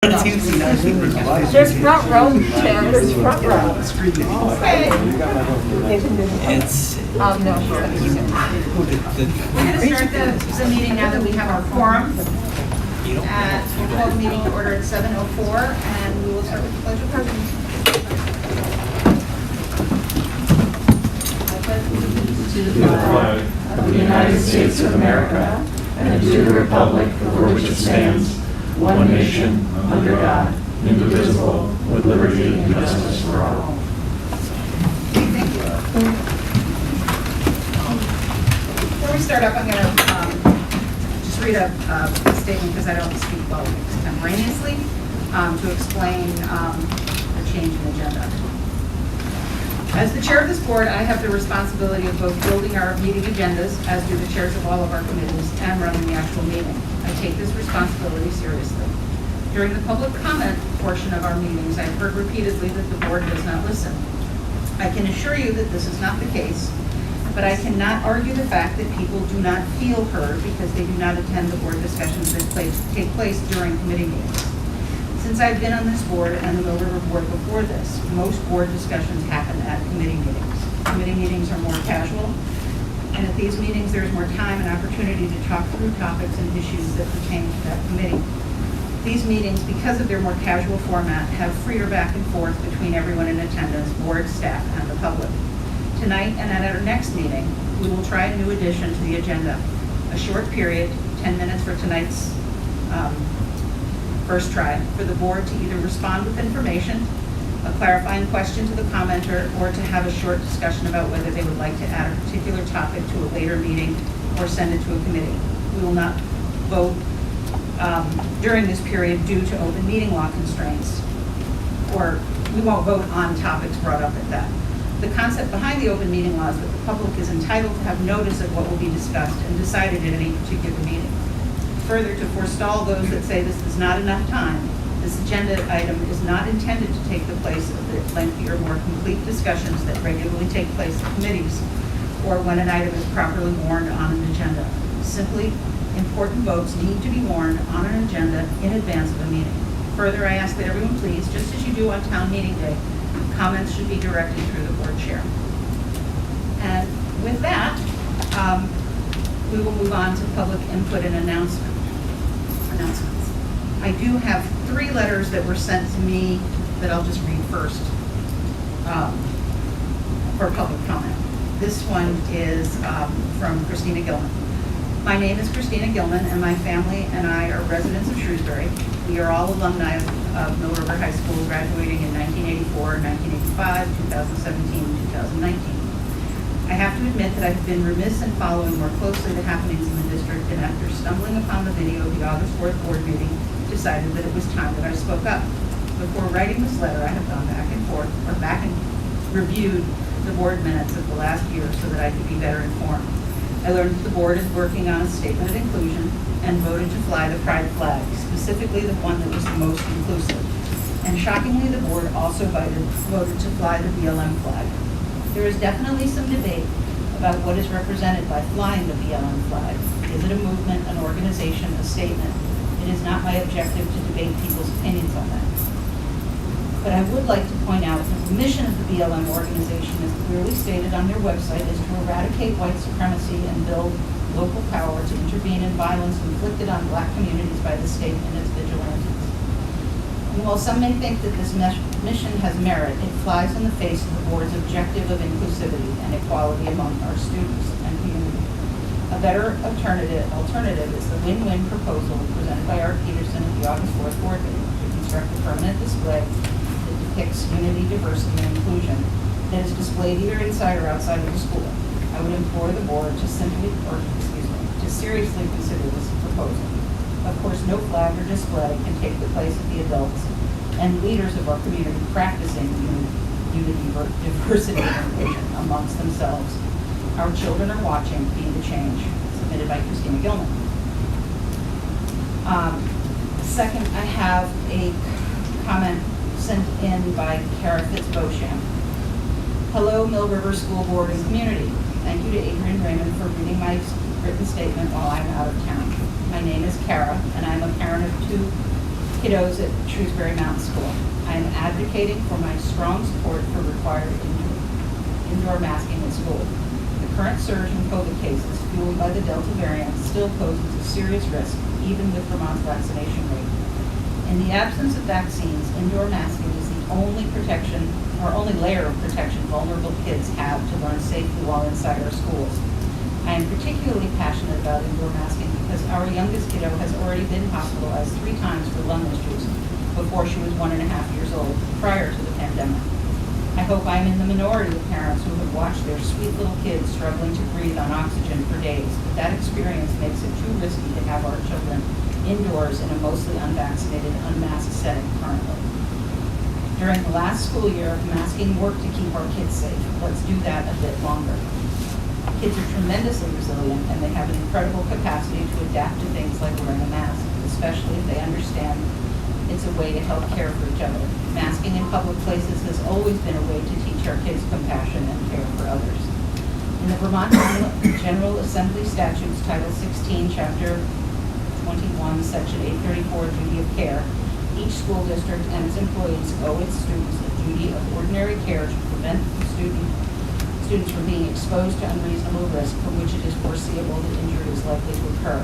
There's front row, Chad. There's front row. Okay. It's. No. We're going to start the meeting now that we have our quorum. We'll call the meeting to order at 7:04, and we will start with the Pledge of Allegiance. To the flag of the United States of America and to the republic for which it stands, one nation, under God, indivisible, with liberty and justice for all. Thank you. Before we start up, I'm going to just read a statement because I don't speak well extemporaneously to explain the change in agenda. As the chair of this board, I have the responsibility of both building our meeting agendas, as do the chairs of all of our committees, and running the actual meeting. I take this responsibility seriously. During the public comment portion of our meetings, I've heard repeatedly that the board does not listen. I can assure you that this is not the case, but I cannot argue the fact that people do not feel heard because they do not attend the board discussions that take place during committee meetings. Since I've been on this board and the Mill River board before this, most board discussions happen at committee meetings. Committee meetings are more casual, and at these meetings there's more time and opportunity to talk through topics and issues that pertain to that committee. These meetings, because of their more casual format, have freer back and forth between everyone in attendance, board, staff, and the public. Tonight and at our next meeting, we will try a new addition to the agenda. A short period, 10 minutes for tonight's first try, for the board to either respond with information, a clarifying question to the commenter, or to have a short discussion about whether they would like to add a particular topic to a later meeting or send it to a committee. We will not vote during this period due to open meeting law constraints, or we won't vote on topics brought up at that. The concept behind the open meeting law is that the public is entitled to have notice of what will be discussed and decided at any particular meeting. Further, to forestall those that say this is not enough time, this agenda item is not intended to take the place of the lengthier, more complete discussions that regularly take place in committees or when an item is properly warned on an agenda. Simply, important votes need to be warned on an agenda in advance of a meeting. Further, I ask that everyone please, just as you do on town meeting day, comments should be directed through the board chair. And with that, we will move on to public input and announcements. I do have 3 letters that were sent to me that I'll just read first for public comment. This one is from Christina Gilman. My name is Christina Gilman, and my family and I are residents of Shrewsbury. We are all alumni of Mill River High School, graduating in 1984, 1985, 2017, and 2019. I have to admit that I've been remiss in following more closely the happenings in the district, and after stumbling upon the video of the August 4th board meeting, decided that it was time that I spoke up. Before writing this letter, I have gone back and reviewed the board minutes of the last year so that I could be better informed. I learned that the board is working on a statement of inclusion and voted to fly the pride flag, specifically the one that was the most inclusive. And shockingly, the board also voted to fly the BLM flag. There is definitely some debate about what is represented by flying the BLM flag. Is it a movement, an organization, a statement? It is not my objective to debate people's opinions on that. But I would like to point out that the mission of the BLM organization, as clearly stated on their website, is to eradicate white supremacy and build local power to intervene in violence inflicted on black communities by the state and its vigilantes. And while some may think that this mission has merit, it flies in the face of the board's objective of inclusivity and equality among our students and community. A better alternative is the win-win proposal presented by Art Peterson at the August 4th board meeting to construct a permanent display that depicts unity, diversity, and inclusion that is displayed either inside or outside of the school. I would implore the board to seriously consider this proposal. Of course, no flag or display can take the place of the adults and leaders of our community practicing unity, diversity, and inclusion amongst themselves. Our children are watching. Be the change. Submitted by Christina Gilman. Second, I have a comment sent in by Kara Fitzbosham. Hello, Mill River School Board and community. Thank you to Adrian Raymond for reading my written statement while I'm out of town. My name is Kara, and I'm a parent of 2 kiddos at Shrewsbury Mountain School. I am advocating for my strong support for required indoor masking in school. The current surge in COVID cases, fueled by the Delta variant, still poses a serious risk, even with Vermont's vaccination rate. In the absence of vaccines, indoor masking is the only protection, or only layer of protection vulnerable kids have to learn safely while inside our schools. I am particularly passionate about indoor masking because our youngest kiddo has already been hospitalized 3 times for lung issues before she was 1.5 years old, prior to the pandemic. I hope I am in the minority of parents who have watched their sweet little kids struggling to breathe on oxygen for days, but that experience makes it too risky to have our children indoors in a mostly unvaccinated, unmasked setting currently. During the last school year, masking worked to keep our kids safe. Let's do that a bit longer. Kids are tremendously resilient, and they have an incredible capacity to adapt to things like wearing a mask, especially if they understand it's a way to help care for each other. Masking in public places has always been a way to teach our kids compassion and care for others. In the Vermont General Assembly Statutes, Title 16, Chapter 21, Section 834, Duty of Care, each school district and its employees owe its students a duty of ordinary care to prevent students from being exposed to unreasonable risk from which it is foreseeable that injury is likely to occur.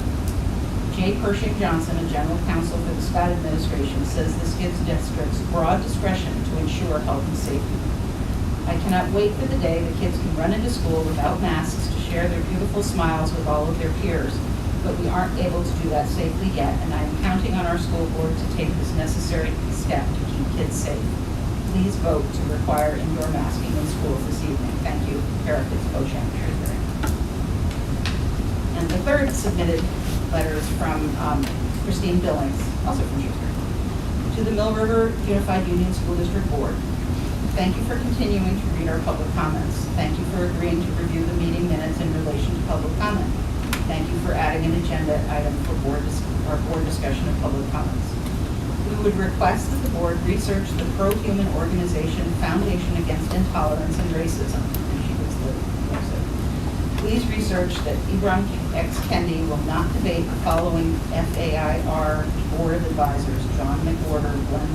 Jay Pershing Johnson, a general counsel for the Scott administration, says this gives districts broad discretion to ensure health and safety. I cannot wait for the day that kids can run into school without masks to share their beautiful smiles with all of their peers, but we aren't able to do that safely yet, and I am counting on our school board to take this necessary step to keep kids safe. Please vote to require indoor masking in schools this evening. Thank you. Eric Beauchamp, Shrewsbury. And the third submitted letter is from Christine Billings, also from Shrewsbury, to the Mill River Unified Union School District Board. Thank you for continuing to read our public comments. Thank you for agreeing to review the meeting minutes in relation to public comment. Thank you for adding an agenda item for board discussion of public comments. We would request that the board research the pro-human organization Foundation Against Intolerance and Racism. And she was the website. Please research that Ibram X. Kendi will not debate the following FAIR Board of Advisors, John McWhorter, Glenn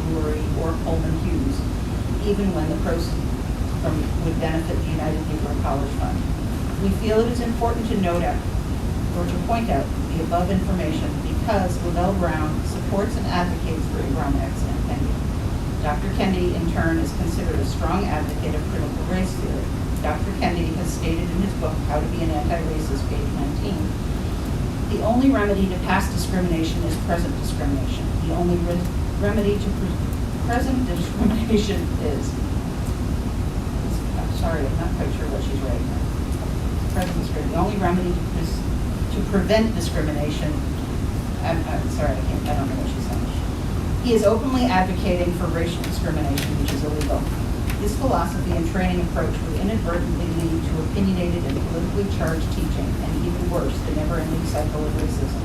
Brewery, or Coleman Hughes, even when the proceeds would benefit the United Negro College Fund. We feel it is important to note out, or to point out the above information because Lavelle Brown supports and advocates for Ibram X. Kendi. Dr. Kendi, in turn, is considered a strong advocate of critical race theory. Dr. Kendi has stated in his book, How to Be an Anti-Racist, page 19, the only remedy to past discrimination is present discrimination. The only remedy to present discrimination is, I'm sorry, I'm not quite sure what she's writing there. Present discrimination. The only remedy to prevent discrimination, I'm sorry, I don't know what she's saying. He is openly advocating for racial discrimination, which is illegal. This philosophy and training approach would inadvertently lead to opinionated and politically charged teaching, and even worse, the never-ending cycle of racism.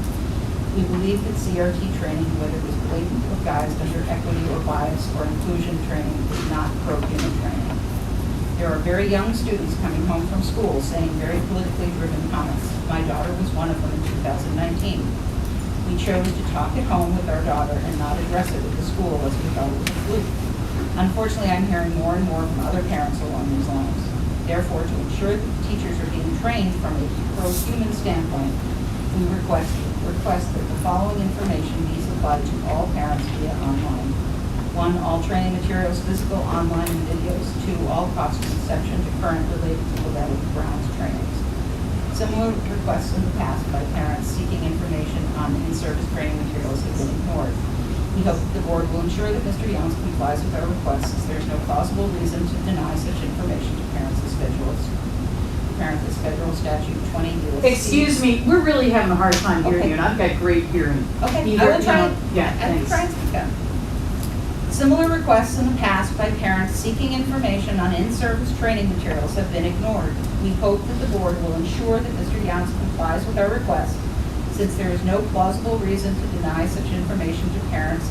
We believe that CRT training, whether it is blatant or guised under equity or bias or inclusion training, is not pro-human training. There are very young students coming home from school saying very politically driven comments. My daughter was one of them in 2019. We chose to talk at home with our daughter and not address it at the school as we thought it was a fluke. Unfortunately, I'm hearing more and more from other parents along these lines. Therefore, to ensure that teachers are being trained from a pro-human standpoint, we request that the following information be supplied to all parents via online. 1, all training materials, physical, online, and videos. 2, all costs from inception to current related to Lavelle Brown's trainings. Similar requests in the past by parents seeking information on in-service training materials have been ignored. We hope that the board will ensure that Mr. Youngs complies with our requests, since there is no plausible reason to deny such information to parents as federal statute 20 U.S. Excuse me, we're really having a hard time hearing you, and I've got great hearing. Okay, Either, I will try. yeah, I will thanks. try and speak up. Similar requests in the past by parents seeking information on in-service training materials have been ignored. We hope that the board will ensure that Mr. Youngs complies with our request, since there is no plausible reason to deny such information to parents,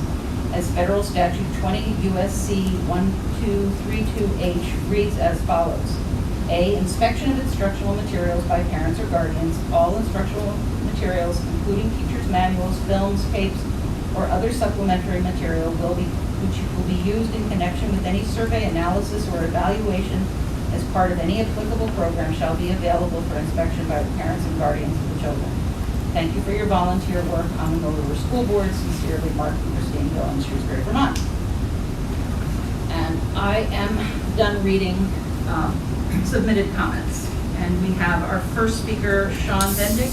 as federal statute 20 U.S.C. 1232H reads as follows. A, inspection of instructional materials by parents or guardians. All instructional materials, including teachers' manuals, films, tapes, or other supplementary material which will be used in connection with any survey, analysis, or evaluation as part of any applicable program shall be available for inspection by the parents and guardians of the children. Thank you for your volunteer work on the Mill River School Board. Sincerely, Mark and Christine Gill in Shrewsbury, Vermont. And I am done reading submitted comments. And we have our first speaker, Sean Bendig.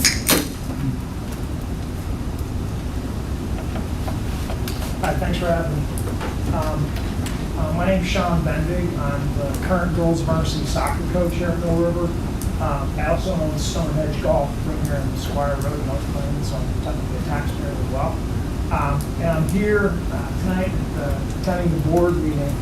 Hi, thanks for having me. My name's Sean Bendig. I'm the current girls varsity soccer coach here at Mill River. I also own Stonehenge Golf from here on Squire Road in North Plains, so I'm technically a taxpayer as well. And I'm here tonight attending the board meeting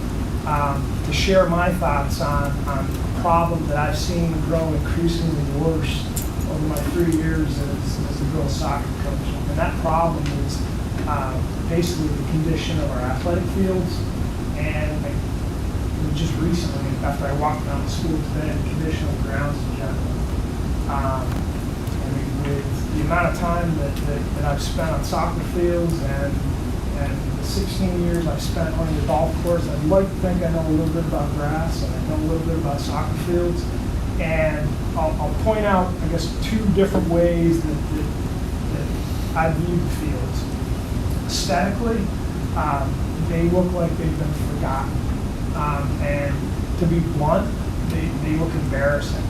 to share my thoughts on a problem that I've seen grow increasingly worse over my 3 years as a girls soccer coach. And that problem is basically the condition of our athletic fields, and just recently, after I walked down the school today, the condition of the grounds in general. With the amount of time that I've spent on soccer fields and the 16 years I've spent on the golf course, I'd like to think I know a little bit about grass and I know a little bit about soccer fields. And I'll point out, I guess, 2 different ways that I view the fields. Aesthetically, they look like they've been forgotten. And to be blunt, they look embarrassing.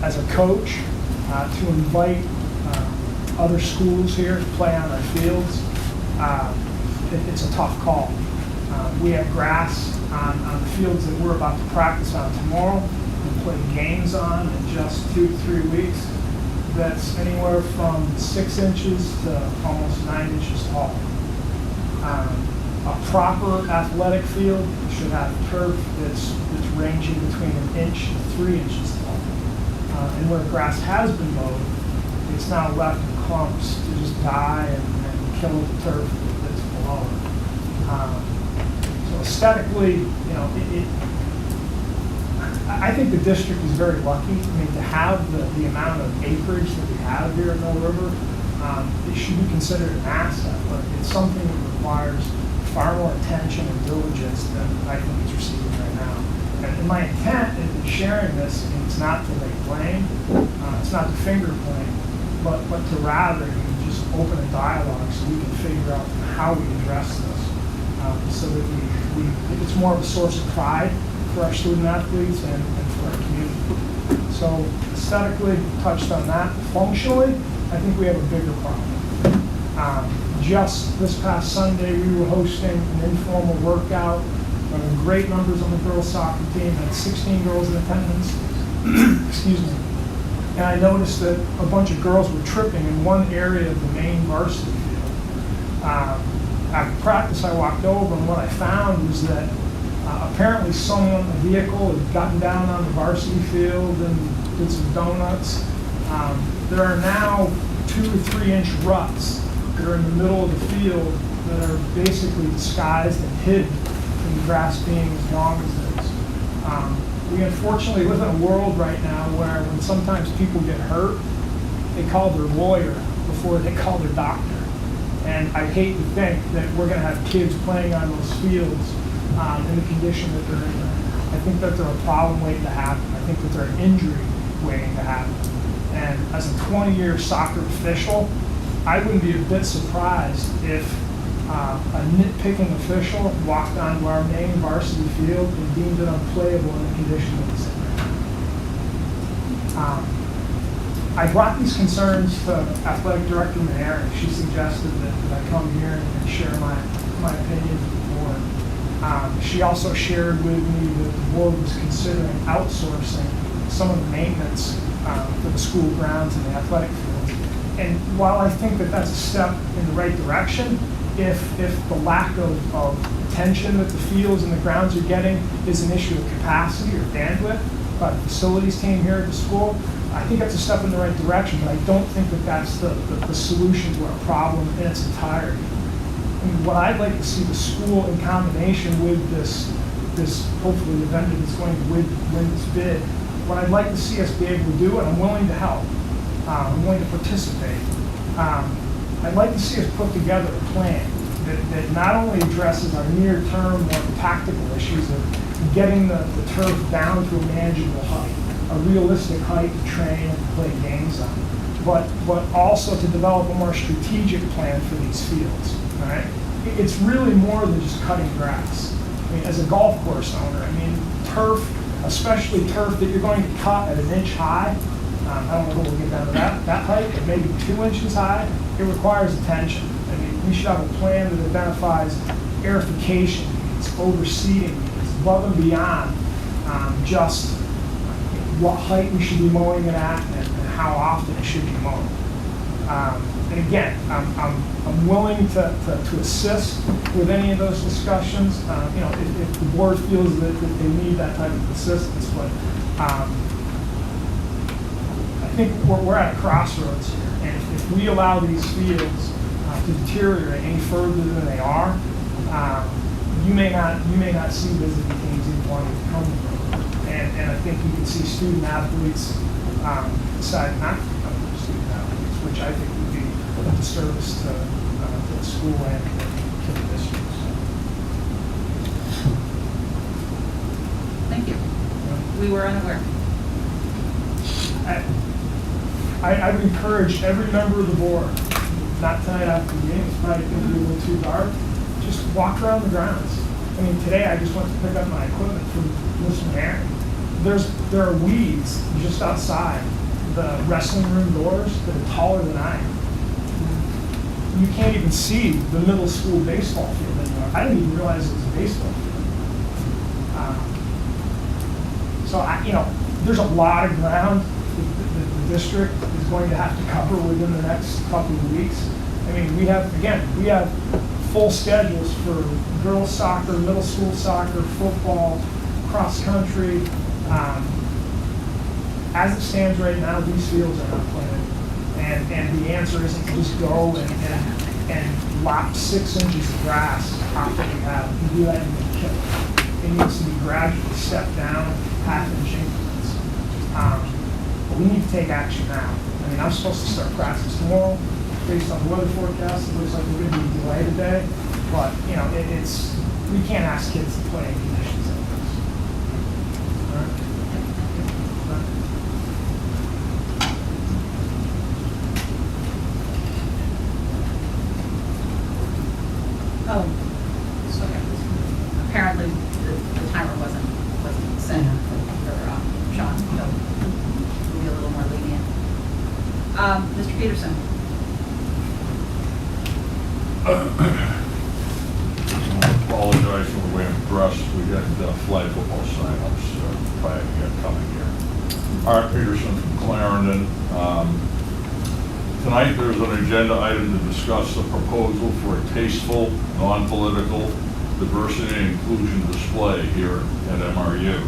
As a coach, to invite other schools here to play on our fields, it's a tough call. We have grass on the fields that we're about to practice on tomorrow and play games on in just 2 to 3 weeks. That's anywhere from 6 inches to almost 9 inches tall. A proper athletic field should have turf that's ranging between 1 inch and 3 inches tall. And where grass has been mowed, it's now left in clumps to just die and kill the turf that's below it. So aesthetically, I think the district is very lucky. I mean, to have the amount of acreage that we have here at Mill River, it should be considered an asset, but it's something that requires far more attention and diligence than I think it's receiving right now. And my intent in sharing this, it's not to lay blame, it's not to finger blame, but to rather just open a dialogue so we can figure out how we address this, so that it's more of a source of pride for our student athletes and for our community. So aesthetically, touched on that. Functionally, I think we have a bigger problem. Just this past Sunday, we were hosting an informal workout. Great numbers on the girls soccer team, had 16 girls in attendance. Excuse me. And I noticed that a bunch of girls were tripping in one area of the main varsity field. After practice, I walked over, and what I found was that apparently someone in a vehicle had gotten down on the varsity field and did some donuts. There are now 2 to 3 inch ruts that are in the middle of the field that are basically disguised and hidden from the grass being as long as it is. We unfortunately live in a world right now where when sometimes people get hurt, they call their lawyer before they call their doctor. And I hate to think that we're going to have kids playing on those fields in the condition that they're in. I think that they're a problem waiting to happen. I think that they're an injury waiting to happen. And as a 20-year soccer official, I wouldn't be a bit surprised if a nitpicking official walked onto our main varsity field and deemed it unplayable in the condition that it's in. I brought these concerns to Athletic Director Maneri. She suggested that I come here and share my opinions with the board. She also shared with me that the board was considering outsourcing some of the maintenance for the school grounds and the athletic fields. And while I think that that's a step in the right direction, if the lack of attention that the fields and the grounds are getting is an issue of capacity or bandwidth by the facilities team here at the school, I think that's a step in the right direction, but I don't think that that's the solution to our problem in its entirety. I mean, what I'd like to see the school in combination with this hopefully the vendor that's going to win this bid, what I'd like to see us be able to do, and I'm willing to help, I'm willing to participate, I'd like to see us put together a plan that not only addresses our near-term, more tactical issues of getting the turf down to a manageable height, a realistic height to train and play games on, but also to develop a more strategic plan for these fields, all right? It's really more than just cutting grass. I mean, as a golf course owner, I mean, turf, especially turf that you're going to cut at 1 inch high, I don't know if we'll get down to that height, but maybe 2 inches high, it requires attention. I mean, we should have a plan that identifies aerification needs, overseeding needs, above and beyond just what height we should be mowing it at and how often it should be mowed. And again, I'm willing to assist with any of those discussions. You know, if the board feels that they need that type of assistance, but I think we're at a crossroads here, and if we allow these fields to deteriorate any further than they are, you may not see visiting teams even wanting to come to them. And I think you can see student athletes decide not to become student athletes, which I think would be a disservice to the school and to the district. Thank you. We were unaware. I would encourage every member of the board, not tonight after the game, it's probably going to be a little too dark, just walk around the grounds. I mean, today I just went to pick up my equipment from Mr. Aaron. There are weeds just outside the wrestling room doors that are taller than I am. You can't even see the middle school baseball field anymore. I didn't even realize it was a baseball field. There's a lot of ground that the district is going to have to cover within the next couple of weeks. I mean, we have full schedules for girls soccer, middle school soccer, football, cross country. As it stands right now, these fields are not planted. And the answer isn't to just go and lop 6 inches of grass after we have it. You do that, you can kill it. It needs to be gradually stepped down, half-inch increments. But we need to take action now. I mean, I'm supposed to start practice tomorrow. Based on the weather forecast, it looks like we're going to be delayed today. But, you know, we can't ask kids to play in conditions like this. All right? Oh, so apparently the timer wasn't set for Sean, so we'll be a little more lenient. Mr. Peterson. I apologize for the way I'm dressed. We had flag football sign-ups prior to coming here. Art Peterson from Clarendon. Tonight there's an agenda item to discuss the proposal for a tasteful, non-political diversity and inclusion display here at MRU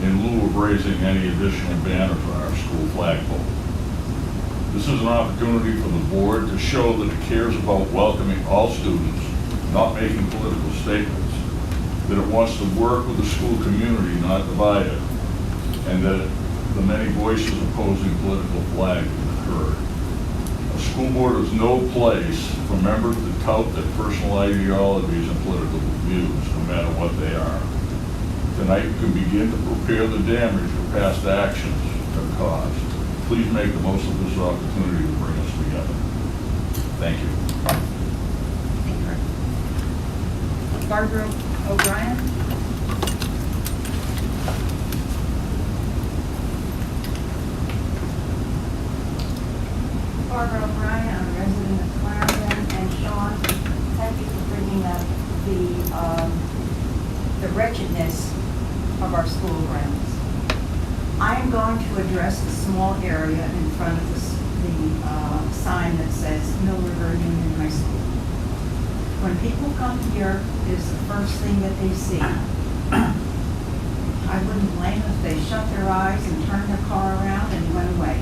in lieu of raising any additional banners on our school flagpole. This is an opportunity for the board to show that it cares about welcoming all students, not making political statements, that it wants to work with the school community, not divide it, and that the many voices opposing political flag be heard. A school board has no place for members to tout their personal ideologies and political views, no matter what they are. Tonight you can begin to repair the damage your past actions have caused. Please make the most of this opportunity to bring us together. Thank you. Thank you. Barbara O'Brien. Barbara O'Brien, I'm a resident of Clarendon, and Sean, thank you for bringing up the wretchedness of our school grounds. I am going to address the small area in front of the sign that says Mill River Union High School. When people come here, it is the first thing that they see. I wouldn't blame them if they shut their eyes and turned their car around and went away.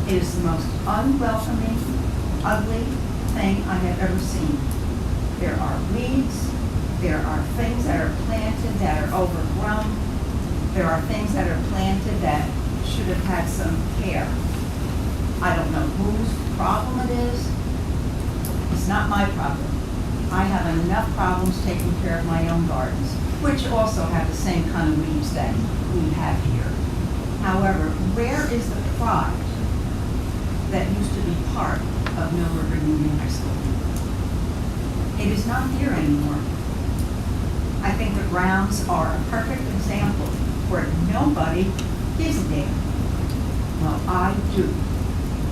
It is the most unwelcoming, ugly thing I have ever seen. There are weeds, there are things that are planted that are overgrown, there are things that are planted that should have had some care. I don't know whose problem it is, It's not my problem. I have enough problems taking care of my own gardens, which also have the same kind of weeds that we have here. However, where is the pride that used to be part of Mill River Union High School? It is not here anymore. I think the grounds are a perfect example where nobody is there. Well, I do.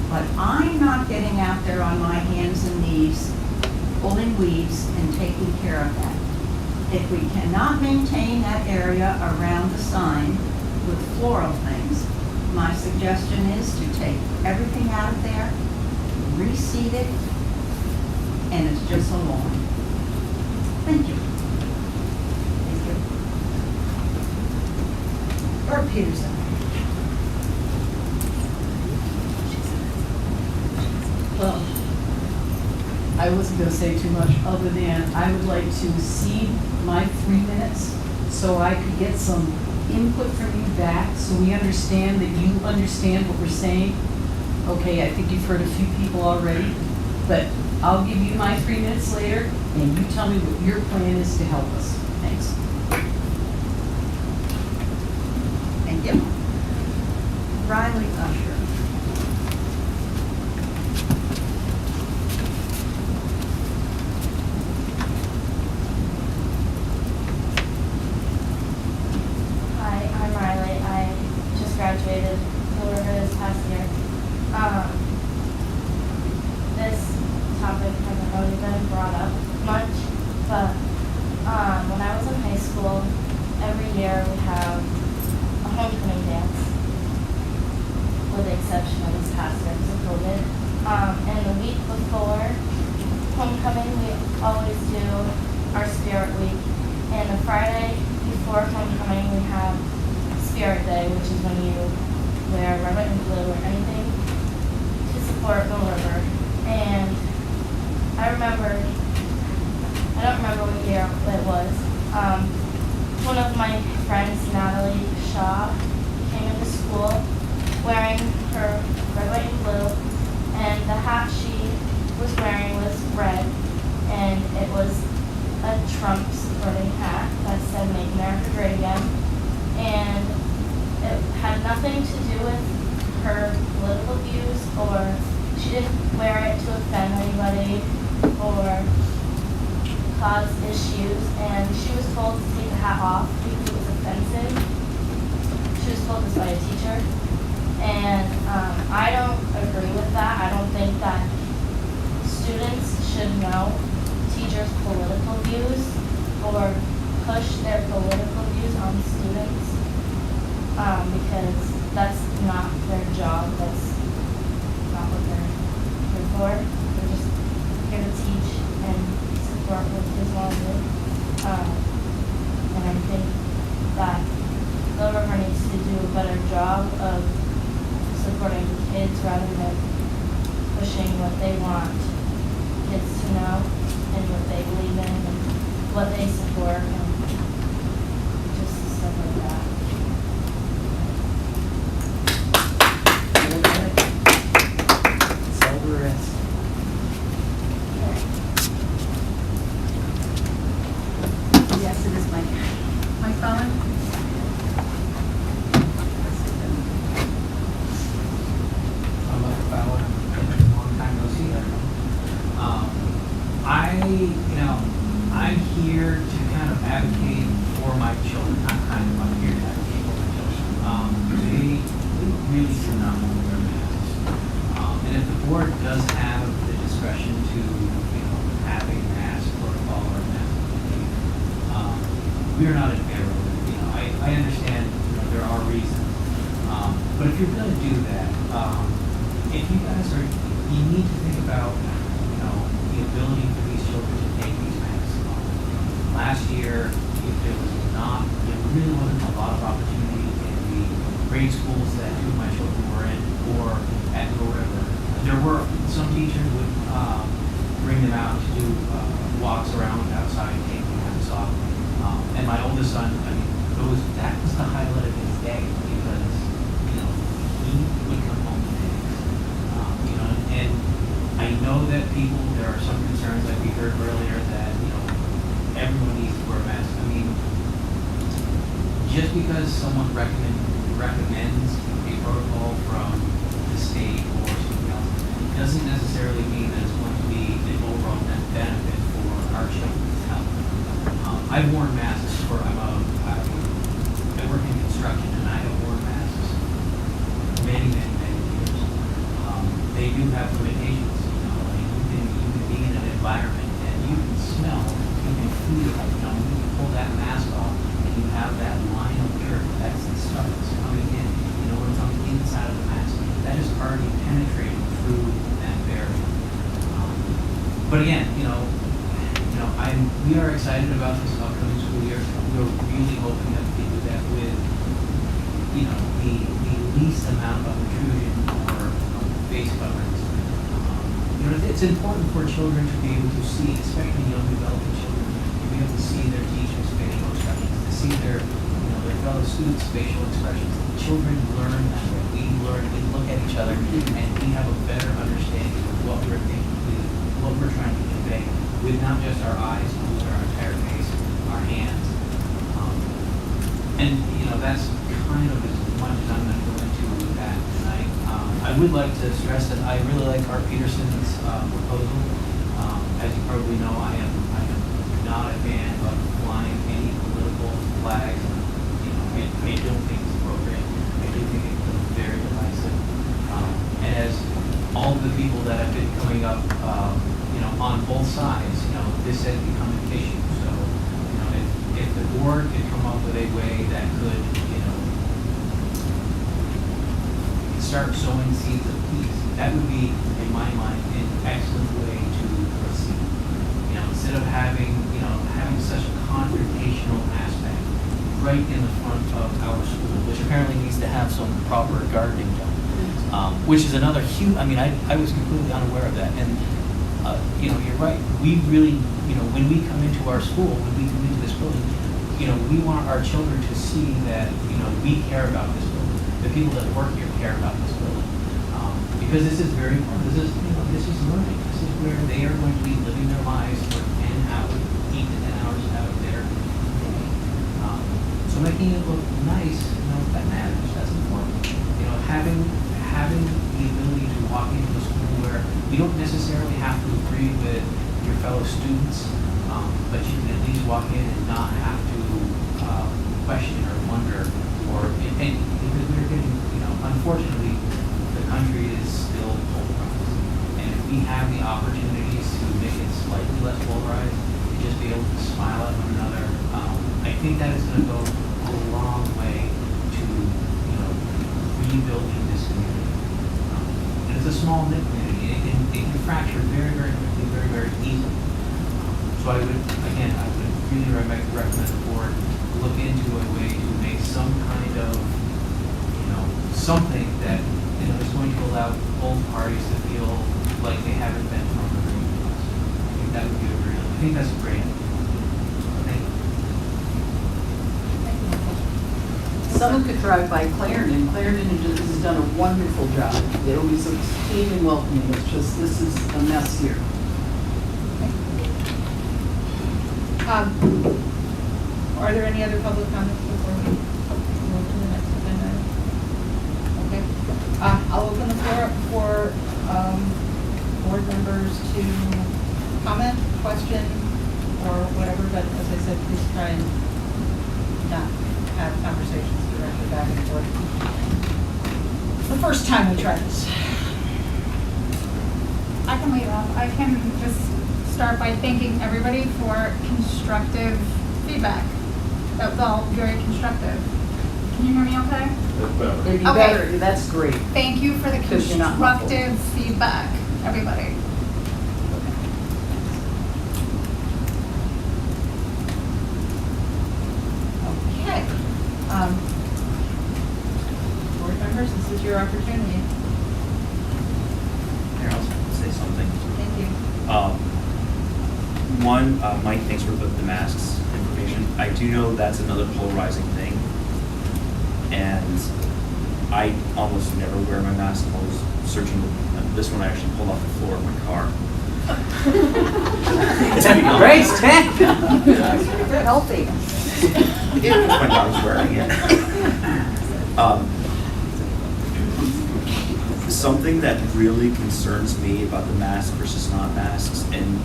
But I'm not getting out there on my hands and knees, pulling weeds and taking care of that. If we cannot maintain that area around the sign with floral things, my suggestion is to take everything out of there, reseed it, and it's just a lawn. Thank you. Thank you. Or Peterson. Well, I wasn't gonna say too much other than I would like to cede my 3 minutes so I could get some input from you back, so we understand that you understand what we're saying. Okay, I think you've heard a few people already, but I'll give you my 3 minutes later, and you tell me what your plan is to help us. Thanks. Thank you. Riley Usher. Hi, I'm Riley. I just graduated Mill River this past year. This topic hasn't really been brought up much, but when I was in high school, every year we have a homecoming dance, with the exception of this past year because of COVID. And the week before homecoming, we always do our spirit week. And the Friday before homecoming, we have Spirit Day, which is when you wear red, white, and blue or anything to support Mill River. And I don't remember what year it was. One of my friends, Natalie Shaw, came into school wearing her red, white, and blue, and the hat she was wearing was red, and it was a Trump supporting hat that said "Make America Great Again," and it had nothing to do with her political views, or she didn't wear it to offend anybody or cause issues, and she was told to take the hat off because it was offensive. She was told this by a teacher, and I don't agree with that. I don't think that students should know teachers' political views or push their political views on students because that's not their job. That's not what they're here for. They're just here to teach and support what kids want to do. And I think that Mill River needs to do a better job of supporting kids rather than pushing what they want kids to know and what they believe in and what they support and just stuff like that. That's all there is. Yes, it is my phone. I'm Michael Fowler, long time no see. I'm here to kind of advocate for my children. I'm here to advocate for my children. They really do not want to wear masks. And if the board does have the discretion to, have a mask protocol or a mask, we are not in favor of it. I understand, there are reasons. But if you're going to do that, if you guys you need to think about, the ability for these children to take these masks off. Last year, there really wasn't a lot of opportunity in the grade schools that two of my children were in or at Mill River. There were some teachers would bring them out to do walks around outside, taking masks off. And my oldest son, that was the highlight of his day because, he would come home and and I know that there there are some concerns, like we heard earlier, that, you know, everyone needs to wear a mask. I mean, just because someone recommends a protocol from the state or something else, doesn't necessarily mean that it's going to be an overall net benefit for our children's health. I've worn masks I work in construction, and I have worn masks many years. They do have limitations, you know, like you can be in an environment and you can smell, you can feel, you know, when you pull that mask off and you have that line of dirt that's the stuff that's coming in, you know, when it's on the inside of the mask, that is already penetrating through that barrier. But again, we are excited about this upcoming school year. We're really hoping that we can do that with, you know, the least amount of intrusion or face coverings. You know, it's important for children to be able to see, especially young developing children, to be able to see their teachers' facial expressions, to see their fellow students' facial expressions. Children learn that way. We learn, we look at each other, and we have a better understanding of what we're thinking, what we're trying to convey, with not just our eyes, but with our entire face, our hands. And, you know, that's kind of as much as I'm going to go into that tonight. I would like to stress that I really like Art Peterson's proposal. As you probably know, I am not a fan of flying any political flags. You know, I don't think it's appropriate. I do think it's very divisive. And as all of the people that have been coming up, you know, on both sides, you know, this has become an issue. So, you know, if the board could come up with a way that could, you know, start sowing seeds of peace, that would be, in my mind, an excellent way to proceed. You know, instead of having such a confrontational aspect right in the front of our school, which apparently needs to have some proper guarding done, which is another huge. I mean, I was completely unaware of that, and you know, you're right. We really, you know, when we come into our school, when we come into this building, you know, we want our children to see that, you know, we care about this building. The people that work here care about this building, because this is very important. This is, you know, this is learning. This is where they are going to be living their lives for 10 hours, 8 to 10 hours out of their day. So making it look nice, you know, that matters. That's important. You know, having the ability to walk into a school where you don't necessarily have to agree with your fellow students, but you can at least walk in and not have to question or wonder, or and because we're getting, you know, unfortunately, the country is still polarized, and if we have the opportunities to make it slightly less polarized, and just be able to smile at one another, I think that is going to go a long way to, you know, rebuilding this community. And it's a small knit community. It can fracture very, very quickly, very, very easily. So I would really recommend the board look into a way to make some kind of, you know, something that, you know, is going to allow both parties to feel like they haven't been thrown under the bus. I think that would be I think that's a great idea. Thank you. Someone could drive by Clarendon. Clarendon has done a wonderful job. It always looks clean and welcoming. It's just, this is a mess here. Are there any other public comments before we move to the next agenda item? Okay. I'll open the floor up for board members to comment, question, or whatever, but as I said, please try and not have conversations directly back and forth. The first time we tried this. I can lead off. I can just start by thanking everybody for constructive feedback. That was all very constructive. Can you hear me okay? That's better. It'd be Okay. better. That's great. Thank you for the Because you're not muffled. constructive feedback, everybody. Okay. Board members, this is your opportunity. Here, I'll say something. Thank you. One, Mike, thanks for the masks information. I do know that's another polarizing thing. And I almost never wear my mask. I'm always searching. This one I actually pulled off the floor of my car. It's heavy going. Great, 10. They're healthy. My dog's wearing it. Something that really concerns me about the mask versus not masks, and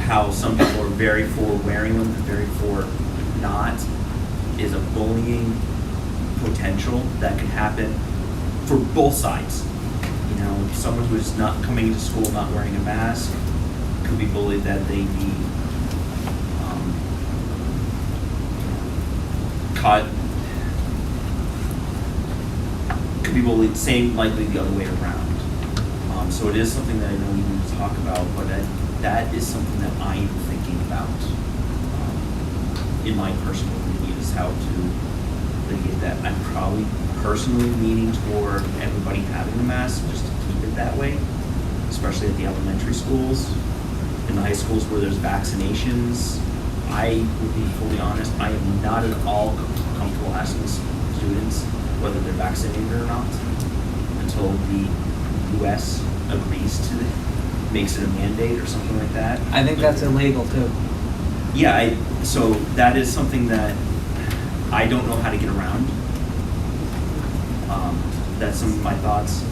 how some people are very for wearing them and very for not, is a bullying potential that can happen for both sides. You know, someone who is not coming to school not wearing a mask could be bullied that they be caught, could be bullied, same likely the other way around. So it is something that I know we need to talk about, but that is something that I am thinking about in my personal opinion, is how to litigate that. I'm probably personally leaning toward everybody having a mask just to keep it that way, especially at the elementary schools. In the high schools where there's vaccinations, I will be fully honest, I am not at all comfortable asking students whether they're vaccinated or not until the US agrees to it, makes it a mandate or something like that. I think that's illegal too. Yeah, so that is something that I don't know how to get around. That's some of my thoughts.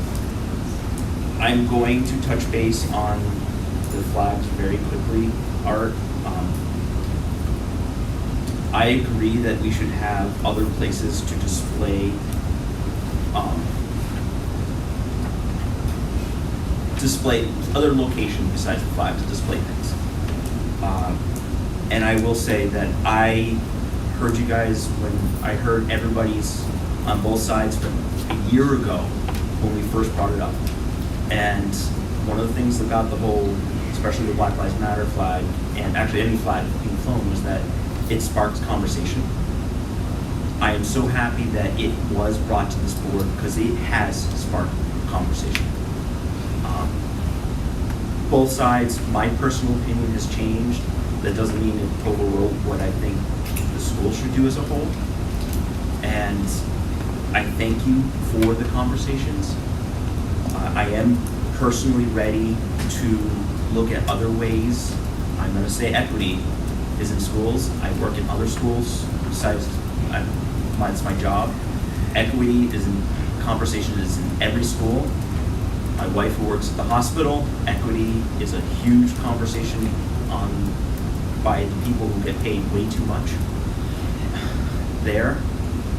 I'm going to touch base on the flags very quickly, Art. I agree that we should have other places to display other locations besides the flag to display things. And I will say that I heard you guys when I heard everybody's on both sides from a year ago when we first brought it up. And one of the things about the whole, especially the Black Lives Matter flag, and actually any flag being flown, was that it sparks conversation. I am so happy that it was brought to this board because it has sparked conversation. Both sides, my personal opinion has changed. That doesn't mean it overruled what I think the school should do as a whole. And I thank you for the conversations. I am personally ready to look at other ways. I'm going to say equity is in schools. I work in other schools besides, it's my job. Equity is in conversation is in every school. My wife who works at the hospital, equity is a huge conversation by the people who get paid way too much there.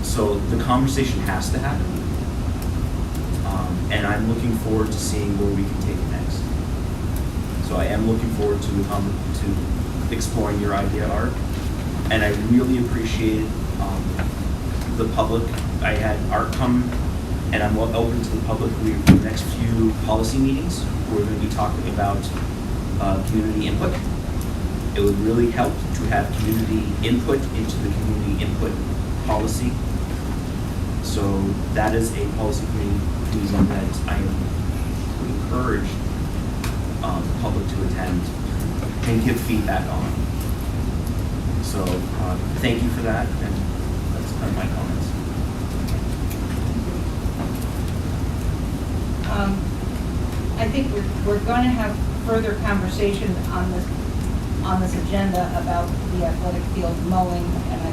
So the conversation has to happen. And I'm looking forward to seeing where we can take it next. So I am looking forward to exploring your idea, Art. And I really appreciate the public. I had Art come, and I'm open to the public. The next few policy meetings, we're going to be talking about community input. It would really help to have community input into the community input policy. So that is a policy meeting that I would encourage the public to attend and give feedback on. So thank you for that, and that's kind of my comments. I think we're going to have further conversation on this agenda about the athletic field mowing, and I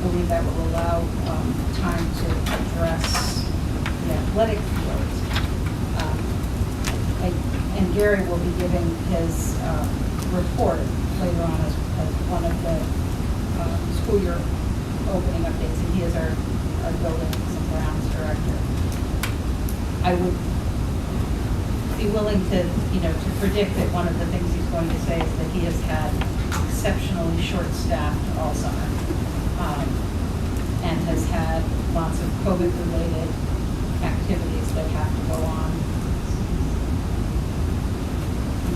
believe that will allow time to address the athletic fields. And Gary will be giving his report later on as one of the school year opening updates, and he is our buildings and grounds director. I would be willing to predict that one of the things he's going to say is that he has had exceptionally short-staffed all summer, and has had lots of COVID-related activities that have to go on.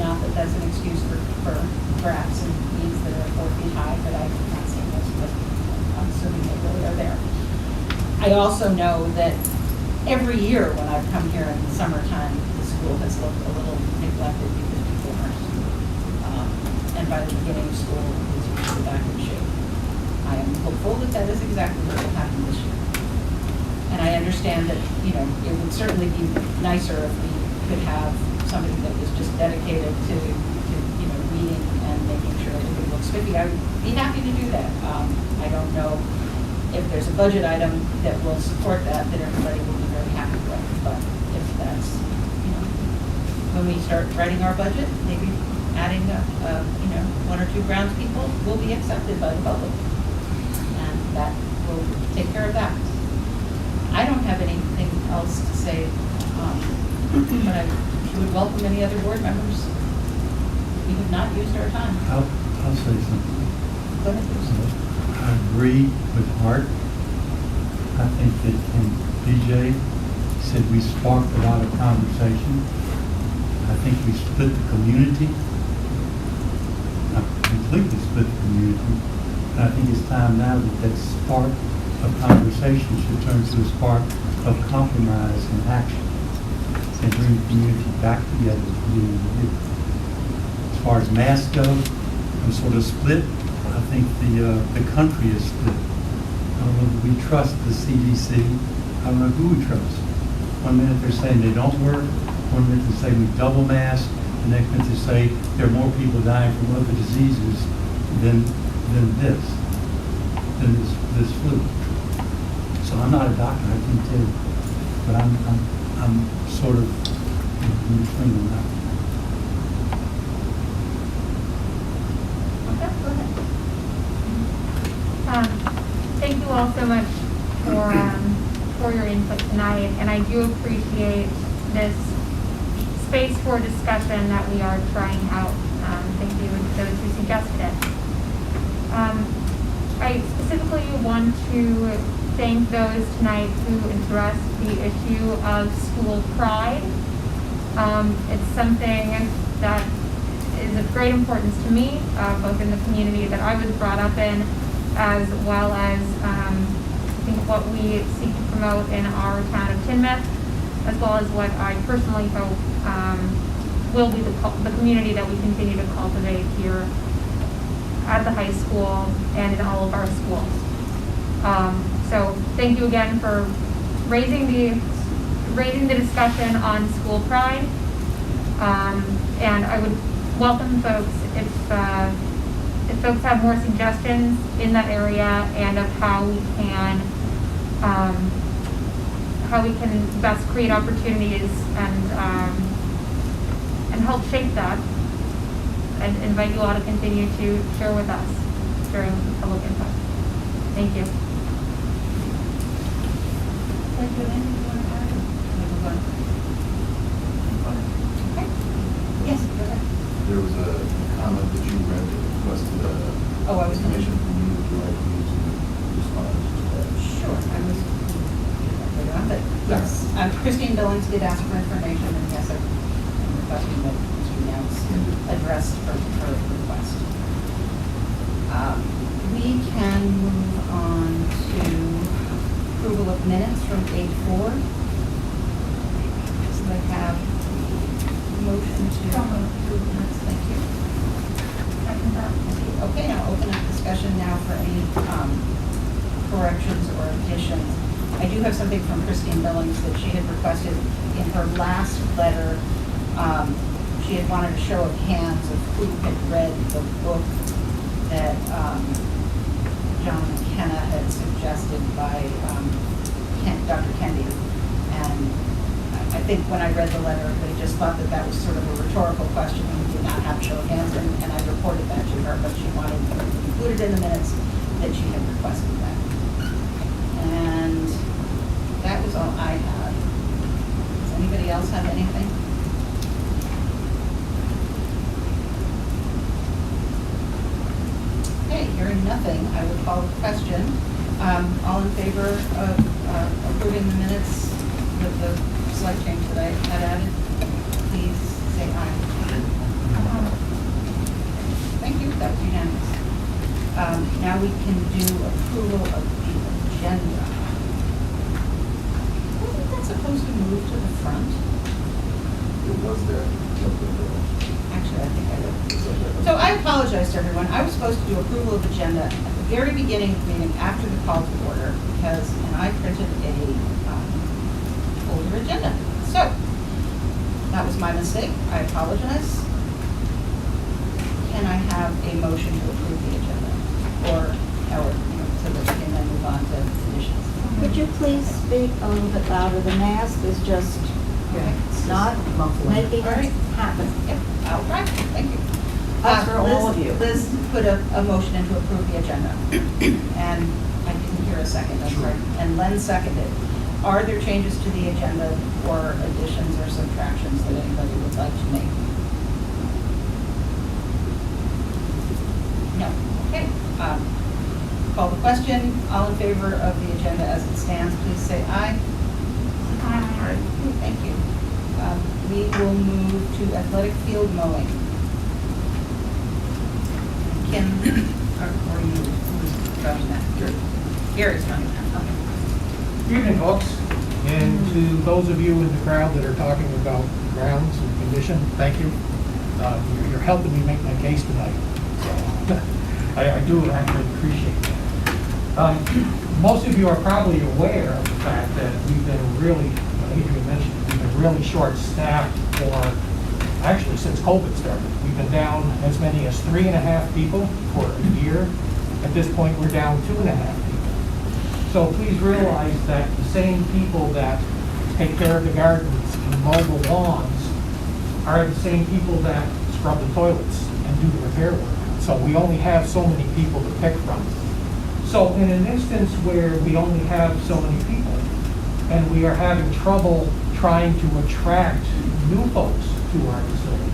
Not that that's an excuse for graphs and weeds that are 4 feet high, but I've not seen those, but I'm assuming they really are there. I also know that every year when I've come here in the summertime, the school has looked a little neglected because people aren't. And by the beginning of school, it's usually back in shape. I am hopeful that that is exactly what will happen this year. And I understand that, it would certainly be nicer if we could have somebody that was just dedicated to, you know, reading and making sure everything looks spiffy, I would be happy to do that. I don't know if there's a budget item that will support that everybody will be very happy with, but if that's, you know, when we start writing our budget, maybe adding you know, 1 or 2 groundspeople will be accepted by the public. And that will take care of that. I don't have anything else to say, but I would welcome any other board members. We have not used our time. I'll say something. Go ahead, please. I agree with Art. I think that, and BJ said we sparked a lot of conversation. I think we split the community. Not completely split the community. And I think it's time now that that spark of conversation should turn to a spark of compromise and action and bring the community back together as a community. As far as masks go, I'm sort of split. I think the country is split. I don't know if we trust the CDC. I don't know who we trust. One minute they're saying they don't work. One minute they say we double mask. The next minute they say there are more people dying from other diseases than this flu. So I'm not a doctor. I can tell you, but I'm sort of in between on that. Okay, go ahead. Thank you all so much for your input tonight, and I do appreciate this space for discussion that we are trying out. Thank you to those who suggested it. I specifically want to thank those tonight who addressed the issue of school pride. It's something that is of great importance to me, both in the community that I was brought up in, as well as I think what we seek to promote in our town of Tinmouth, as well as what I personally hope will be the community that we continue to cultivate here at the high school and in all of our schools. So thank you again for raising the discussion on school pride. And I would welcome folks if folks have more suggestions in that area and of how we can best create opportunities and help shape that. And invite you all to continue to share with us during public input. Thank you. Thank you, Andy. You want to add? Okay. Yes, go ahead. There was a comment that you read that requested information from you. Would you like me to respond to that? Sure. I was later on, but yes. Christine Billings did ask for information, and yes, I'm requesting that Mr. Nance addressed her request. We can move on to approval of minutes from 8/4. So I have a motion to approve minutes. Thank you. Okay, now open up discussion now for any corrections or additions. I do have something from Christine Billings that she had requested in her last letter. She had wanted a show of hands of who had read the book that John McKenna had suggested by Dr. Kendi. And I think when I read the letter, everybody just thought that that was sort of a rhetorical question and we did not have a show of hands, and I reported that to her, but she wanted included in the minutes that she had requested that. And that was all I had. Does anybody else have anything? Okay, hearing nothing, I will call the question. All in favor of approving the minutes with the slight change that I had added, please say aye. Thank you, that was unanimous. Now we can do approval of the agenda. Wasn't that supposed to move to the front? It was there. Actually, I think I did. So I apologize to everyone. I was supposed to do approval of agenda at the very beginning of the meeting after the call to order and I printed a older agenda. So that was my mistake. I apologize. Can I have a motion to approve the agenda? Or, so that we can then move on to conditions? Could you please speak a little bit louder? The mask is just not making All right. it happen. Yep, I'll try. Thank you. That's for all Liz- of you. Liz put a motion in to approve the agenda. And I didn't hear a second, that's right. And Len seconded. Are there changes to the agenda or additions or subtractions that anybody would like to make? No. Okay. Call the question. All in favor of the agenda as it stands, please say aye. Aye. Thank you. We will move to athletic field mowing. Kim, or you, who's running that? Gary's running that, okay. Good evening, folks, and to those of you in the crowd that are talking about grounds and condition, thank you. You're helping me make my case tonight, so I do actually appreciate that. Most of you are probably aware of the fact that we've been really, Adrian mentioned, we've been really short-staffed for, actually since COVID started. We've been down as many as 3.5 people for a year. At this point, we're down 2.5 people. So please realize that the same people that take care of the gardens and mow the lawns are the same people that scrub the toilets and do the repair work. So we only have so many people to pick from. So in an instance where we only have so many people and we are having trouble trying to attract new folks to our facility,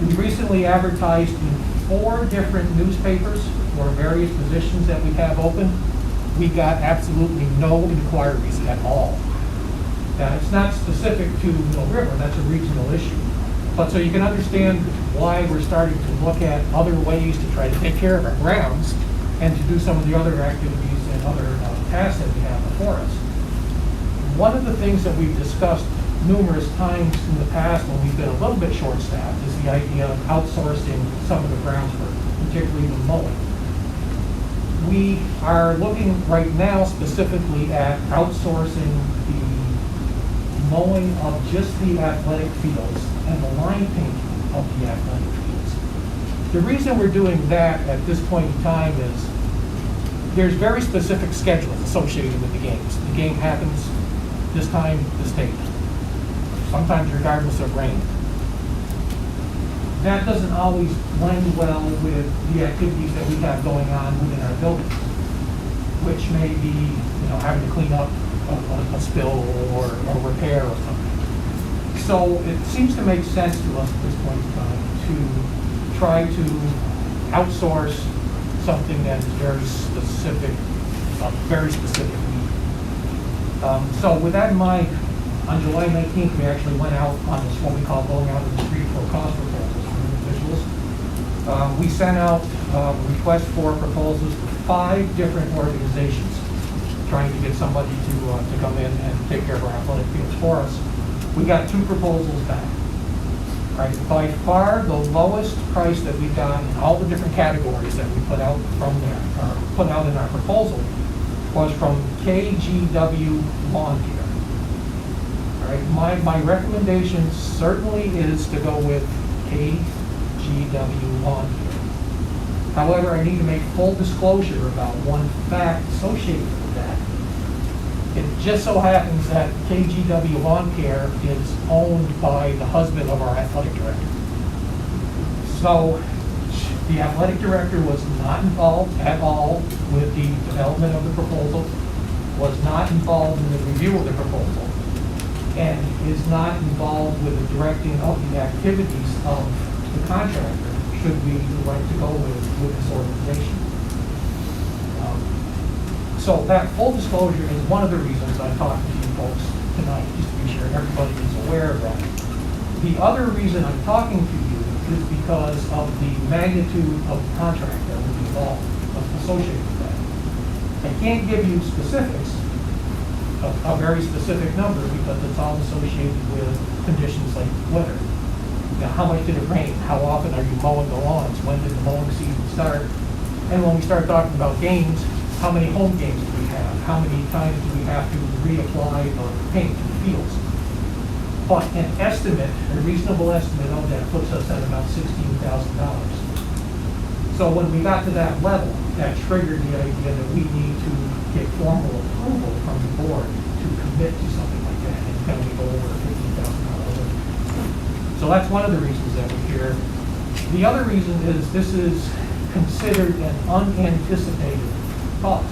we recently advertised in 4 different newspapers for various positions that we have open. We got absolutely no inquiries at all. Now, it's not specific to Mill River, that's a regional issue. But so you can understand why we're starting to look at other ways to try to take care of our grounds and to do some of the other activities and other tasks that we have before us. One of the things that we've discussed numerous times in the past when we've been a little bit short-staffed is the idea of outsourcing some of the grounds work, particularly the mowing. We are looking right now specifically at outsourcing the mowing of just the athletic fields and the line painting of the athletic fields. The reason we're doing that at this point in time is there's very specific schedules associated with the games. The game happens this time, this date, sometimes regardless of rain. That doesn't always blend well with the activities that we have going on within our building, which may be, having to clean up a spill or a repair or something. So it seems to make sense to us at this point in time to try to outsource something that is very specific, a very specific need. So with that in mind, on July 19th, we actually went out on this, what we call going out in the street for cost proposals from individuals. We sent out requests for proposals for 5 different organizations, trying to get somebody to come in and take care of our athletic fields for us. We got 2 proposals back. Right, by far the lowest price that we got in all the different categories that we put out from there, or put out in our proposal, was from KGW Lawn Care. All right, my recommendation certainly is to go with KGW Lawn Care. However, I need to make full disclosure about one fact associated with that. It just so happens that KGW Lawn Care is owned by the husband of our athletic director. So the athletic director was not involved at all with the development of the proposal, was not involved in the review of the proposal, and is not involved with the directing of the activities of the contractor, should we like to go with this organization. So that full disclosure is one of the reasons I'm talking to you folks tonight, just to be sure everybody is aware of that. The other reason I'm talking to you is because of the magnitude of the contract that will be involved, associated with that. I can't give you specifics, a very specific number, because it's all associated with conditions like weather. How much did it rain? How often are you mowing the lawns? When did the mowing season start? And when we start talking about games, how many home games do we have? How many times do we have to reapply the paint to the fields? But an estimate, a reasonable estimate of that puts us at about $16,000. So when we got to that level, that triggered the idea that we need to get formal approval from the board to commit to something like that, and then we go over $15,000. So that's one of the reasons that we're here. The other reason is this is considered an unanticipated cost,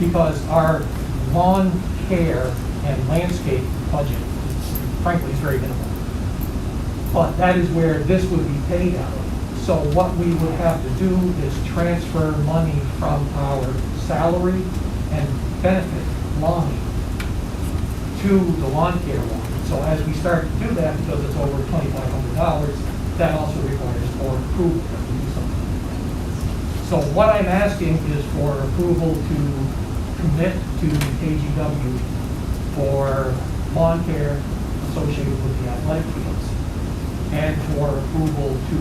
because our lawn care and landscape budget, frankly, is very minimal. But that is where this would be paid out of. So what we would have to do is transfer money from our salary and benefit line to the lawn care line. So as we start to do that, because it's over $2,500, that also requires board approval that we do something. So what I'm asking is for approval to commit to KGW for lawn care associated with the athletic fields, and for approval to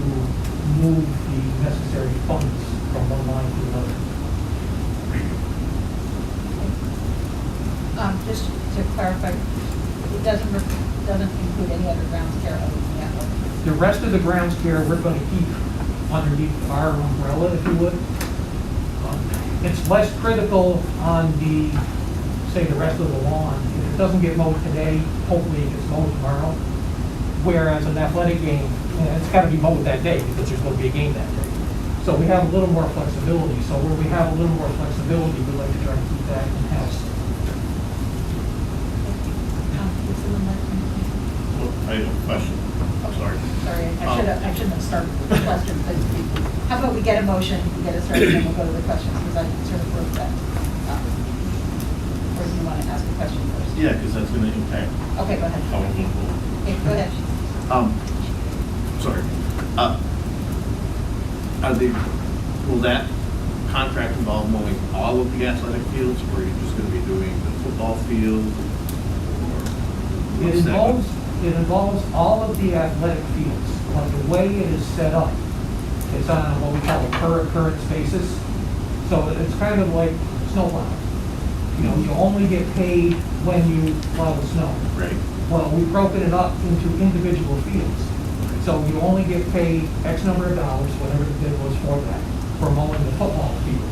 move the necessary funds from one line to another. Just to clarify, it doesn't include any other grounds care other than the athletic. The rest of the grounds care, we're going to keep underneath our umbrella, if you would. It's less critical on the, say, the rest of the lawn. If it doesn't get mowed today, hopefully it gets mowed tomorrow. Whereas an athletic game, it's got to be mowed that day because there's going to be a game that day. So we have a little more flexibility. So where we have a little more flexibility, we like to try to keep that in-house. I have a question. I'm sorry. Sorry, I shouldn't have started with the questions, but how about we get a motion, we get it started, and then we'll go to the questions, because I sort of wrote that. Or do you want to ask a question first? Yeah, because that's going to impact Okay, go ahead. how we move forward. Okay, go ahead. Sorry. Will that contract involve mowing all of the athletic fields, or are you just going to be doing the football field? Or It involves all of the athletic fields, but the way it is set up, it's on what we call a per occurrence basis. So it's kind of like snow plowing. You know, you only get paid when you plow the snow. Right. Well, we've broken it up into individual fields. So you only get paid X number of dollars, whatever the bid was for that, for mowing the football field.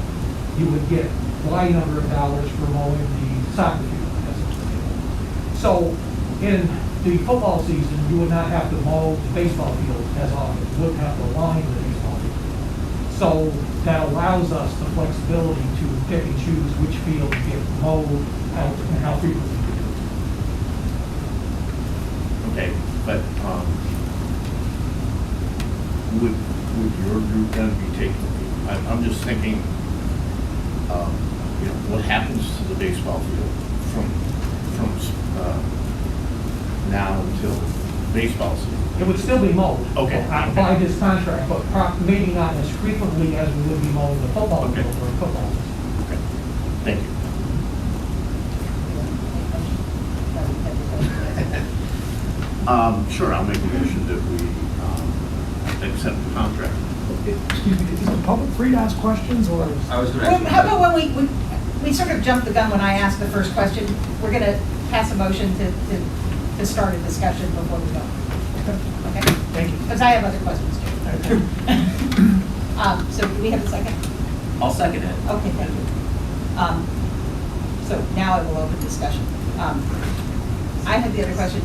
You would get Y number of dollars for mowing the soccer field. So in the football season, you would not have to mow the baseball field as often. You wouldn't have to line the baseball field. So that allows us the flexibility to pick and choose which fields get mowed and how frequently. Okay, but would your group then be taking, I'm just thinking, what happens to the baseball field from now until baseball season? It would still be mowed. Okay. By this contract, but maybe not as frequently as we would be mowing the football Okay. field or football season. Okay, thank you. Sure, I'll make a motion that we accept the contract. Excuse me, is the public free to ask questions, or? I was going to Well, ask. how about when we sort of jumped the gun when I asked the first question, we're going to pass a motion to start a discussion before we go. Okay? Thank you. Because I have other questions too. So do we have a second? I'll second it. Okay, thank you. So now I will open discussion. I had the other question.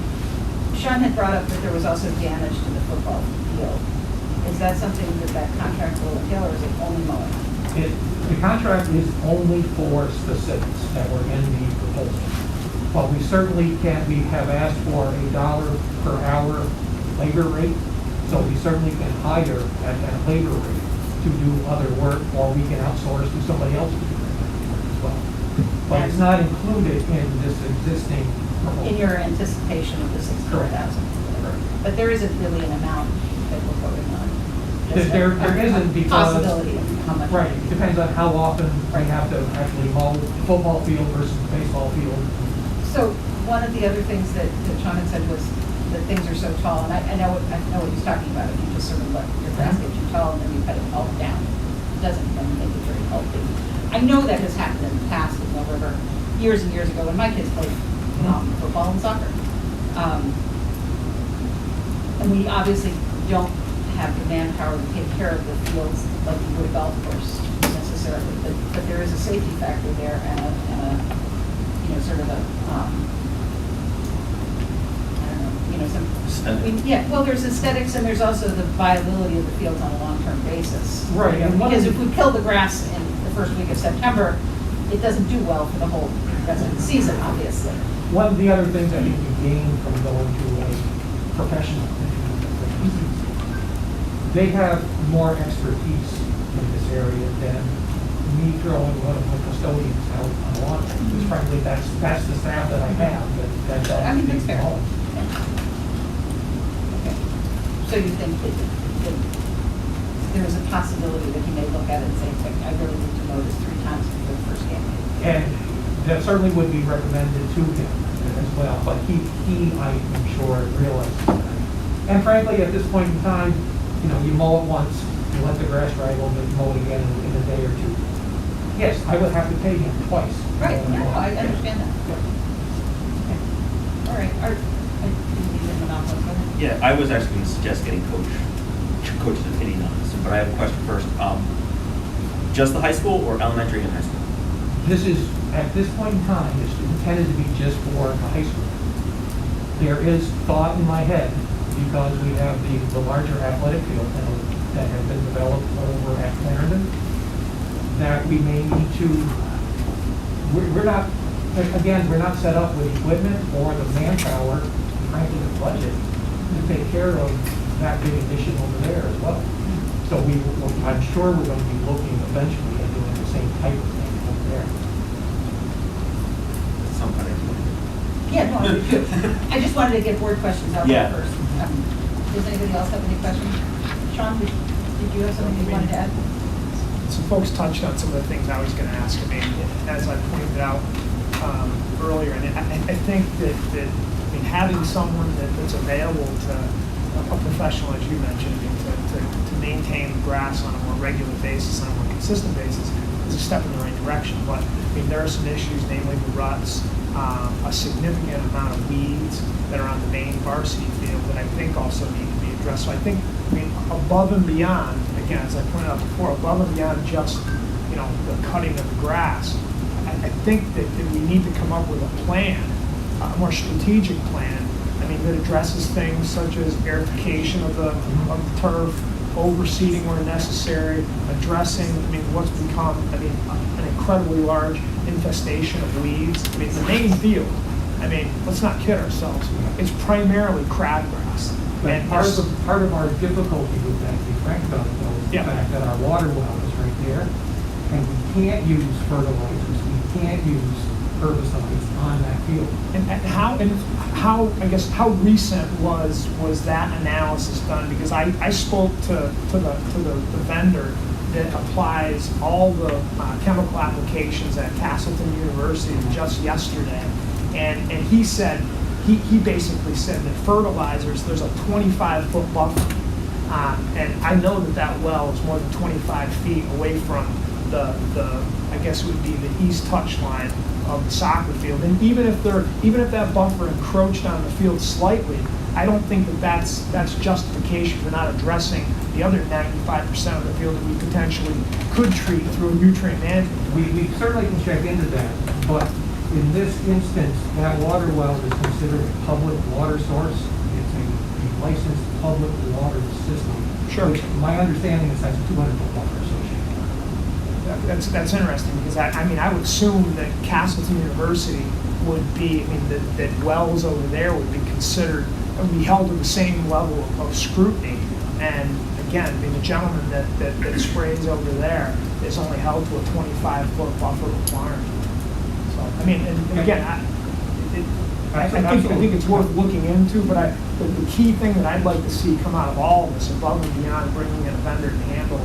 Sean had brought up that there was also damage to the football field. Is that something that contract will entail, or is it only mowing? The contract is only for specifics that were in the proposal. But we certainly we have asked for $1 per hour labor rate, so we certainly can hire at that labor rate to do other work, or we can outsource to somebody else to do that work as well. But it's not included in this existing proposal. In your anticipation of the 600,000? Correct. But there isn't really an amount that we're voting on? There isn't, because. Possibility of how much. Right, it depends on how often we have to actually mow the football field versus the baseball field. So one of the other things that Sean had said was that things are so tall, and I know what he's talking about. If you just sort of let your grass get too tall and then you cut it all down, it doesn't then make it very healthy. I know that has happened in the past in Mill River, years and years ago, when my kids played football and soccer. And we obviously don't have the manpower to take care of the fields like we would a golf course necessarily, but there is a safety factor there and a sort of a, I don't know, some. Yeah, well, there's aesthetics and there's also the viability of the fields on a long-term basis. Right, and one of Because the- if we kill the grass in the first week of September, it doesn't do well for the whole rest of the season, obviously. One of the other things I think you gain from going to a professional, they have more expertise in this area than me throwing one of my custodians out on a lawn. Because frankly, that's the staff that I have, that's all. I mean, that's fair. Okay. So you think that there is a possibility that he may look at it and say, I really need to mow this 3 times before the first game? And that certainly would be recommended to him as well, but he I am sure, realizes that. And frankly, at this point in time, you mow it once, you let the grass dry a little bit, you mow it again in a day or 2. Yes, I would have to pay him twice. Right, no, I understand that. Okay. All right, I didn't need a monopoly, go ahead. Yeah, I was actually going to suggest getting coach's opinion on this, but I have a question first. Just the high school or elementary and high school? This is, at this point in time, it's intended to be just for the high school. There is thought in my head, because we have the larger athletic field that have been developed over at Clarendon, that we may need to, we're not set up with equipment or the manpower, frankly, the budget, to take care of that big addition over there as well. So I'm sure we're going to be looking eventually at doing the same type of thing over there. Some kind of. Yeah, no, I would too. I just wanted to get board questions out Yeah. there first. Does anybody else have any questions? Sean, did you have something you wanted to add? Some folks touched on some of the things I was going to ask. I mean, as I pointed out earlier, and I think that having someone that's available to a professional, as you mentioned, to maintain the grass on a more regular basis, on a more consistent basis, is a step in the right direction. But there are some issues, namely the ruts, a significant amount of weeds that are on the main varsity field that I think also need to be addressed. So I think, above and beyond, again, as I pointed out before, above and beyond just, the cutting of the grass, I think that we need to come up with a plan, a more strategic plan, that addresses things such as aerification of the turf, overseeding where necessary, addressing, what's become, an incredibly large infestation of weeds. The main field, let's not kid ourselves, it's primarily crabgrass. And part of our difficulty with that, to be frank about it, though, is the fact that our water well is right there, and we can't use fertilizers, we can't use herbicides on that field. And how recent was that analysis done? Because I spoke to the vendor that applies all the chemical applications at Castleton University just yesterday, and he said he basically said that fertilizers, there's a 25-foot buffer, and I know that well is more than 25 feet away from the I guess it would be the east touch line of the soccer field. And even if that buffer encroached on the field slightly, I don't think that's justification for not addressing the other 95% of the field that we potentially could treat through a nutrient management. We certainly can check into that, but in this instance, that water well is considered a public water source. It's a licensed public water system. Sure. Which my understanding is that's 200-foot buffer associated. That's interesting, because I would assume that Castleton University would be, that wells over there would be considered, would be held to the same level of scrutiny. And again, the gentleman that sprays over there is only held to a 25-foot buffer requirement. So, and again, I think it's worth looking into, but the key thing that I'd like to see come out of all of this, above and beyond bringing in a vendor to handle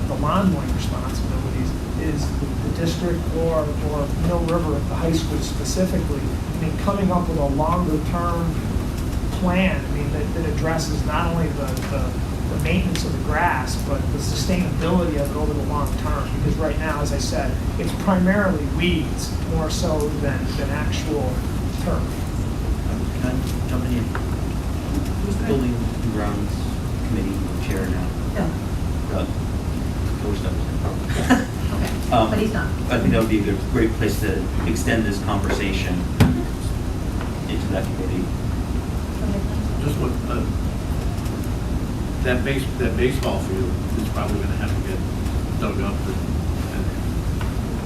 the lawn mowing responsibilities, is the district or Mill River at the high school specifically, coming up with a longer-term plan, that addresses not only the maintenance of the grass, but the sustainability of it over the long term. Because right now, as I said, it's primarily weeds more so than actual turf. Can I jump in but he's not. I think that would be a great place to extend this conversation into that committee. Just what, that baseball field is probably gonna have to get dug up and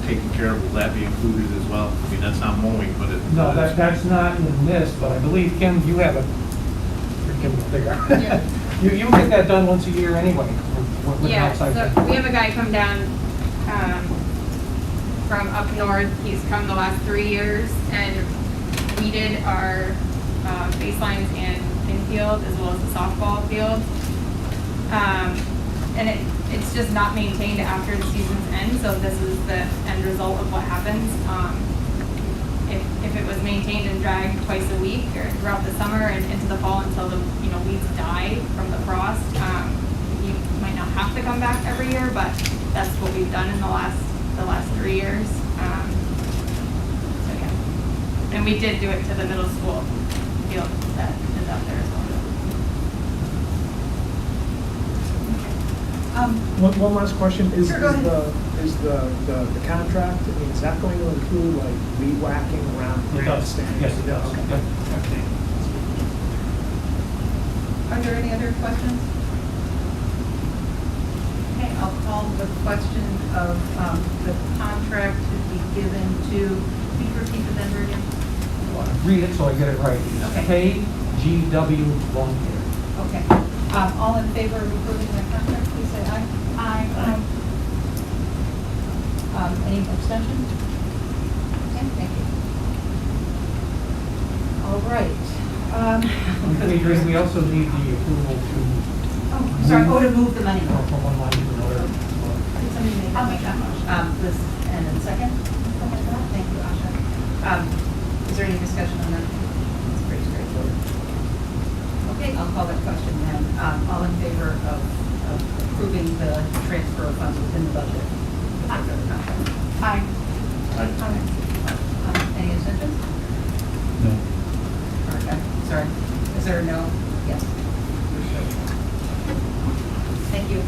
taken care of. Will that be included as well? I mean, that's not mowing, but it. No, that's not in this, but I believe, Kim, you have a, Kim, there you are. Yeah. You get that done once a year anyway, with an Yeah, outside. so we have a guy come down from up north. He's come the last 3 years and weeded our baselines and infield as well as the softball field. And it's just not maintained after the season's end, so this is the end result of what happens. If it was maintained and dragged twice a week or throughout the summer and into the fall until the weeds die from the frost, you might not have to come back every year, but that's what we've done in the last 3 years. So yeah, and we did do it to the middle school field that is out there as well. One last question, is Sure, go ahead. the contract, I mean, is that going to include like weed whacking around It does, grandstands? yes, it does. Okay. Yep. Are there any other questions? Okay, I'll call the question of the contract to be given to, can you repeat the vendor again? Read it so I get it right. Okay. KGW Lawn Care. Okay. All in favor of approving the contract, please say aye. Aye. Any abstention? Okay, thank you. All right. Adrian, we also need the approval to. Oh, sorry, to move the money. From one line to another. Did somebody make that? I'll make that motion. Liz, and then second? Thank you, Asha. Is there any discussion on that? It's pretty straightforward. Okay, I'll call that question then. All in favor of approving the transfer of funds within the budget? Aye. Any abstentions? No. Okay, sorry. Is there a no? Yes. Thank you.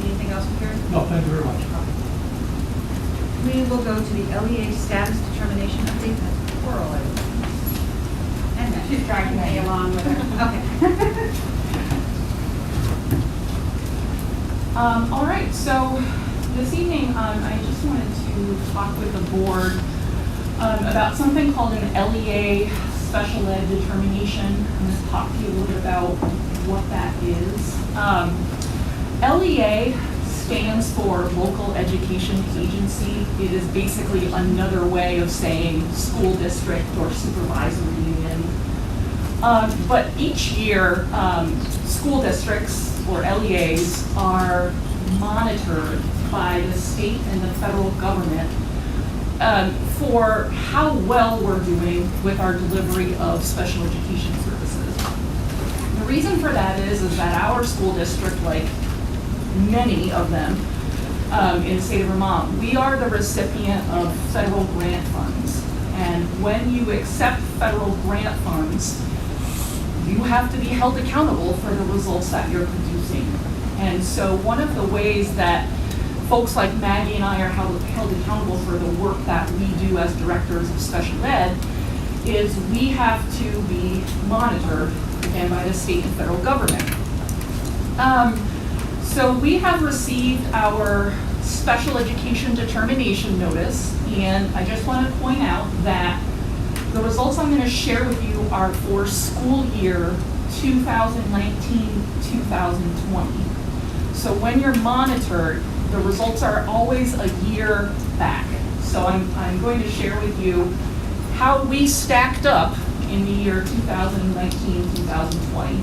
Anything else, Karen? No, thank you very much. We will go to the LEA status determination update. That's Coral. And she's dragging me along with her. Okay. All right, so this evening, I just wanted to talk with the board about something called an LEA special ed determination. I'm going to talk to you a little bit about what that is. LEA stands for Local Education Agency. It is basically another way of saying school district or supervisory union. But each year, school districts or LEAs are monitored by the state and the federal government for how well we're doing with our delivery of special education services. The reason for that is that our school district, like many of them in the state of Vermont, we are the recipient of federal grant funds. And when you accept federal grant funds, you have to be held accountable for the results that you're producing. And so one of the ways that folks like Maggie and I are held accountable for the work that we do as directors of special ed is we have to be monitored, again, by the state and federal government. So we have received our special education determination notice, and I just want to point out that the results I'm going to share with you are for school year 2019-2020. So when you're monitored, the results are always a year back. So I'm going to share with you how we stacked up in the year 2019-2020.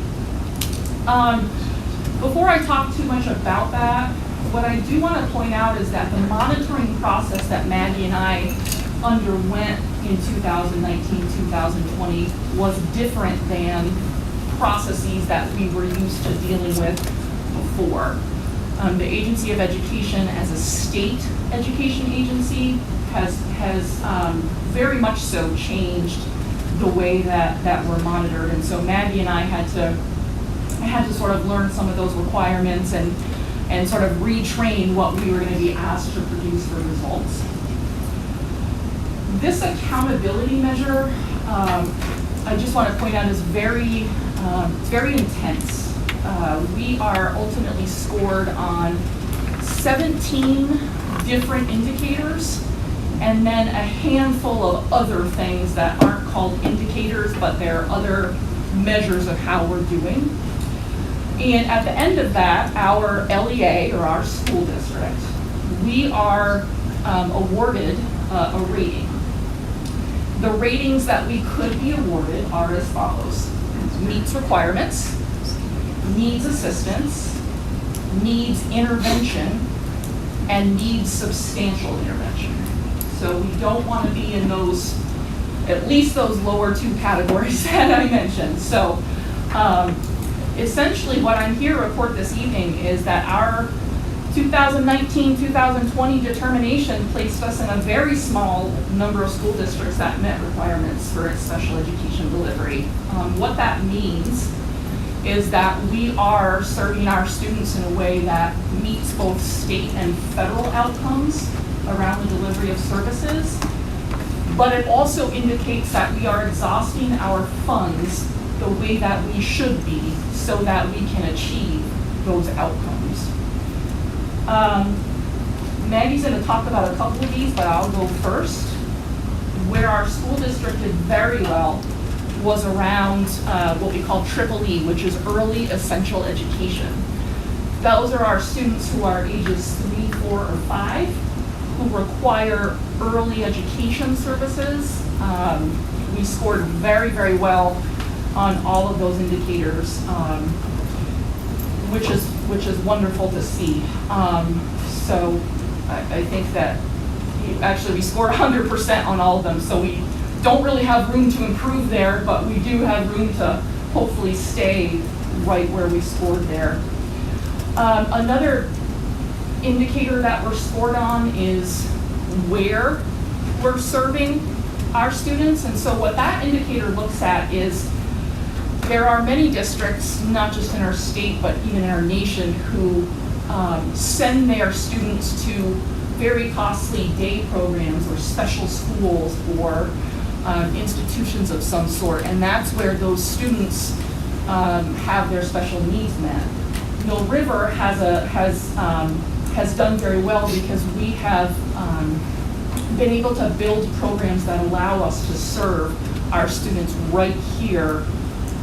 Before I talk too much about that, what I do want to point out is that the monitoring process that Maggie and I underwent in 2019-2020 was different than processes that we were used to dealing with before. The Agency of Education as a state education agency has very much so changed the way that we're monitored. And so Maggie and I had to sort of learn some of those requirements and and sort of retrain what we were going to be asked to produce for results. This accountability measure, I just want to point out, is very intense. We are ultimately scored on 17 different indicators, and then a handful of other things that aren't called indicators, but they're other measures of how we're doing. And at the end of that, our LEA, or our school district, we are awarded a rating. The ratings that we could be awarded are as follows: meets requirements, needs assistance, needs intervention, and needs substantial intervention. So we don't want to be in those, at least those lower two categories that I mentioned. So essentially what I'm here to report this evening is that our 2019-2020 determination placed us in a very small number of school districts that met requirements for its special education delivery. What that means is that we are serving our students in a way that meets both state and federal outcomes around the delivery of services, but it also indicates that we are exhausting our funds the way that we should be so that we can achieve those outcomes. Maggie's going to talk about a couple of these, but I'll go first. Where our school district did very well was around what we call EEE, which is early essential education. Those are our students who are ages 3, 4, or 5, who require early education services. We scored very, very well on all of those indicators, which is wonderful to see. So I think that actually we scored 100% on all of them, so we don't really have room to improve there, but we do have room to hopefully stay right where we scored there. Another indicator that we're scored on is where we're serving our students, and so what that indicator looks at is there are many districts, not just in our state, but even in our nation, who send their students to very costly day programs or special schools or institutions of some sort, and that's where those students have their special needs met. Mill River has done very well because we have been able to build programs that allow us to serve our students right here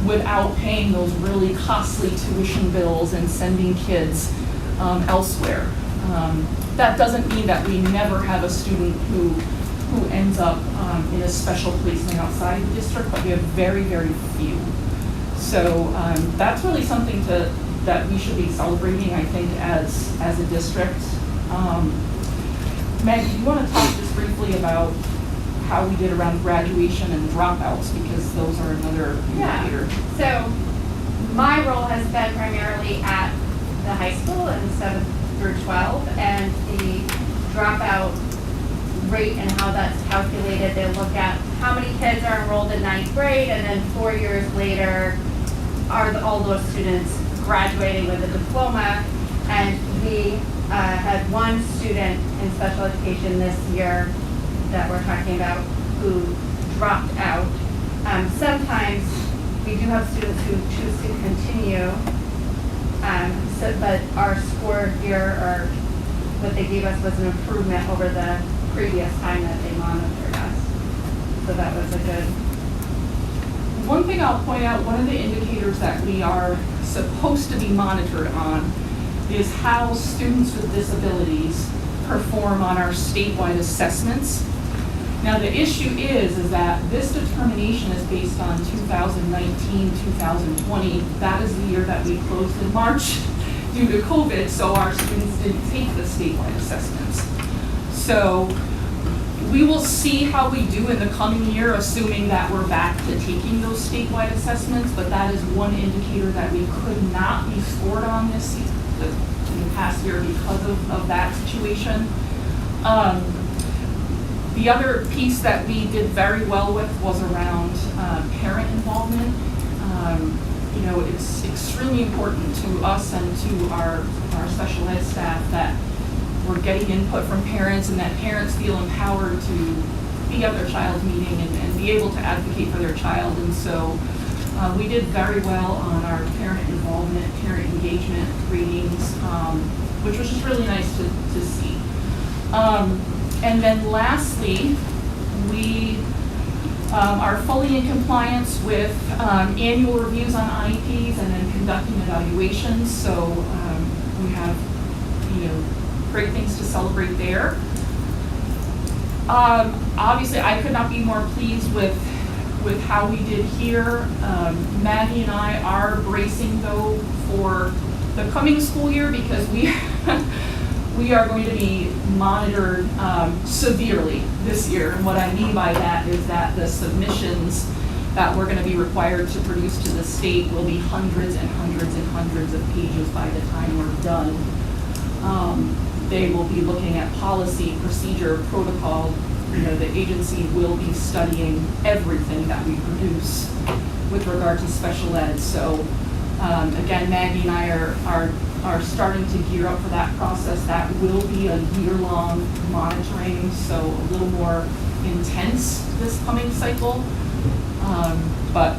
without paying those really costly tuition bills and sending kids elsewhere. That doesn't mean that we never have a student who ends up in a special placement outside the district, but we have very, very few. So that's really something that we should be celebrating, I think, as a district. Maggie, do you want to talk just briefly about how we did around graduation and dropouts, because those are another indicator? Yeah. So my role has been primarily at the high school in 7th through 12, and the dropout rate and how that's calculated. They look at how many kids are enrolled in 9th grade, and then 4 years later, are all those students graduating with a diploma. And we had one student in special education this year that we're talking about who dropped out. Sometimes we do have students who choose to continue, but our score here, or what they gave us, was an improvement over the previous time that they monitored us. So that was a good. One thing I'll point out, one of the indicators that we are supposed to be monitored on is how students with disabilities perform on our statewide assessments. Now the issue is that this determination is based on 2019, 2020. That is the year that we closed in March due to COVID, so our students didn't take the statewide assessments. So we will see how we do in the coming year, assuming that we're back to taking those statewide assessments, but that is one indicator that we could not be scored on this in the past year because of that situation. The other piece that we did very well with was around parent involvement. you know, it's extremely important to us and to our special ed staff that we're getting input from parents and that parents feel empowered to be at their child's meeting and be able to advocate for their child. And so we did very well on our parent involvement, parent engagement ratings, which was just really nice to see. And then lastly, we are fully in compliance with annual reviews on IEPs and then conducting evaluations. So we have, you know, great things to celebrate there. Obviously, I could not be more pleased with how we did here. Maggie and I are bracing though for the coming school year because we we are going to be monitored severely this year. And what I mean by that is that the submissions that we're going to be required to produce to the state will be hundreds and hundreds and hundreds of pages by the time we're done. They will be looking at policy, procedure, protocol. You know, the agency will be studying everything that we produce with regard to special ed. So again, Maggie and I are starting to gear up for that process. That will be a year-long monitoring, so a little more intense this coming cycle. But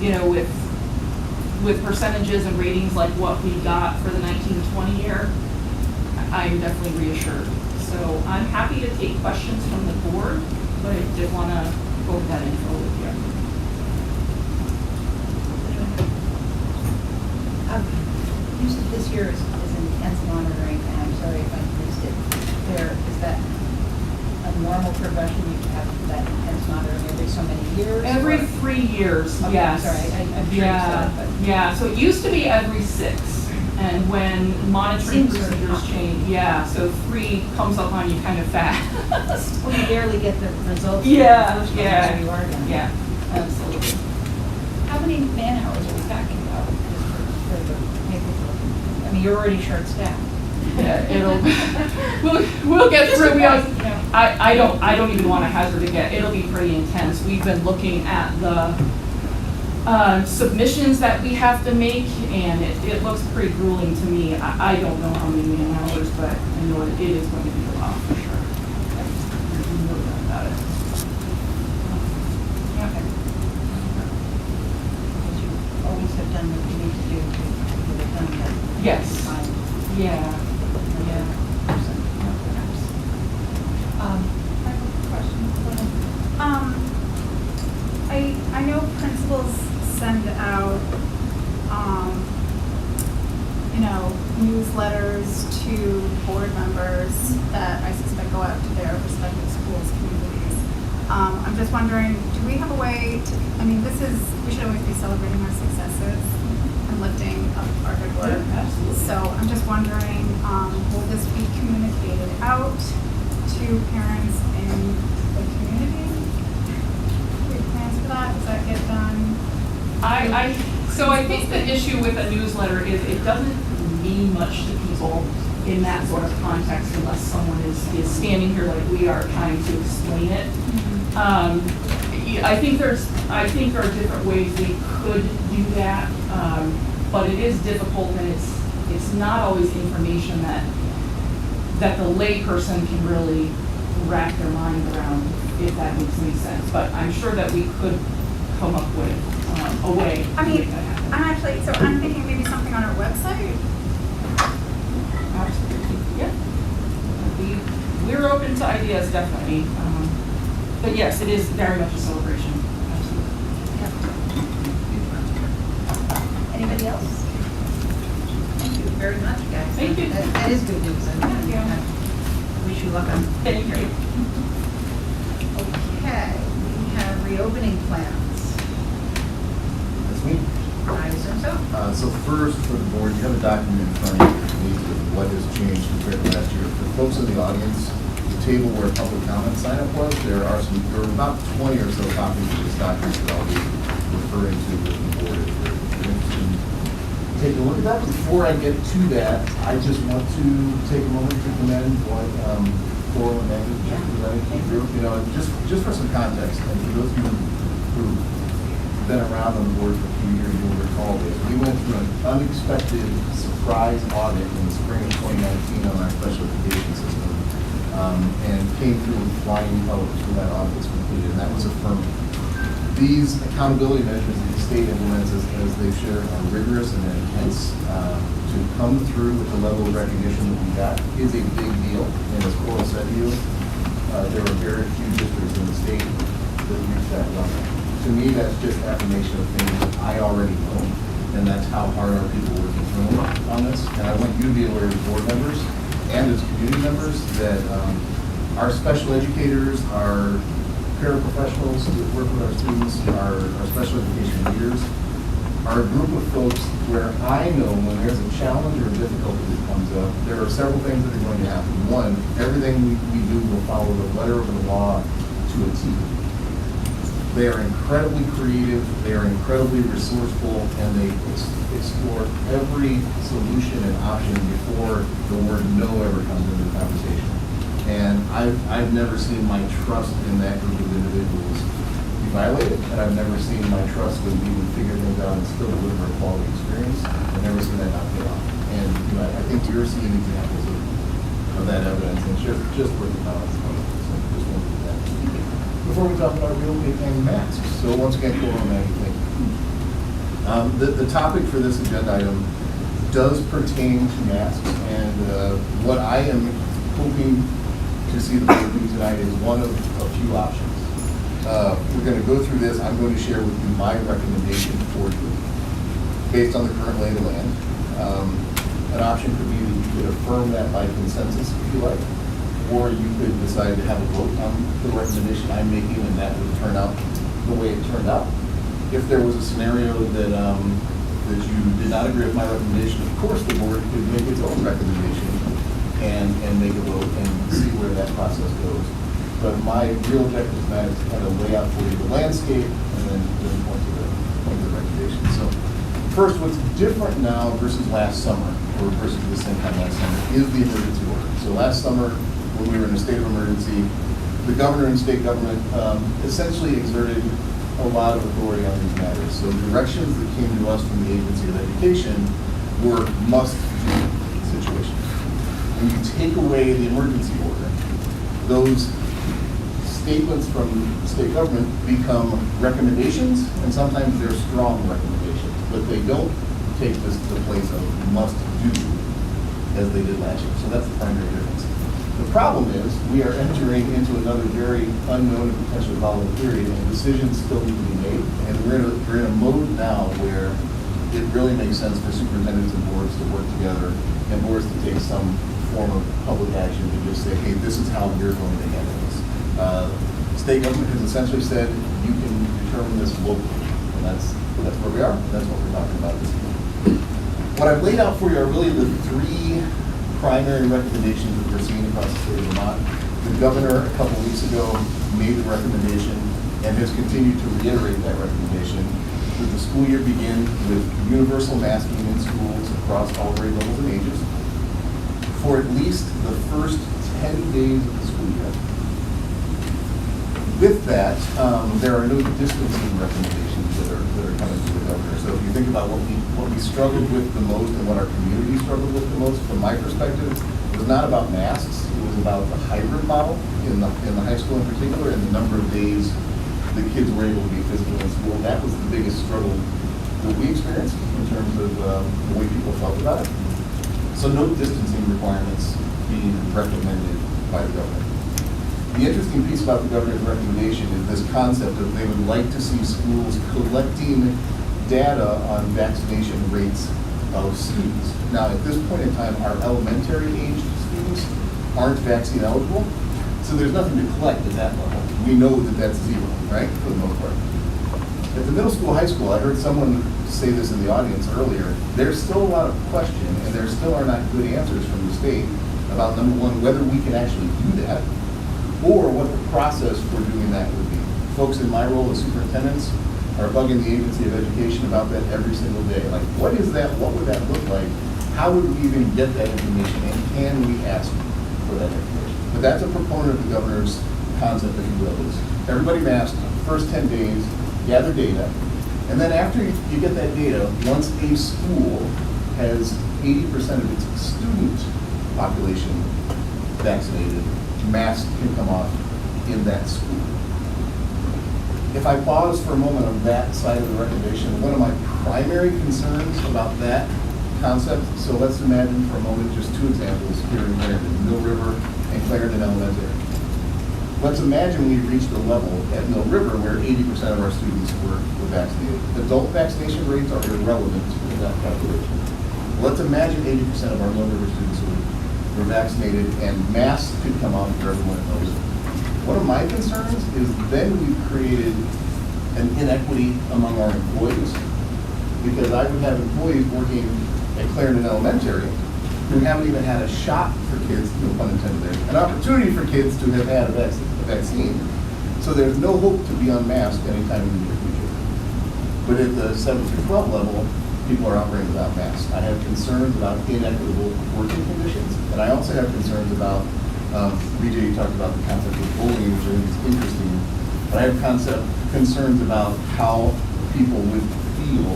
you know, with percentages and ratings like what we got for the 19-20 year, I'm definitely reassured. So I'm happy to take questions from the board, but I did want to go over that info with you. This year is intense monitoring, and I'm sorry if I missed it. Is that a normal progression? You have that intense monitoring every so many years? Every or? 3 years, Okay, yes. I'm sorry, I'm sure you said it, but. Yeah, so it used to be every 6. And when monitoring Seems very procedures change, yeah, so 3 comes up on you kind of fast. Well, you barely get the results. Yeah, the first one, yeah, so you are done. yeah, absolutely. How many man hours are we talking about just for the paperwork? I mean, you're already short-staffed. Yeah, we'll get through. I don't even want to hazard a guess. It'll be pretty intense. We've been looking at the submissions that we have to make, and it looks pretty grueling to me. I don't know how many man hours, but I know it is going to be a lot for sure. There's no doubt about it. Okay. Because you always have done what you need to do to get it done. Yes. Yeah. Yeah. I have a question. I know principals send out, newsletters to board members that I suspect go out to their respective schools, communities. I'm just wondering, do we have a way to, we should always be celebrating our successes and lifting up our good work. Yeah, absolutely. So I'm just wondering, will this be communicated out to parents in the community? Plans for that? Does that get done? So I think the issue with a newsletter is it doesn't mean much to people in that sort of context unless someone is standing here like we are trying to explain it. I think there are different ways we could do that, but it is difficult, and it's not always information that the lay person can really wrap their mind around, if that makes any sense. But I'm sure that we could come up with a way to make that happen. I'm thinking maybe something on our website. Absolutely, yeah. We're open to ideas, definitely. But yes, it is very much a celebration. Absolutely. Anybody else? Thank you very much, guys. Thank you. That is good news. Thank you. Wish you luck on. Thank you. Okay, we have reopening plans. That's me. I assume so. So first, for the board, you have a document in front of you with what has changed compared to last year. For folks in the audience, the table where public comment sign up was, there are about 20 or so copies of this document that I'll be referring to with the board if you're interested in taking a look at that. Before I get to that, I just want to take a moment to commend what Coral and Maggie just presented through. Just for some context, and for those of you who been around on the board for a few years, you'll recall this. We went through an unexpected surprise audit in the spring of 2019 on our special education system, and came through with flying colors when that audit was completed, and that was affirmed. These accountability measures that the state implements, as they've shared, are rigorous and intense. To come through with the level of recognition that we got is a big deal. And as Coral said to you, there are very few districts in the state that reach that level. To me, that's just affirmation of things that I already know, and that's how hard our people work internally on this. And I want you to be aware as board members and as community members that our special educators, our paraprofessionals that work with our students, our special education leaders, are a group of folks where I know when there's a challenge or a difficulty that comes up, there are several things that are going to happen. One, everything we do will follow the letter of the law to a T. They are incredibly creative, they are incredibly resourceful, and they explore every solution and option before the word no ever comes into the conversation. And I've never seen my trust in that group of individuals be violated, and I've never seen my trust that we would figure things out and still deliver a quality experience. I've never seen that not pay off. And I think you're seeing examples of that evidence, and just worth the balance. So just want to do that. Before we talk about real estate and masks, so once again, Coral and Maggie, thank you. The topic for this agenda item does pertain to masks, and what I am hoping to see the board do tonight is one of a few options. We're going to go through this. I'm going to share with you my recommendation for you based on the current lay of the land. An option could be that you could affirm that by consensus if you like, or you could decide to have a vote on the recommendation I'm making, and that would turn out the way it turned out. If there was a scenario that you did not agree with my recommendation, of course the board could make its own recommendation and make a vote and see where that process goes. But my real objective tonight is to kind of lay out for you the landscape and then point to the recommendation. So first, what's different now versus last summer, or versus the same time last summer, is the emergency order. So last summer, when we were in a state of emergency, the governor and state government essentially exerted a lot of authority on these matters. So directions that came to us from the Agency of Education were must-do situations. When you take away the emergency order, those statements from the state government become recommendations, and sometimes they're strong recommendations, but they don't take this to the place of must-do as they did last year. So that's the primary difference. The problem is we are entering into another very unknown and potentially volatile period, and decisions still need to be made. And we're in a mode now where it really makes sense for superintendents and boards to work together, and boards to take some form of public action to just say, hey, this is how we're going to handle this. State government has essentially said you can determine this locally, and that's where we are. That's what we're talking about this evening. What I've laid out for you are really the three primary recommendations that we're seeing across the state of Vermont. The governor a couple weeks ago made the recommendation and has continued to reiterate that recommendation that the school year begin with universal masking in schools across all grade levels and ages for at least the first 10 days of the school year. With that, there are no distancing recommendations that are coming to the governor. So if you think about what we struggled with the most and what our community struggled with the most, from my perspective, it was not about masks. It was about the hybrid model in the high school in particular, and the number of days the kids were able to be physically in school. That was the biggest struggle that we experienced in terms of the way people felt about it. So no distancing requirements being recommended by the governor. The interesting piece about the governor's recommendation is this concept of they would like to see schools collecting data on vaccination rates of students. Now, at this point in time, our elementary aged students aren't vaccine eligible, so there's nothing to collect at that level. We know that that's zero, right, for the most part. At the middle school, high school, I heard someone say this in the audience earlier, there's still a lot of question, and there still are not good answers from the state about, number one, whether we can actually do that, or what the process for doing that would be. Folks in my role as superintendents are bugging the Agency of Education about that every single day. Like, what is that? What would that look like? How would we even get that information? And can we ask for that information? But that's a proponent of the governor's concept, if you will, is everybody masked, first 10 days, gather data, And then after you get that data, once a school has 80% of its student population vaccinated, masks can come off in that school. If I pause for a moment on that side of the recommendation, one of my primary concerns about that concept, so let's imagine for a moment just two examples here in Clarendon, Mill River and Clarendon Elementary. Let's imagine we reached a level at Mill River where 80% of our students were vaccinated. Adult vaccination rates are irrelevant in that calculation. Let's imagine 80% of our Mill River students were vaccinated and masks could come off for everyone at Mill River. One of my concerns is then we've created an inequity among our employees, because I would have employees working at Clarendon Elementary who haven't even had a shot for kids, no pun intended there, an opportunity for kids to have had a vaccine. So there's no hope to be unmasked anytime in the near future. But at the 7 through 12 level, people are operating without masks. I have concerns about inequitable working conditions, and I also have concerns about, BJ, you talked about the concept of bullying, which I think is interesting, but I have concerns about how people would feel,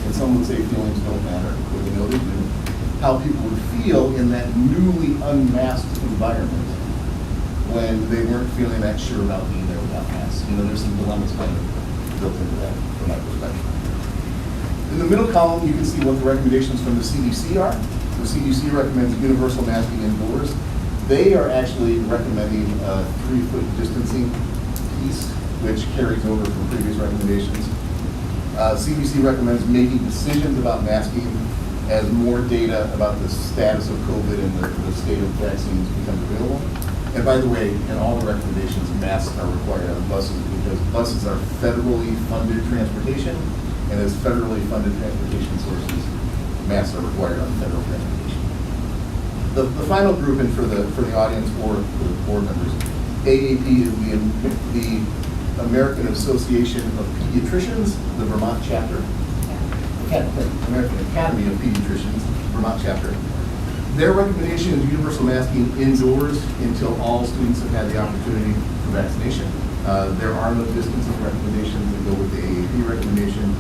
and some would say feelings don't matter, but we know they do, how people would feel in that newly unmasked environment when they weren't feeling that sure about being there without masks. You know, there's some dilemmas kind of built into that from my perspective. In the middle column, you can see what the recommendations from the CDC are. The CDC recommends universal masking indoors. They are actually recommending a 3-foot distancing piece, which carries over from previous recommendations. CDC recommends making decisions about masking as more data about the status of COVID and the state of vaccines becomes available. And by the way, in all the recommendations, masks are required on buses because buses are federally funded transportation, and as federally funded transportation sources, masks are required on federal transportation. The final group, and for the audience or for the board members, AAP is the American Association of Pediatricians, the Vermont chapter. American Academy of Pediatricians, Vermont chapter. Their recommendation is universal masking indoors until all students have had the opportunity for vaccination. There are no distancing recommendations that go with the AAP recommendation.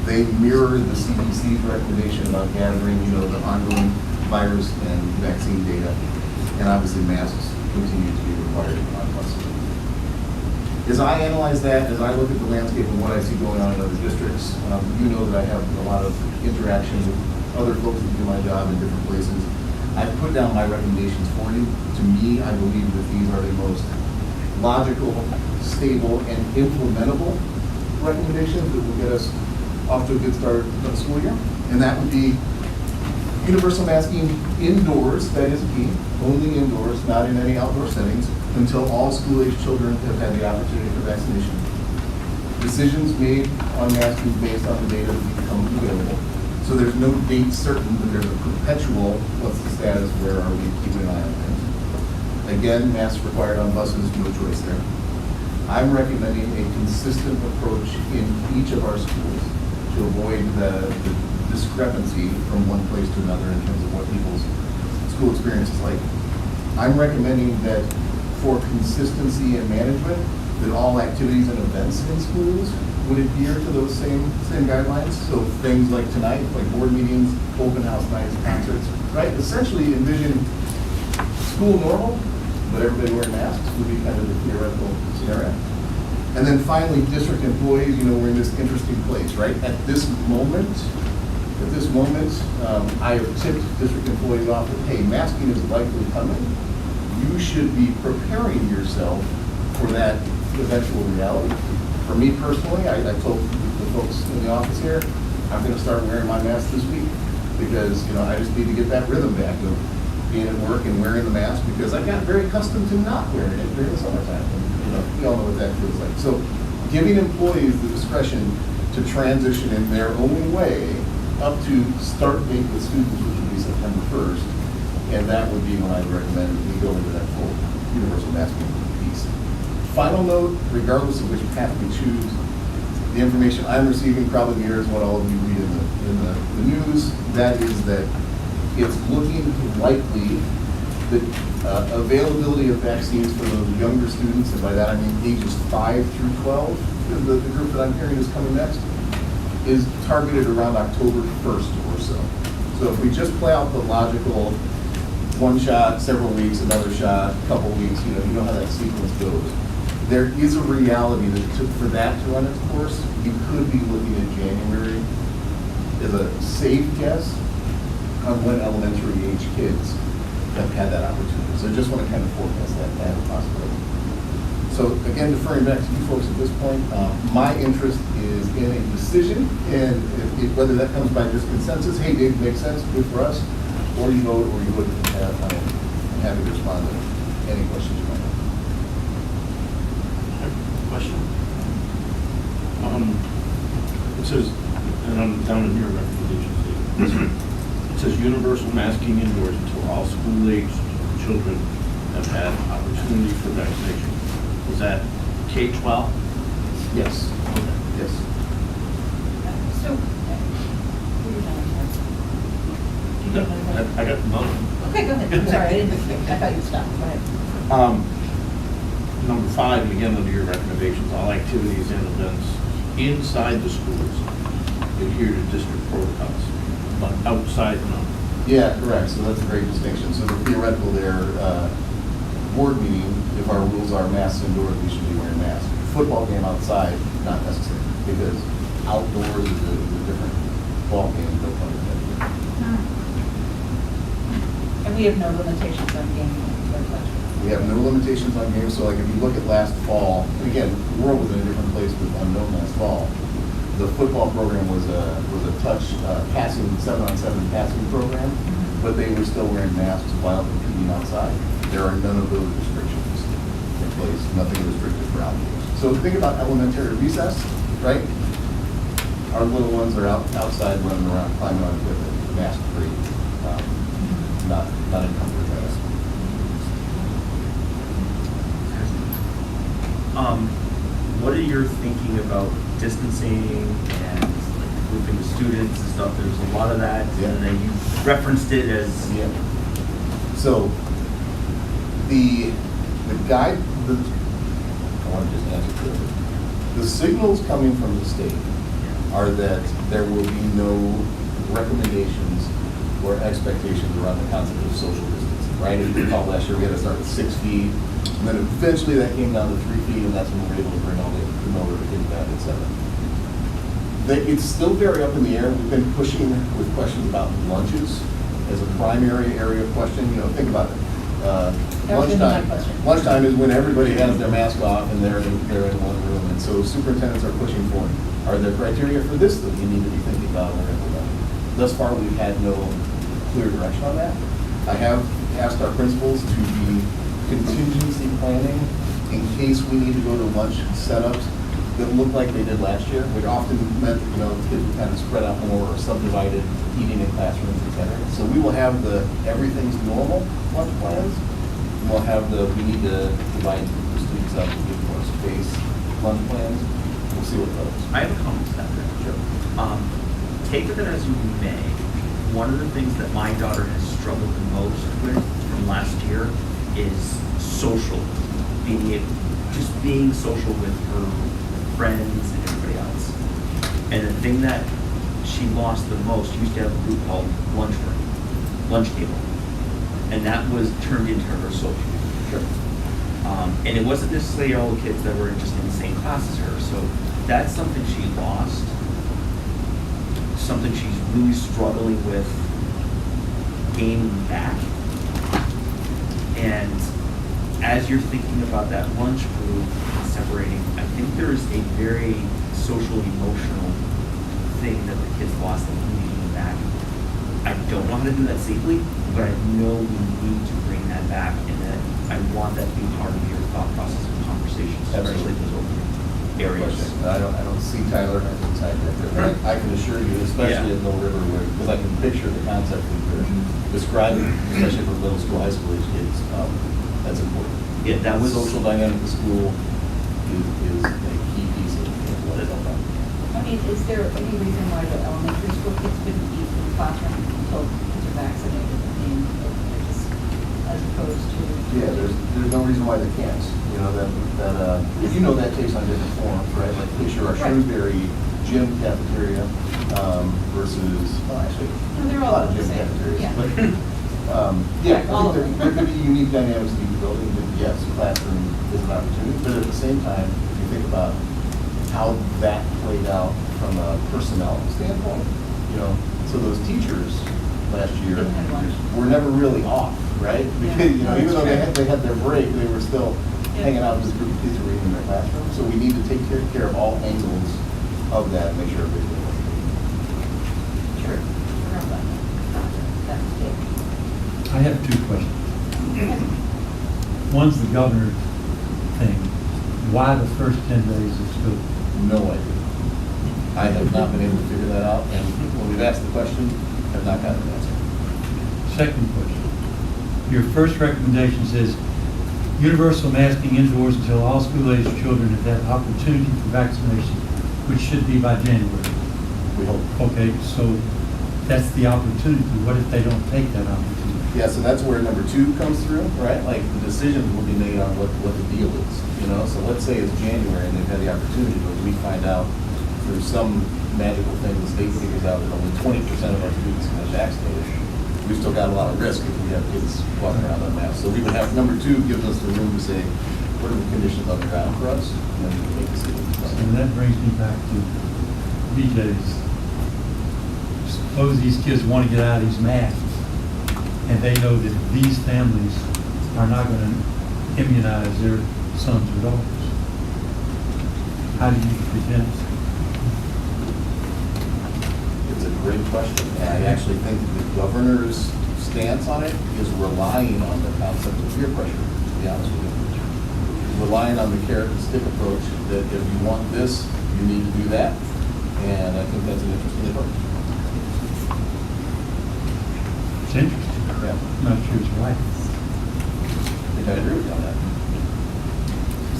They mirror the CDC's recommendation about gathering, the ongoing virus and vaccine data. And obviously masks continue to be required on buses. As I analyze that, as I look at the landscape and what I see going on in other districts, you know that I have a lot of interaction with other folks that do my job in different places. I've put down my recommendations for you. To me, I believe that these are the most logical, stable, and implementable recommendations that will get us off to a good start of the school year. And that would be universal masking indoors, that is key, only indoors, not in any outdoor settings, until all school-age children have had the opportunity for vaccination. Decisions made on masking based on the data that become available. So there's no date certain, but there's a perpetual, what's the status, where are we, keeping an eye on things. Again, masks required on buses, no choice there. I'm recommending a consistent approach in each of our schools to avoid the discrepancy from one place to another in terms of what people's school experience is like. I'm recommending that for consistency and management, that all activities and events in schools would adhere to those same guidelines. So things like tonight, like board meetings, open house nights, concerts, right? Essentially envision school normal, but everybody wearing masks would be kind of the theoretical scenario. And then finally, district employees, we're in this interesting place, right? At this moment, I have tipped district employees off that, hey, masking is likely coming. You should be preparing yourself for that eventual reality. For me personally, I told the folks in the office here, I'm going to start wearing my mask this week because, I just need to get that rhythm back of being at work and wearing the mask because I got very accustomed to not wearing it during the summertime. And, we all know what that feels like. So giving employees the discretion to transition in their own way up to start date with students, which would be September 1st, and that would be when I'd recommend we go into that full universal masking piece. Final note, regardless of which path we choose, the information I'm receiving probably mirrors what all of you read in the news. That is that it's looking likely that availability of vaccines for those younger students, and by that I mean ages 5 through 12, is the group that I'm hearing is coming next. is targeted around October 1st or so. So if we just play out the logical one shot, several weeks, another shot, couple weeks, you know how that sequence goes. There is a reality that for that to run its course, you could be looking at January as a safe guess on when elementary age kids have had that opportunity. So I just want to kind of forecast that as a possibility. So again, deferring back to you folks at this point, my interest is in a decision, and whether that comes by just consensus, hey, it makes sense, good for us, or you vote, or you wouldn't have. I'm happy to respond to any questions you might have. Question. It says, and I'm down in your recommendation statement. It says universal masking indoors until all school-aged children have had opportunity for vaccination. Is that K-12? Yes. Yes. So, I got another one. okay, go ahead. I'm sorry, I thought you stopped. Go ahead. Number 5, and again under your recommendations, all activities and events inside the schools adhere to district protocols, but outside no. Yeah, correct. So that's a great distinction. So the theoretical there, board meeting, if our rules are masks indoors, we should be wearing masks. Football game outside, not necessary, because outdoors is a different ball game. No pun intended. And we have no limitations on gaming. We have no limitations on games, so like if you look at last fall, and again, the world was in a different place with unknown last fall. The football program was a touch passing, 7-on-7 passing program, but they were still wearing masks while competing outside. There are none of those restrictions in place, nothing restricted for outdoors. So think about elementary recess, right? Our little ones are outside running around, climbing on equipment, mask free, not encumbered by us. What are your thinking about distancing and like grouping the students and stuff? There's a lot of that, and then you referenced it as So the guide, I want to just answer clearly. The signals coming from the state are that there will be no recommendations or expectations around the concept of social distancing, right? If you recall last year, we had to start with 6 feet, and then eventually that came down to 3 feet, and that's when we were able to bring all the over to kids back, et cetera. It's still very up in the air. We've been pushing with questions about lunches as a primary area of question. You know, think about it. Lunchtime is when everybody has their mask off and they're in one room, and so superintendents are pushing for it. Are there criteria for this that you need to be thinking about or implementing? Thus far, we've had no clear direction on that. I have asked our principals to be contingency planning in case we need to go to lunch setups that look like they did last year, which often meant, kids would kind of spread out more or subdivided eating in classrooms, et cetera. So we will have the everything's normal lunch plans. We'll have we need to divide the students up and give more space lunch plans. We'll see what goes. I have a comment to that. Sure. Take it as you may. One of the things that my daughter has struggled the most with from last year is social, being social with her friends and everybody else. And the thing that she lost the most, she used to have a group called lunch table, and that was turned into her social. Sure. And it wasn't necessarily all the kids that were just in the same class as her. So that's something she lost, something she's really struggling with gaining back. And as you're thinking about that lunch group separating, I think there is a very social, emotional thing that the kids lost that we need to get back. I don't know how to do that safely, but I know we need to bring that back, and that I want that to be part of your thought process and conversations, especially those open areas. I don't see Tyler as inside that. I can assure you, especially in Mill River, because I can picture the concept that you're describing, especially for middle school, high school age kids. That's important. Yeah, that was social dynamic of school is a key piece of what it's all about. I mean, is there any reason why the elementary school kids couldn't be in the classroom until kids are vaccinated? I mean, just as opposed to. Yeah, there's no reason why they can't. That takes on different forms, right? Like this year, our Shrewsbury gym cafeteria versus, well, actually, No, they're a all lot of the gym same. cafeterias. Yeah. But, yeah, All I of think them. there could be unique dynamics to each building, but yes, classroom is an opportunity. But at the same time, if you think about how that played out from a personnel standpoint, so those teachers last year Didn't have lunch. were never really off, right? Because, No, even though that's they had their break, they were still Yeah. hanging out with this group of kids who were in their classroom. So we need to take care of all angles of that and make sure everybody's doing it. True. Forgot about that. That's good. I have two questions. One's the governor thing. Why the first 10 days of school? No idea. I have not been able to figure that out, and when we've asked the question, have not gotten an answer. Second question. Your first recommendation says universal masking indoors until all school-aged children have had opportunity for vaccination, which should be by January. We hope. Okay, so that's the opportunity. What if they don't take that opportunity? Yeah, so that's where number 2 comes through, right? Like, the decisions will be made on what the deal is, So let's say it's January and they've had the opportunity, but we find out through some magical thing, the state figures out that only 20% of our students can get vaccinated. We've still got a lot of risk if we have kids walking around unmasked. So we would have, number 2 gives us the room to say, what are the conditions on the ground for us? And then we can make decisions. And that brings me back to BJ's. Suppose these kids want to get out of these masks, and they know that these families are not going to immunize their sons or daughters. How do you prevent? It's a great question, and I actually think the governor's stance on it is relying on the concept of peer pressure, to be honest with you. Relying on the carrot and stick approach, that if you want this, you need to do that, and I think that's an interesting approach. It's interesting. Yeah. I'm not sure it's right. I think I agree with you on that.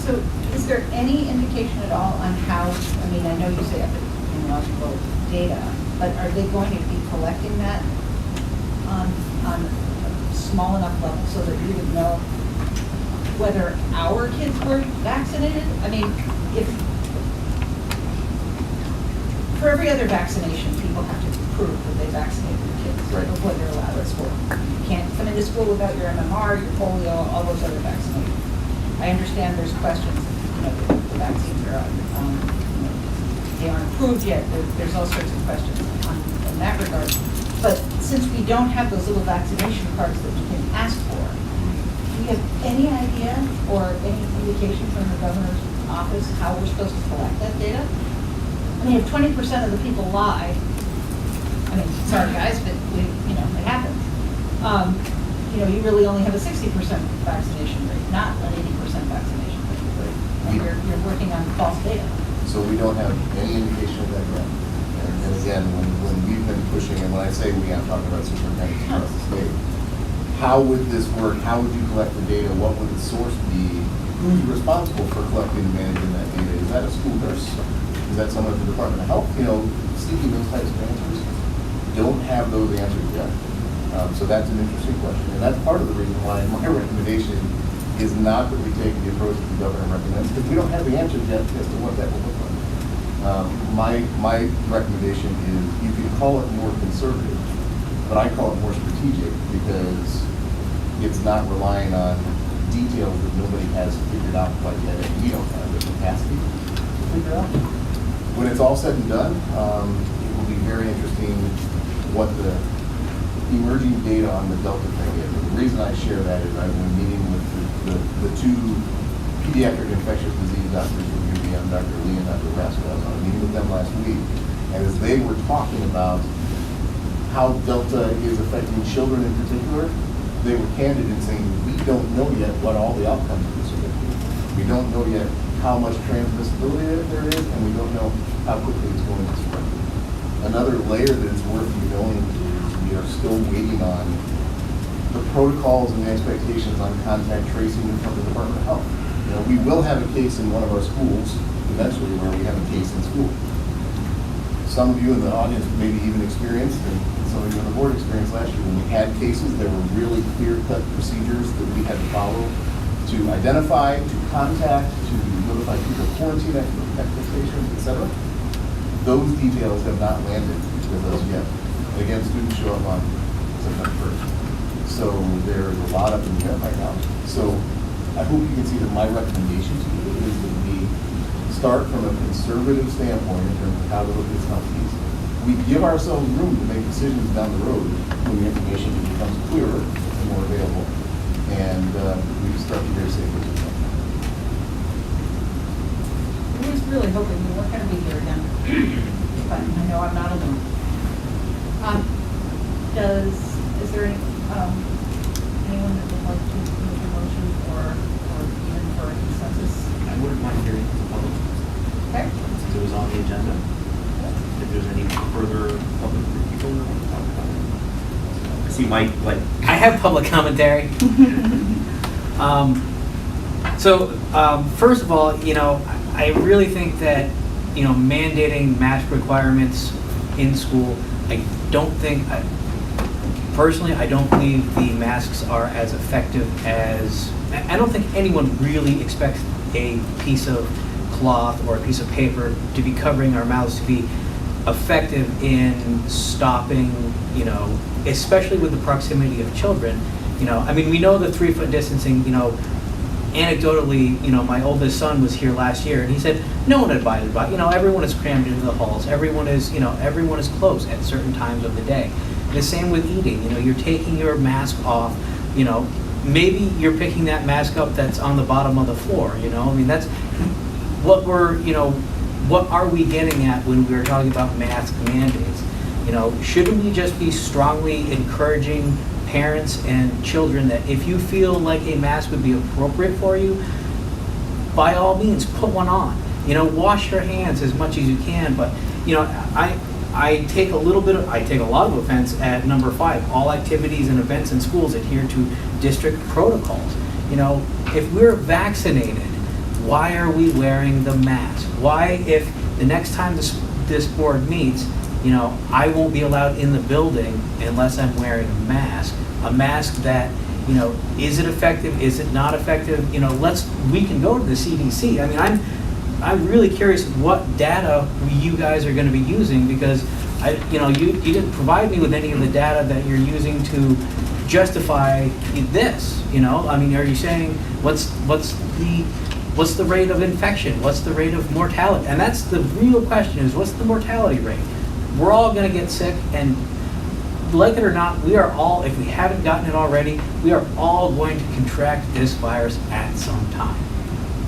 So is there any indication at all on how, I know you say epidemiological data, but are they going to be collecting that on a small enough level so that we would know whether our kids were vaccinated? If for every other vaccination, people have to prove that they vaccinated their kids before they're allowed at school. You can't come into school without your MMR, your polio, all those other vaccinations. I understand there's questions, the vaccines are, they aren't approved yet. There's all sorts of questions in that regard. But since we don't have those little vaccination cards that we can ask for, do we have any idea or any indication from the governor's office how we're supposed to collect that data? If 20% of the people lie, sorry guys, but it happens. You really only have a 60% vaccination rate, not an 80% vaccination rate. You're working on false data. So we don't have any indication of that yet. And again, when we've been pushing, and when I say we, I'm talking about superintendents across the state, how would this work? How would you collect the data? What would the source be? Who's responsible for collecting and managing that data? Is that a school nurse? Is that someone at the Department of Health? Seeking those types of answers. Don't have those answers yet. So that's an interesting question. And that's part of the reason why my recommendation is not that we take the approach that the governor recommends, because we don't have the answers yet as to what that will look like. My recommendation is you can call it more conservative, but I call it more strategic because it's not relying on details that nobody has figured out quite yet, and we don't have the capacity to figure out. When it's all said and done, it will be very interesting what the emerging data on the Delta thing is. And the reason I share that is I've been meeting with the 2 pediatric infectious disease doctors from UVM, Dr. Lee and Dr. Rasko. I was on a meeting with them last week, and as they were talking about how Delta is affecting children in particular, they were candid in saying, we don't know yet what all the outcomes of this are going to be. We don't know yet how much transmissibility there is, and we don't know how quickly it's going to spread. Another layer that is worth knowing is we are still waiting on the protocols and the expectations on contact tracing from the Department of Health. We will have a case in one of our schools eventually where we have a case in school. Some of you in the audience maybe even experienced, and some of you on the board experienced last year, when we had cases, there were really clear-cut procedures that we had to follow to identify, to contact, to notify people of quarantine expectations, etc. those details have not landed with us yet. And again, students show up on September 1st. So there's a lot up in the air right now. So I hope you can see that my recommendation to you is that we start from a conservative standpoint in terms of how to look at this health piece. We give ourselves room to make decisions down the road when the information becomes clearer and more available. And we can start to very safely. I was really hoping we weren't going to be here again, but I know I'm not alone. Is there anyone that would like to make a motion or even for a consensus? I wouldn't mind hearing from the public, Okay. since it was on the agenda. If there's any further public people that want to talk about it. I see Mike, like. I have public commentary. First of all, I really think that, mandating mask requirements in school, personally, I don't believe the masks are as effective as, I don't think anyone really expects a piece of cloth or a piece of paper to be covering our mouths to be effective in stopping, especially with the proximity of children. We know the 3-foot distancing, anecdotally, my oldest son was here last year and he said no one abided by, everyone is crammed into the halls, everyone is close at certain times of the day. The same with eating, you're taking your mask off, maybe you're picking that mask up that's on the bottom of the floor, that's what what are we getting at when we're talking about mask mandates? Shouldn't we just be strongly encouraging parents and children that if you feel like a mask would be appropriate for you, by all means, put one on. Wash your hands as much as you can, but, I take a lot of offense at number 5, all activities and events in schools adhere to district protocols. If we're vaccinated, why are we wearing the mask? Why, if the next time this board meets, I won't be allowed in the building unless I'm wearing a mask that, is it effective? Is it not effective? We can go to the CDC. I'm really curious what data you guys are going to be using, because you didn't provide me with any of the data that you're using to justify this. Are you saying what's the rate of infection? What's the rate of mortality? And that's the real question: is what's the mortality rate? We're all going to get sick, and like it or not, we are all, if we haven't gotten it already, we are all going to contract this virus at some time.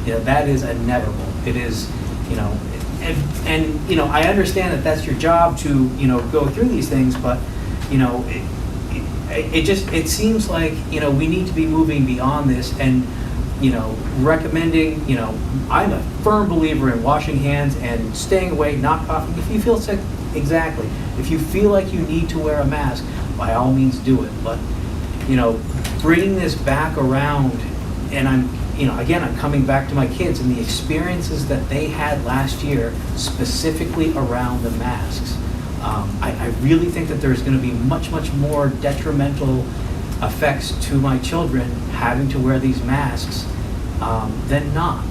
That is inevitable. It is, and I understand that that's your job to, go through these things, but, it seems like, we need to be moving beyond this and, recommending, I'm a firm believer in washing hands and staying away, not coughing. If you feel sick, exactly. If you feel like you need to wear a mask, by all means do it. But, bringing this back around, and I'm coming back to my kids and the experiences that they had last year, specifically around the masks. I really think that there's going to be much, much more detrimental effects to my children having to wear these masks than not.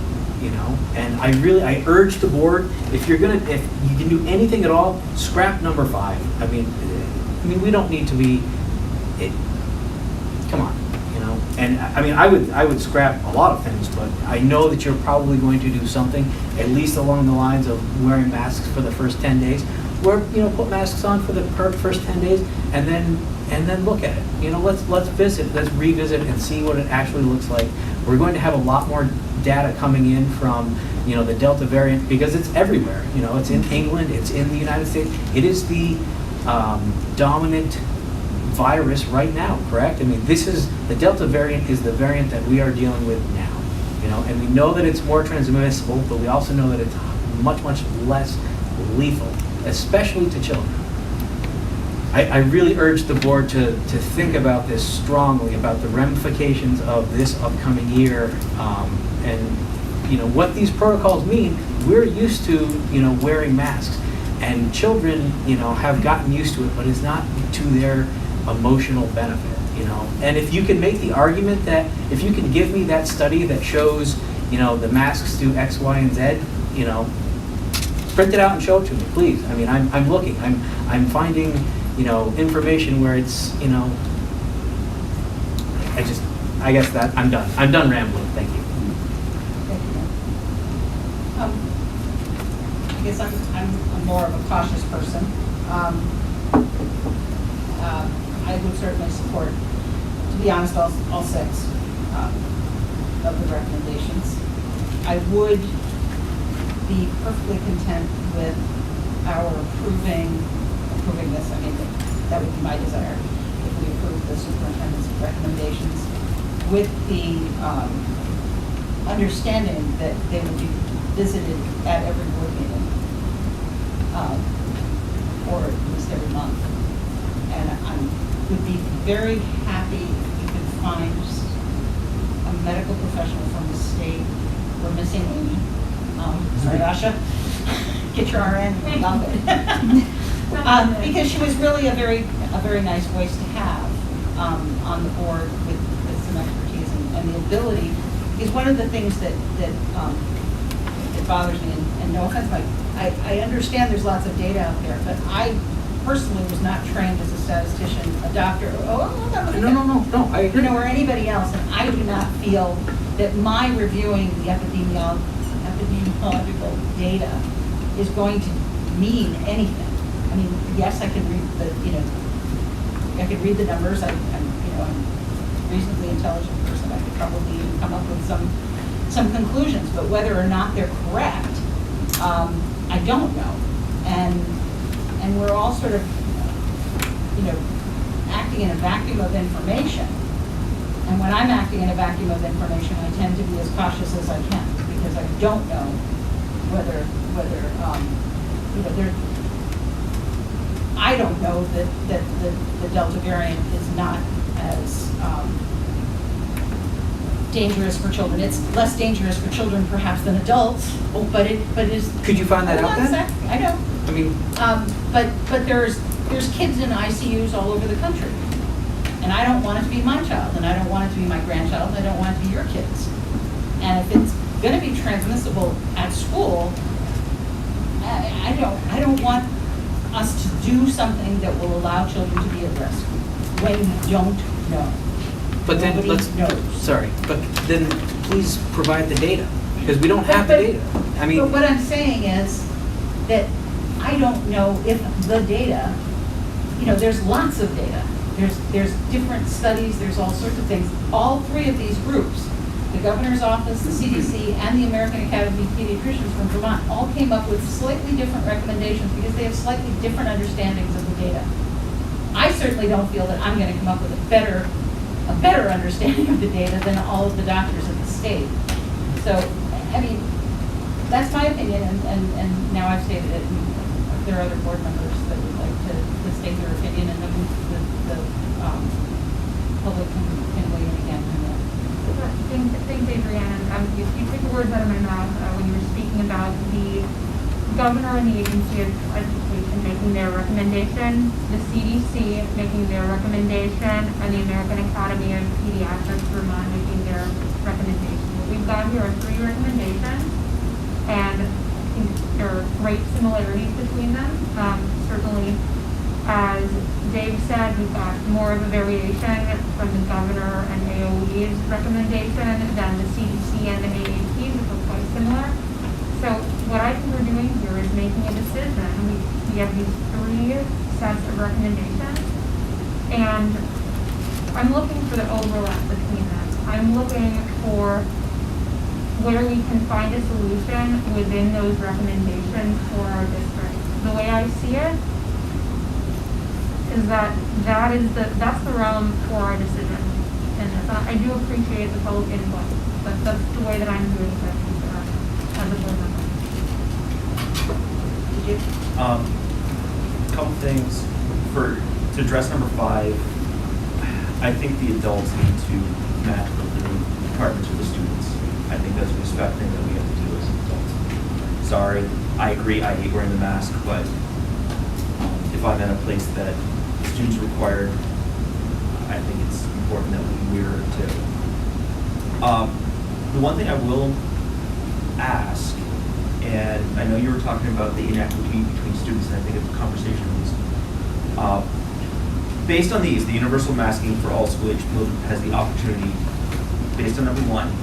And I urge the board, if you can do anything at all, scrap number 5. I mean, we don't need to be. Come on, And I would scrap a lot of things, but I know that you're probably going to do something, at least along the lines of wearing masks for the first 10 days. Put masks on for the first 10 days, and then look at it. Let's revisit and see what it actually looks like. We're going to have a lot more data coming in from, the Delta variant, because it's everywhere. It's in England, it's in the United States. It is the dominant virus right now, correct? The Delta variant is the variant that we are dealing with now. And we know that it's more transmissible, but we also know that it's much, much less lethal, especially to children. I really urge the board to think about this strongly, about the ramifications of this upcoming year, and what these protocols mean. We're used to wearing masks, and children have gotten used to it, but it's not to their emotional benefit. And if you can make the argument that, if you can give me that study that shows the masks do X, Y, and Z, print it out and show it to me, please. I mean, I'm looking, I'm finding, information where it's, I guess that, I'm done rambling, thank you. Thank you. I guess I'm more of a cautious person. I would certainly support, to be honest, all six of the recommendations. I would be perfectly content with our approving this. I mean, that would be my desire, if we approve the superintendent's recommendations with the understanding that they would be visited at every board meeting, or at least every month. And I would be very happy if you could find a medical professional from the state. We're missing Amy. Sorry, Asha. Get your RN. Love it. Because she was really a very nice voice to have on the board with some expertise and the ability. Is one of the things that bothers me. And no offense, Mike, I understand there's lots of data out there, but I personally was not trained as a statistician, a doctor. No, I agree. Or anybody else, and I do not feel that my reviewing the epidemiological data is going to mean anything. I mean, yes, I can read I could read the numbers. I'm a reasonably intelligent person. I could probably even come up with some conclusions, but whether or not they're correct, I don't know. And we're all sort of, acting in a vacuum of information. And when I'm acting in a vacuum of information, I tend to be as cautious as I can, because I don't know whether I don't know that the Delta variant is not as dangerous for children. It's less dangerous for children perhaps than adults, but it is. Could you find that out then? I know. I mean, but there's kids in ICUs all over the country, and I don't want it to be my child, and I don't want it to be my grandchild, and I don't want it to be your kids. And if it's going to be transmissible at school, I don't want us to do something that will allow children to be at risk when we don't know. but then Nobody knows. Sorry, but then please provide the data, because we don't have the data. I mean. But what I'm saying is that I don't know if the data, there's lots of data. There's different studies, there's all sorts of things. All three of these groups, the governor's office, the CDC, and the American Academy of Pediatricians from Vermont, all came up with slightly different recommendations because they have slightly different understandings of the data. I certainly don't feel that I'm going to come up with a better understanding of the data than all of the doctors in the state. So, I mean, that's my opinion, and now I've stated it. And there are other board members that would like to state their opinion, and then the public can weigh in again. Thanks, Adrienne. You took the words out of my mouth when you were speaking about the governor and the agency of education making their recommendation, the CDC making their recommendation, and the American Academy of Pediatrics Vermont making their recommendation. What we've got here are 3 recommendations, and I think there are great similarities between them. Certainly, as Dave said, we've got more of a variation from the governor and AOE's recommendation than the CDC and the AAP's, which are quite similar. So what I think we're doing here is making a decision. We have these 3 sets of recommendations, and I'm looking for the overlap between them. I'm looking for where we can find a solution within those recommendations for our district. The way I see it is that's the realm for our decision. And I do appreciate the public input, but that's the way that I'm doing it as a board member. Couple things to address number 5. I think the adults need to match the department to the students. I think that's a respect thing that we have to do as adults. Sorry, I agree. I hate wearing the mask, but if I'm in a place that students are required, I think it's important that we wear it too. The one thing I will ask, and I know you were talking about the inequity between students, and I think it's a conversation based on these, the universal masking for all school age children has the opportunity, based on number one,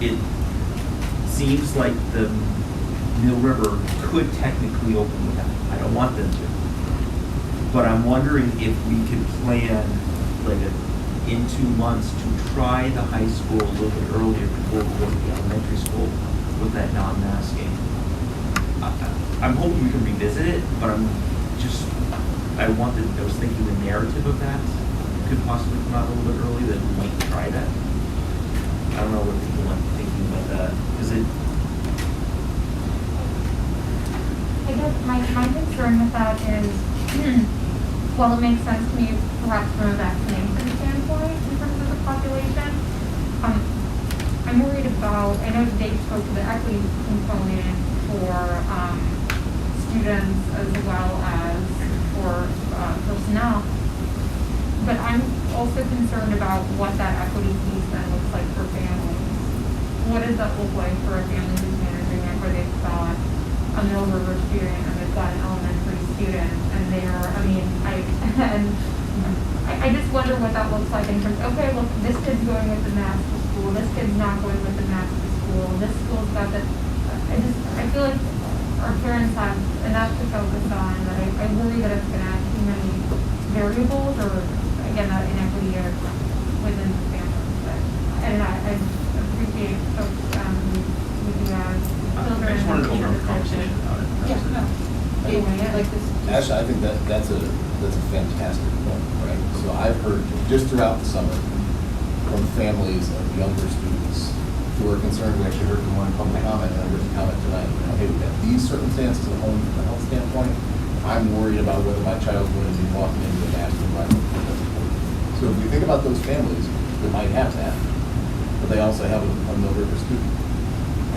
it seems like the Mill River could technically open with that. I don't want them to. But I'm wondering if we could plan, like, in 2 months to try the high school a little bit earlier before we go to the elementary school with that non-masking. I'm hoping we can revisit it, but I was thinking the narrative of that could possibly come out a little bit early, that we might try that. I don't know what people are thinking about that. Is it? I guess my concern with that is, while it makes sense to me perhaps from a vaccination standpoint in terms of the population, I'm worried about, I know Dave spoke to the equity component for students as well as for personnel, but I'm also concerned about what that equity piece then looks like for families. What does that look like for a family who's managing it, where they've got a Mill River student and they've got an elementary student, and I just wonder what that looks like in terms of, okay, look, this kid's going with the mask to school, this kid's not going with the mask to school, this school's got that. I feel like our parents have enough to focus on, that I worry that it's going to add too many variables, or again, that inequity within the family. But I appreciate folks who do have children. I just wanted to open up a conversation about it. Yeah, no. Actually, I think that's a fantastic point, right? So I've heard just throughout the summer from families of younger students who are concerned. We actually heard from one public comment and a written comment tonight. Hey, we have these circumstances at home from a health standpoint. I'm worried about whether my child's going to be walking into a mask environment. So if we think about those families that might have that, but they also have a Mill River student,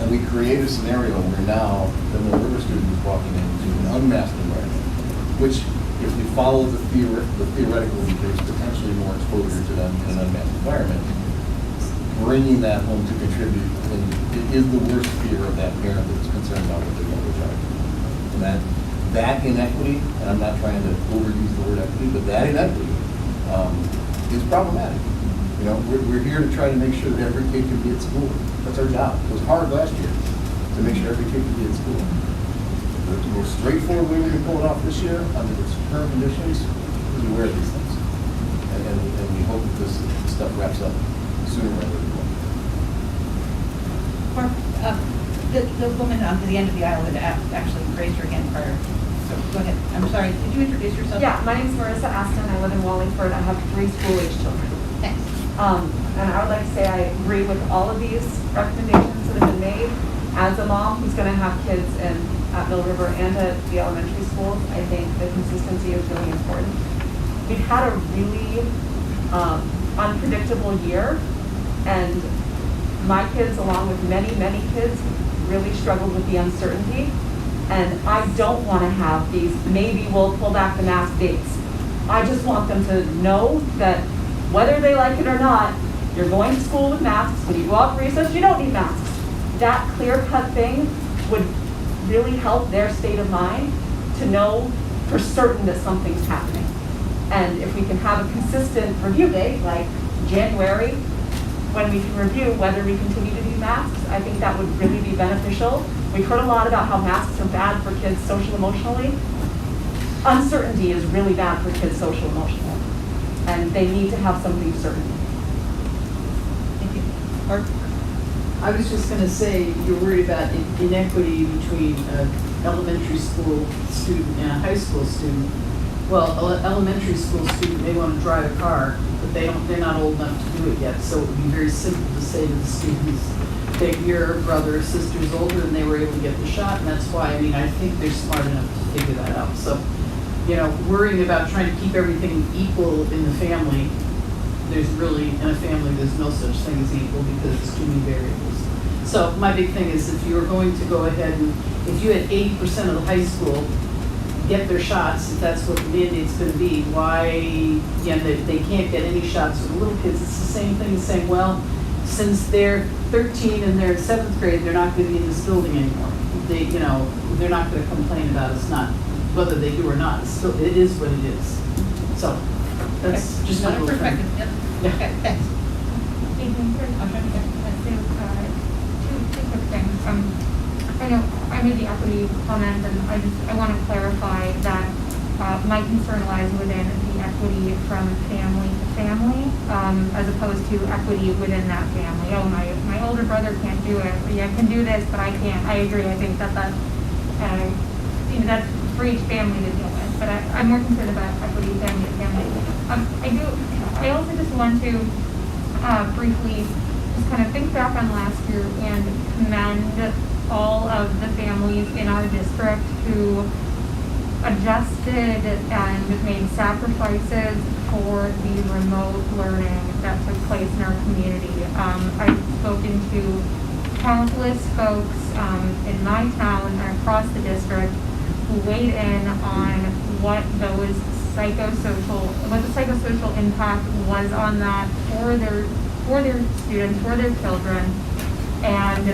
and we create a scenario where now the Mill River student is walking into an unmasked environment, which, if we follow the theoretical, there's potentially more exposure to them in an unmasked environment. Bringing that home to contribute, and it is the worst fear of that parent that's concerned about what their younger child is. And that inequity, and I'm not trying to overuse the word equity, but that inequity is problematic. You know, we're here to try to make sure that every kid can be at school. That's our job. It was hard last year to make sure every kid can be at school. The most straightforward way we can pull it off this year, under the current conditions, is we wear these things. And we hope that this stuff wraps up sooner rather than later. The woman on the end of the aisle had actually raised her hand prior. So go ahead. I'm sorry. Could you introduce yourself? Yeah, my name is Marissa Aston. I live in Wallingford. I have 3 school-age children. Thanks. And I would like to say I agree with all of these recommendations that have been made. As a mom who's going to have kids at Mill River and at the elementary schools, I think the consistency is really important. We've had a really unpredictable year, and my kids, along with many, many kids, really struggled with the uncertainty. And I don't want to have these, maybe we'll pull back the mask dates. I just want them to know that whether they like it or not, you're going to school with masks. When you go out for recess, you don't need masks. That clear-cut thing would really help their state of mind to know for certain that something's happening. And if we can have a consistent review date, like January, when we can review whether we continue to do masks, I think that would really be beneficial. We've heard a lot about how masks are bad for kids social emotionally. Uncertainty is really bad for kids social emotionally, and they need to have something certain. Thank you. Art? I was just going to say, you're worried about inequity between an elementary school student and a high school student. Well, an elementary school student may want to drive a car, but they're not old enough to do it yet. So it would be very simple to say to the students, your brother or sister is older and they were able to get the shot, and that's why, I think they're smart enough to figure that out. So, worrying about trying to keep everything equal in the family, there's really, in a family, there's no such thing as equal because there's too many variables. So my big thing is, if you were going to go ahead and, if you had 80% of the high school get their shots, if that's what the mandate's going to be, why, they can't get any shots for the little kids. It's the same thing as saying, well, since they're 13 and they're in 7th grade, they're not gonna be in this building anymore. They, you know, they're not gonna complain about us not, whether they do or not, it's still, it is what it is. So, that's just my Another little thing. perspective, yep. Yeah. Okay, thanks. Evening, sir. Two quick things. I know I made the equity comment, and I want to clarify that my concern lies within the equity from family to family, as opposed to equity within that family. Oh, my older brother can't do it. Yeah, I can do this, but I can't. I agree. I think that you know, that's for each family to deal with. But I'm more concerned about equity family to family. I also just want to briefly just kind of think back on last year and commend all of the families in our district who adjusted and made sacrifices for the remote learning that took place in our community. I've spoken to countless folks in my town and across the district who weighed in on what the psychosocial impact was on that for their students, for their children, and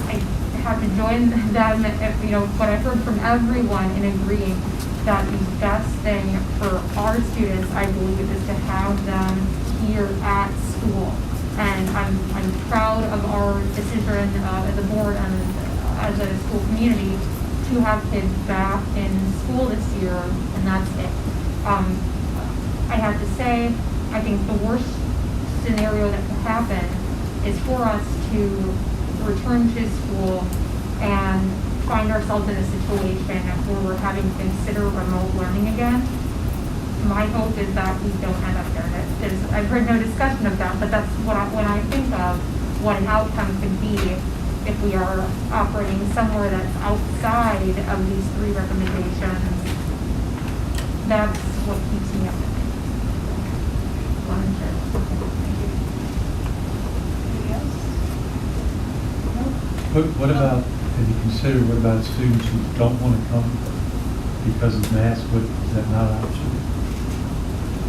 I have to join them, you know, what I've heard from everyone in agreeing that the best thing for our students, I believe, is to have them here at school. And I'm proud of our decision as a board and as a school community to have kids back in school this year, and that's it. I have to say, I think the worst scenario that could happen is for us to return to school and find ourselves in a situation where we're having to consider remote learning again. My hope is that we don't end up there. I've heard no discussion of that, but that's when I think of what an outcome could be if we are operating somewhere that's outside of these 3 recommendations. That's what keeps me up at night. What about, have you considered, what about students who don't want to come because of masks? Is that not an option?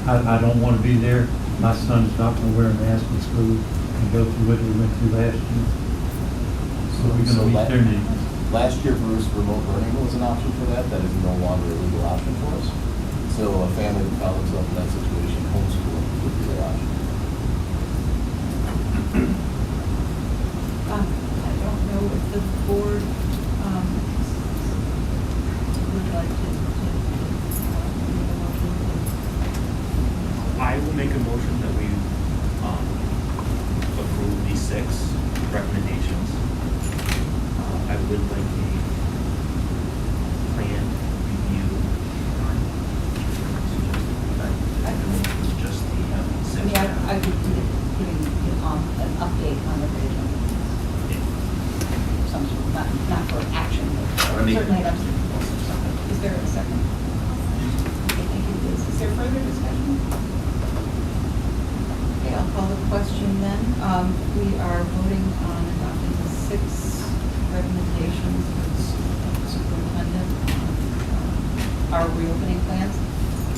I don't want to be there. My son's not going to wear a mask in school and go through what they went through last year. So we're going to meet their needs. Last year, Bruce, remote learning was an option for that. That is no longer a legal option for us. So a family that found themselves in that situation, homeschooling would be their option. I don't know if the board would like to make a motion. I will make a motion that we approve these 6 recommendations. I would like a plan review. I don't know if it was just the 6. I would be giving an update on the vision. Some sort of, not for action, but certainly that's something. Is there a second? Okay, thank you, Liz. Is there further discussion? Okay, I'll call the question then. We are voting on adopting the 6 recommendations for the superintendent on our reopening plans.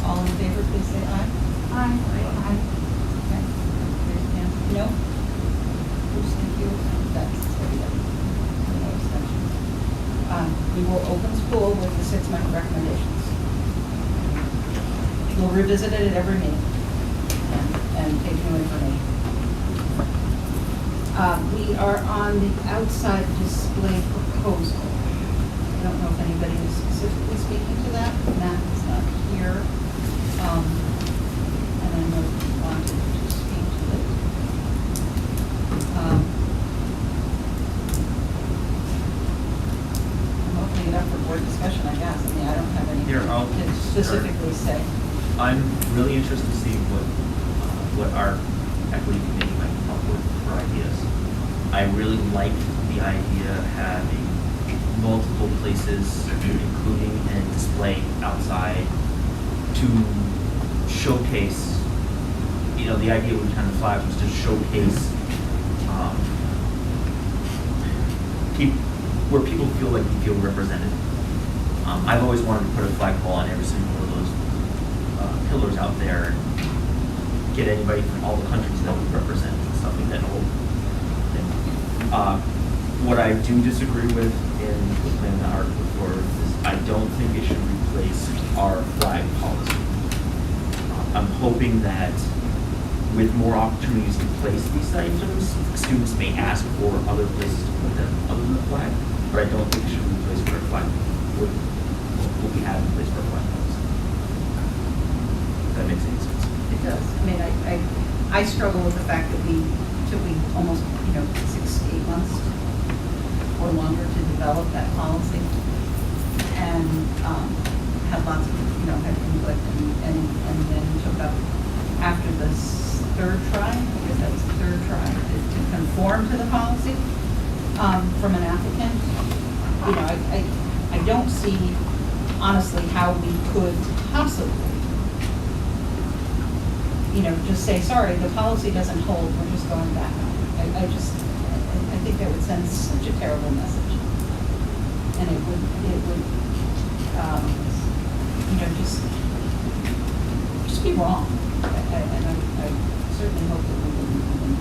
All in favor, please say aye. Aye. Aye. Okay. Raise your hand. No? Bruce, thank you. That's everybody. No abstentions. We will open school with the 6 recommendations. We'll revisit it at every meeting and take new information. We are on the outside display proposal. I don't know if anybody is specifically speaking to that. Matt is not here. And I know he wanted to speak to it. I'm opening it up for board discussion, I guess. I mean, I don't have anything to specifically say. I'm really interested to see what our equity committee might come up with for ideas. I really like the idea of having multiple places, including and display outside, to showcase, you know, the idea with kind of flags was to showcase where people feel like you feel represented. I've always wanted to put a flagpole on every single one of those pillars out there and get anybody from all the countries that we represent. It's something that will What I do disagree with in the plan that Art put forward is I don't think it should replace our flag policy. I'm hoping that with more opportunities to place these items, students may ask for other places to put them other than the flag, but I don't think it should replace our flag, what we have in place for our flag policy. If that makes any sense. It does. I mean, I struggle with the fact that we took almost, 6 to 8 months or longer to develop that policy and had lots of, had input and then took up after the third try, I guess that was the third try, to conform to the policy from an applicant. I don't see honestly how we could possibly just say, sorry, the policy doesn't hold, we're just going back. I think that would send such a terrible message. And it would just be wrong. And I certainly hope that we wouldn't.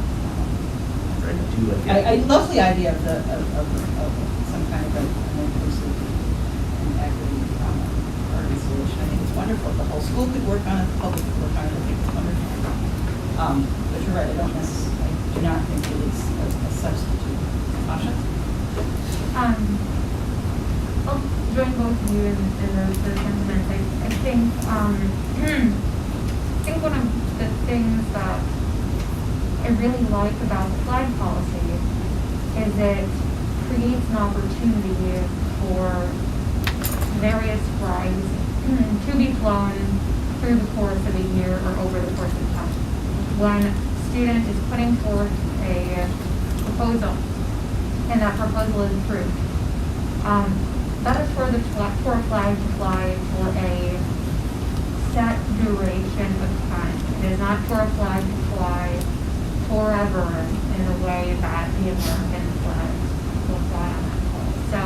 I love the idea of some kind of an inclusive and equity organization. I think it's wonderful. The whole school could work on it, the public could work on it. I think it's wonderful. But you're right, I do not think it is a substitute. Asha? I'll join both of you in those sentiments. I think one of the things that I really like about the flag policy is it creates an opportunity for various flags to be flown through the course of a year or over the course of time. When a student is putting forth a proposal and that proposal is approved, that is for a flag to fly for a set duration of time. It is not for a flag to fly forever in the way that the American flag will fly on that pole. So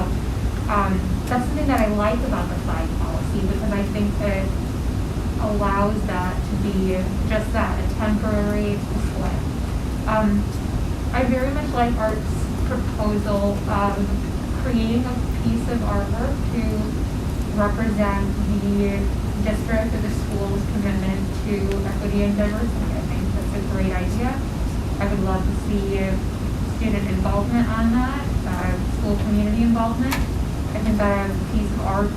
that's something that I like about the flag policy, because I think it allows that to be just that, a temporary display. I very much like Art's proposal of creating a piece of artwork to represent the district or the school's commitment to equity and diversity. I think that's a great idea. I would love to see student involvement on that, school community involvement. I think that a piece of art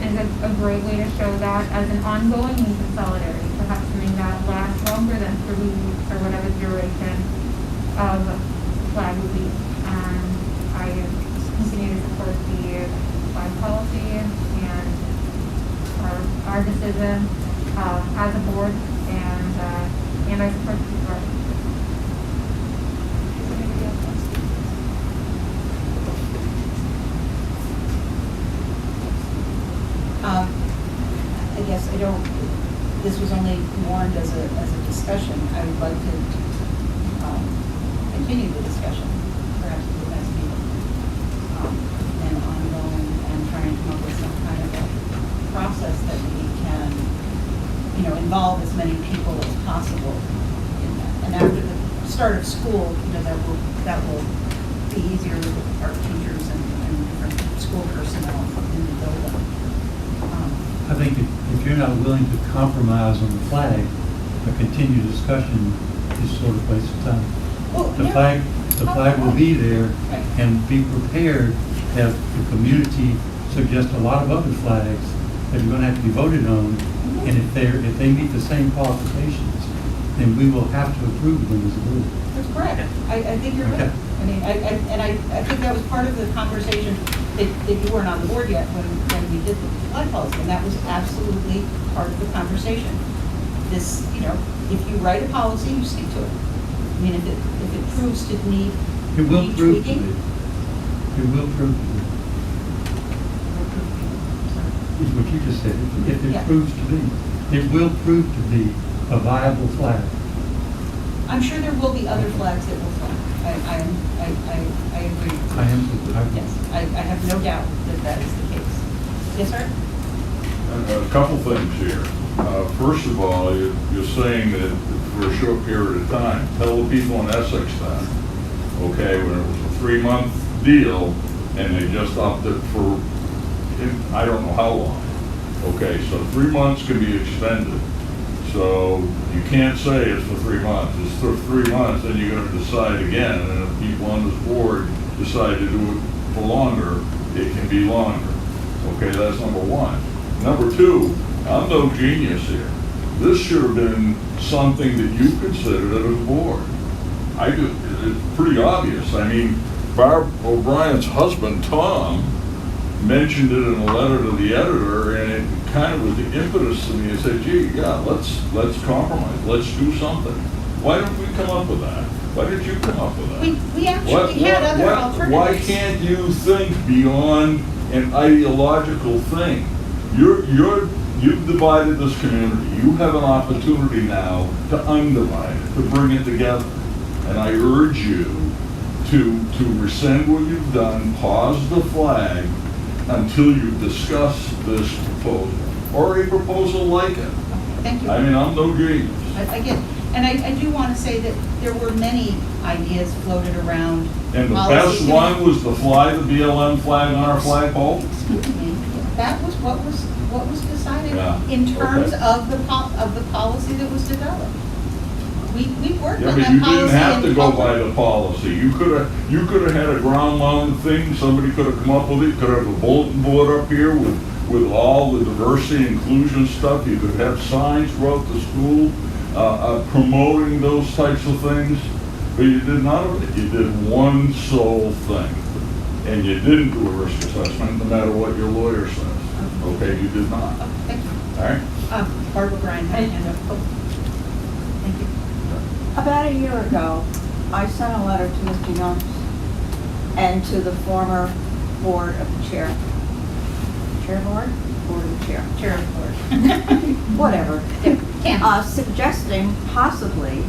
is a great way to show that as an ongoing means of solidarity, perhaps something that lasts longer than 3 weeks or whatever the duration of the flag would be. I continue to support the flag policy and our decision as a board, and I support the board. I guess this was only warned as a discussion. I would like to continue the discussion, perhaps at the next meeting, and ongoing, and trying to come up with some kind of a process that we can, involve as many people as possible in that. And after the start of school, that will be easier with our teachers and different school personnel in the building. I think if you're not willing to compromise on the flag, a continued discussion is sort of a waste of time. Well, The flag will be there, and be prepared if the community suggests a lot of other flags that are going to have to be voted on, and if they meet the same qualifications, then we will have to approve them as a board. That's correct. I think you're right. I mean, I think that was part of the conversation that you weren't on the board yet when we did the flag policy, and that was absolutely part of the conversation. This, if you write a policy, you stick to it. I mean, if it proves to need tweaking. It will prove to be. Is what you just said. If it proves to be, it will prove to be a viable flag. I'm sure there will be other flags that will fly. I agree. Yes, I have no doubt that is the case. Yes, sir? A couple things here. First of all, you're saying that for a short period of time, tell the people in Essex that okay, when it was a 3-month deal, and they just upped it for, I don't know how long. Okay, so 3 months can be extended. So you can't say it's for 3 months. It's for 3 months, then you're gonna decide again, and if people on this board decide to do it for longer, it can be longer. Okay, that's number one. Number two, I'm no genius here. This should have been something that you considered as a board. It's pretty obvious. I mean, Barb O'Brien's husband, Tom, mentioned it in a letter to the editor, and it kind of was the impetus to me to say, gee, yeah, let's compromise, let's do something. Why don't we come up with that? Why did you come up with that? We actually had other alternatives. Why can't you think beyond an ideological thing? You've divided this community. You have an opportunity now to undivide it, to bring it together. And I urge you to rescind what you've done, pause the flag until you discuss this proposal, or a proposal like it. Thank you. I mean, I'm no genius. Again, and I do want to say that there were many ideas floated around. And the policy. best one was to fly the BLM flag on our flagpole? Excuse me. That was what was decided in terms okay. of the policy that was developed. We worked Yeah, on but that you policy. didn't have to in go public- by the policy. You could have had a ground mounted thing, somebody could have come up with it, could have a bulletin board up here with all the diversity inclusion stuff. You could have signs throughout the school promoting those types of things, but you did none of it. You did one sole thing, and you didn't do a risk assessment, no matter what your lawyer says. Okay, you did not. Thank you. All right? Barbara Bryan had a hand up. Thank you. About a year ago, I sent a letter to Mr. Young and to the former board of the chair. Chair board? Board of the chair. Chair of the board. Whatever. Can't. Suggesting possibly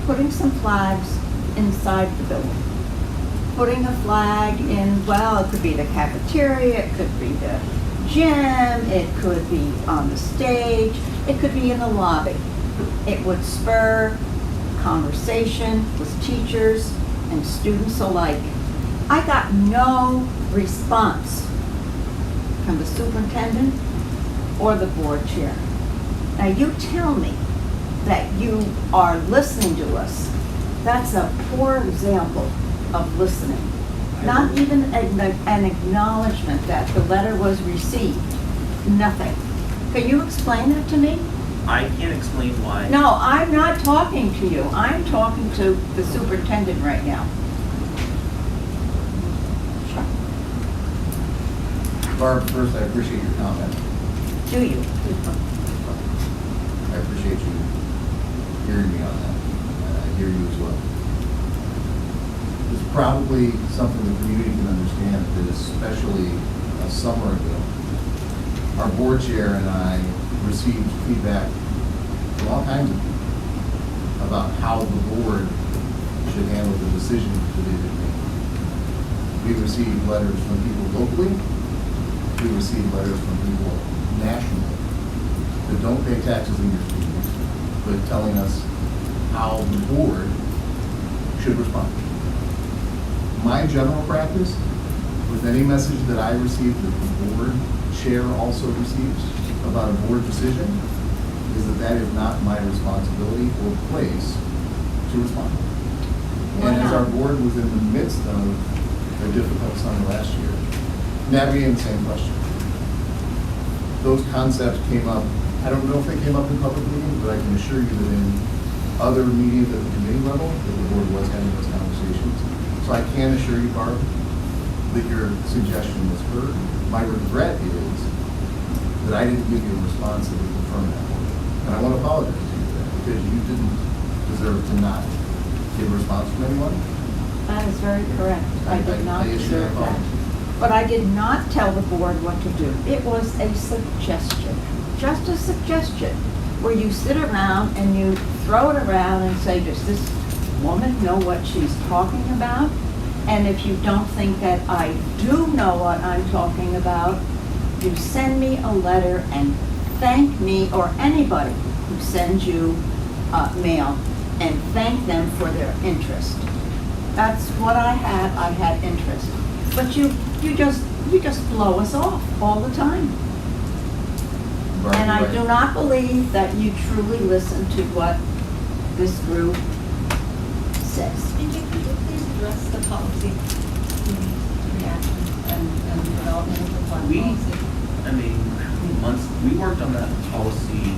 putting some flags inside the building. Putting a flag in, well, it could be the cafeteria, it could be the gym, it could be on the stage, it could be in the lobby. It would spur conversation with teachers and students alike. I got no response from the superintendent or the board chair. Now you tell me that you are listening to us. That's a poor example of listening. Not even an acknowledgement that the letter was received. Nothing. Can you explain that to me? I can't explain why. No, I'm not talking to you. I'm talking to the superintendent right now. Barb, first, I appreciate your comment. Do you? I appreciate you hearing me on that. I hear you as well. It's probably something the community can understand that especially a summer ago, our board chair and I received feedback from all kinds of people about how the board should handle the decisions that they did make. We received letters from people locally. We received letters from people nationally that don't pay taxes in your schools, but telling us how the board should respond. My general practice with any message that I receive that the board chair also receives about a board decision is that is not my responsibility or place to respond. Why And as our not? board was in the midst of a difficult summer last year, navigating the same question. Those concepts came up, I don't know if they came up in public meetings, but I can assure you that in other meetings at the committee level, that the board was having those conversations. So I can assure you, Barb, that your suggestion was heard. My regret is that I didn't give you a response that would confirm that. And I want to apologize to you for that, because you didn't deserve to not get a response from anyone. That is very correct. I did not I issue deserve that that. apology. But I did not tell the board what to do. It was a suggestion, just a suggestion, where you sit around and you throw it around and say, does this woman know what she's talking about? And if you don't think that I do know what I'm talking about, you send me a letter and thank me, or anybody who sends you mail, and thank them for their interest. That's what I had interest. But you just blow us off all the time. And I do not believe that you truly listen to what this group says. And could you please address the policy reaction and development of the fund policy? I mean, how many months? We worked on that policy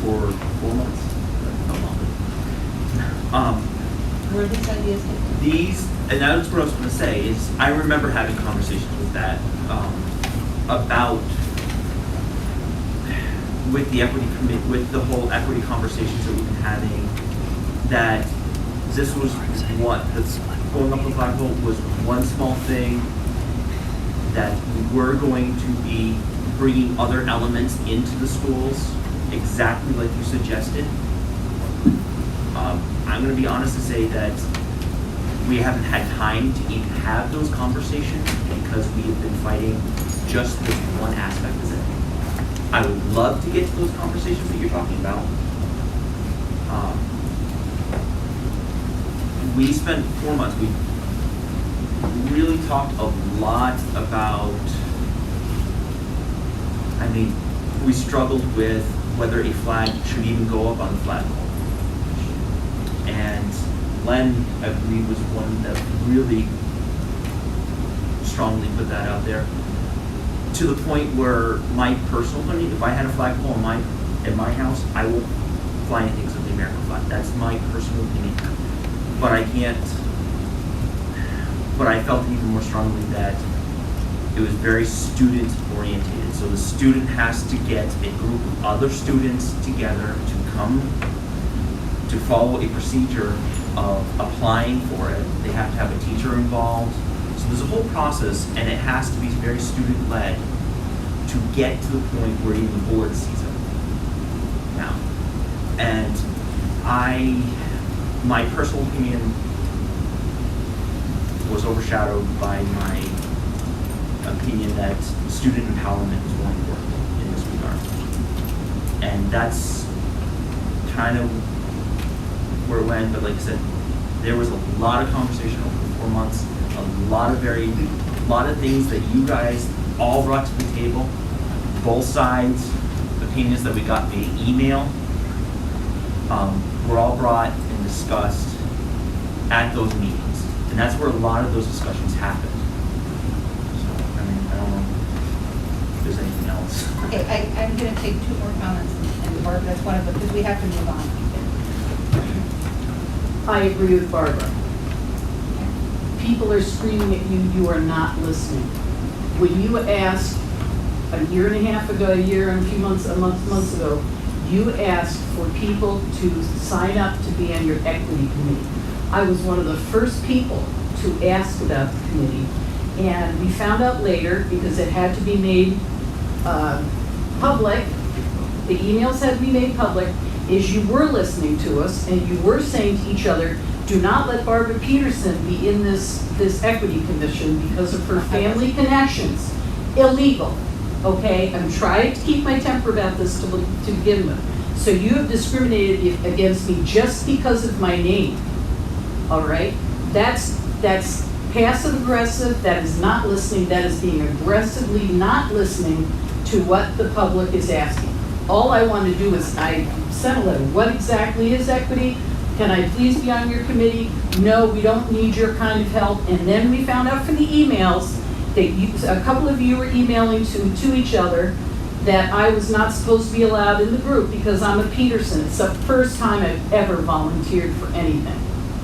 for 4 months. No longer. Where are these ideas taken? These, and that's what I was going to say, is I remember having conversations with that, about, with the equity commit, with the whole equity conversations that we've been having, that this was what, that's going up the flagpole was one small thing, that we were going to be bringing other elements into the schools, exactly like you suggested. I'm going to be honest to say that we haven't had time to even have those conversations because we have been fighting just this one aspect of it. I would love to get to those conversations that you're talking about. We spent 4 months, we really talked a lot about, I mean, we struggled with whether a flag should even go up on the flagpole. And Len, I believe, was one that really strongly put that out there, to the point where my personal opinion, if I had a flagpole in my house, I will fly anything except the American flag. That's my personal opinion. But I can't, but I felt even more strongly that it was very student oriented. So the student has to get a group of other students together to come to follow a procedure of applying for it. They have to have a teacher involved. So there's a whole process, and it has to be very student-led to get to the point where even the board sees it now. And my personal opinion was overshadowed by my opinion that student empowerment is more important in this regard. And that's kind of where it went, but like I said, there was a lot of conversation over the 4 months, a lot of things that you guys all brought to the table, both sides, opinions that we got via email, were all brought and discussed at those meetings. And that's where a lot of those discussions happened. So, I mean, I don't know if there's anything else. Okay, I'm going to take 2 more comments, and Barb, that's one of them, because we have to move on. I agree with Barbara. People are screaming at you, you are not listening. When you asked a year and a half ago, a months ago, you asked for people to sign up to be on your equity committee. I was one of the first people to ask about the committee, and we found out later, because it had to be made public, the emails had to be made public, is you were listening to us and you were saying to each other, do not let Barbara Peterson be in this equity commission because of her family connections. Illegal, okay? I'm trying to keep my temper about this to begin with. So you have discriminated against me just because of my name, all right? That's passive aggressive, that is not listening, that is being aggressively not listening to what the public is asking. All I want to do is, I sent a letter, what exactly is equity? Can I please be on your committee? No, we don't need your kind of help. And then we found out from the emails that a couple of you were emailing to each other that I was not supposed to be allowed in the group because I'm a Peterson. It's the first time I've ever volunteered for anything.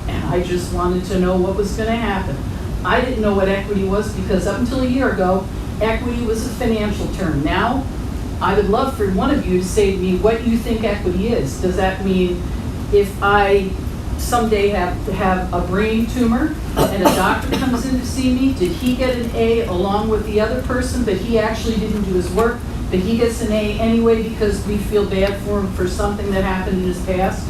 And I just wanted to know what was going to happen. I didn't know what equity was because up until a year ago, equity was a financial term. Now, I would love for one of you to say to me what you think equity is. Does that mean if I someday have a brain tumor and a doctor comes in to see me, did he get an A along with the other person, but he actually didn't do his work, but he gets an A anyway because we feel bad for him for something that happened in his past?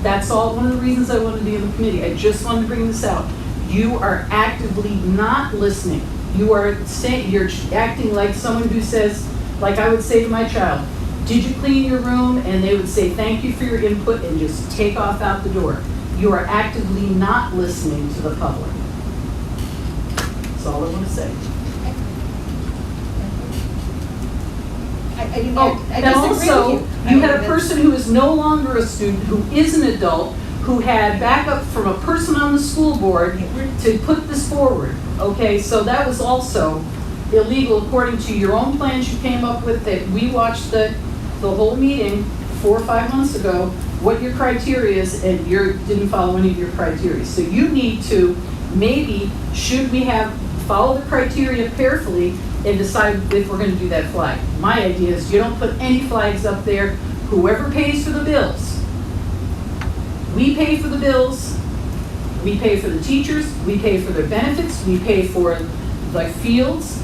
That's all one of the reasons I want to be in the committee. I just wanted to bring this out. You are actively not listening. You are saying, you're acting like someone who says, like I would say to my child, did you clean your room? And they would say, thank you for your input and just take off out the door. you are actively not listening to the public. That's all I want to say. Oh, and also, you had a person who is no longer a student, who is an adult, who had backup from a person on the school board to put this forward. Okay, so that was also illegal according to your own plans you came up with that we watched the whole meeting 4 or 5 months ago, what your criteria is, and you didn't follow any of your criteria. So you need to, maybe, should we follow the criteria carefully and decide if we're gonna do that flag. My idea is you don't put any flags up there. Whoever pays for the bills. We pay for the bills. We pay for the teachers. We pay for their benefits. We pay for the fields.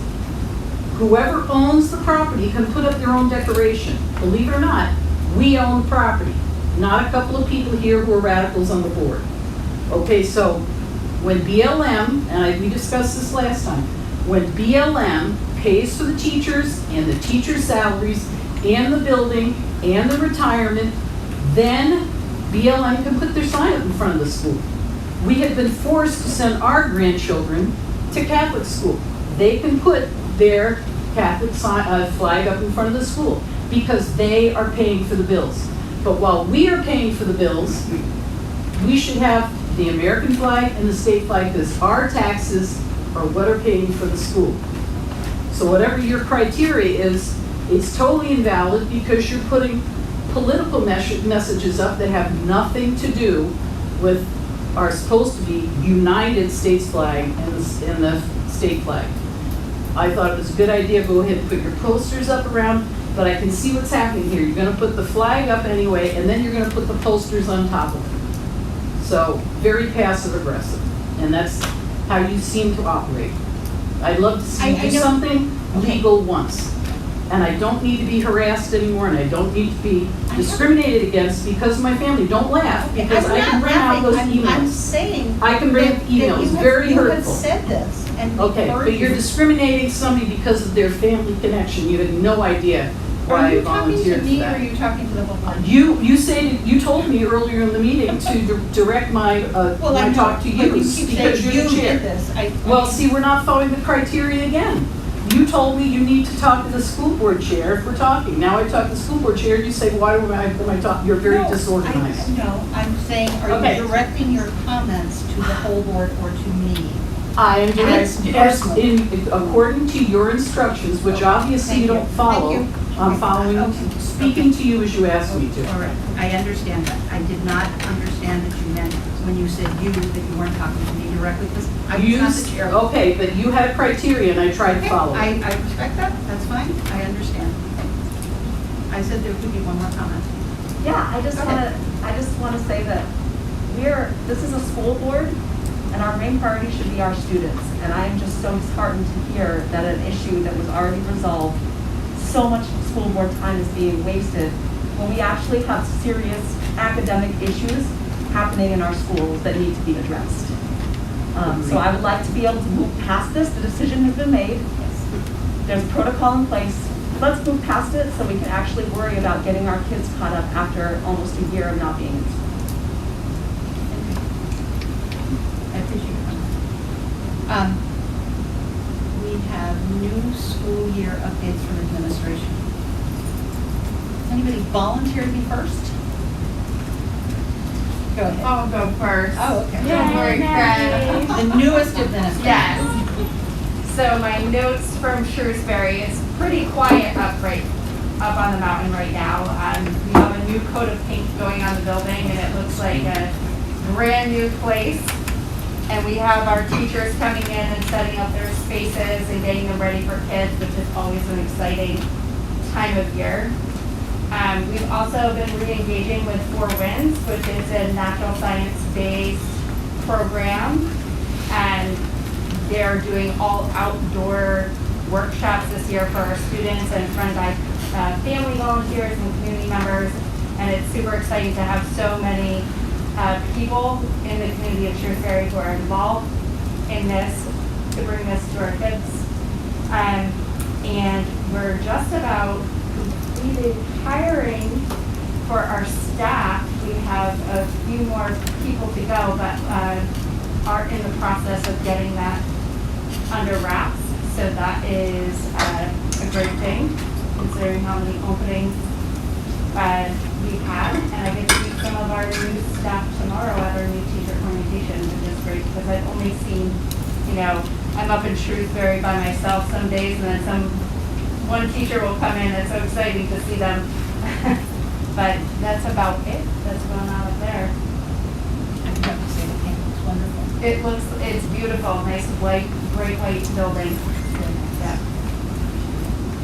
Whoever owns the property can put up their own decoration. Believe it or not, we own the property, not a couple of people here who are radicals on the board. Okay, so when BLM, and we discussed this last time, when BLM pays for the teachers and the teachers' salaries and the building and the retirement, then BLM can put their sign up in front of the school. We have been forced to send our grandchildren to Catholic school. They can put their Catholic flag up in front of the school because they are paying for the bills. But while we are paying for the bills, we should have the American flag and the state flag because our taxes are what are paying for the school. So whatever your criteria is, it's totally invalid because you're putting political messages up that have nothing to do with are supposed to be United States flag and the state flag. I thought it was a good idea, go ahead and put your posters up around, but I can see what's happening here. You're gonna put the flag up anyway, and then you're gonna put the posters on top of it. So, very passive aggressive, and that's how you seem to operate. I'd love to see you do something legal once. And I don't need to be harassed anymore, and I don't need to be discriminated against because of my family. Don't laugh, because I can bring out those emails. I'm saying. I can bring up emails, very hurtful. You have said this, and okay, but you're discriminating somebody because of their family connection. You had no idea why I volunteered for that. Are you talking to me, or are you talking to the whole bunch? You told me earlier in the meeting to direct my talk to you because you're the chair. Well, see, we're not following the criteria again. You told me you need to talk to the school board chair if we're talking. Now I talk to the school board chair, and you say, why am I talking? You're very disorganized. No, I'm saying, are you directing your comments to the whole board or to me? I am directing, according to your instructions, which obviously you don't follow. I'm following, speaking to you as you asked me to. All right, I understand that. I did not understand that you meant when you said you, that you weren't talking to me directly, because I was not the chair. Okay, but you had a criteria and I tried to follow it. I respect that, that's fine, I understand. I said there could be one more comment. Yeah, I just want to say that this is a school board, and our main priority should be our students. And I am just so disheartened to hear that an issue that was already resolved, so much school board time is being wasted when we actually have serious academic issues happening in our schools that need to be addressed. So I would like to be able to move past this. The decision has been made. There's protocol in place. Let's move past it so we can actually worry about getting our kids caught up after almost a year of not being in school. I appreciate it. We have new school year updates from administration. Anybody volunteer to be first? Go ahead. I'll go first. Oh, okay. Don't worry, Fred. The newest administration. Yes. So my notes from Shrewsbury, it's pretty quiet up on the mountain right now. We have a new coat of paint going on the building, and it looks like a brand new place. And we have our teachers coming in and setting up their spaces and getting them ready for kids, which is always an exciting time of year. We've also been re-engaging with Four Winds, which is a natural science-based program. And they're doing all outdoor workshops this year for our students and run by family volunteers and community members. And it's super exciting to have so many people in the community of Shrewsbury who are involved in this, to bring this to our kids. And we're just about completed hiring for our staff. We have a few more people to go, but are in the process of getting that under wraps. So that is a great thing, considering how many openings we've had. And I get to meet some of our new staff tomorrow at our new teacher orientation, which is great, because I've only seen, you know, I'm up in Shrewsbury by myself some days, and then one teacher will come in. It's so exciting to see them. But that's about it that's going on up there. I have to say, the paint looks wonderful. It's beautiful, nice white, bright white building. Yeah.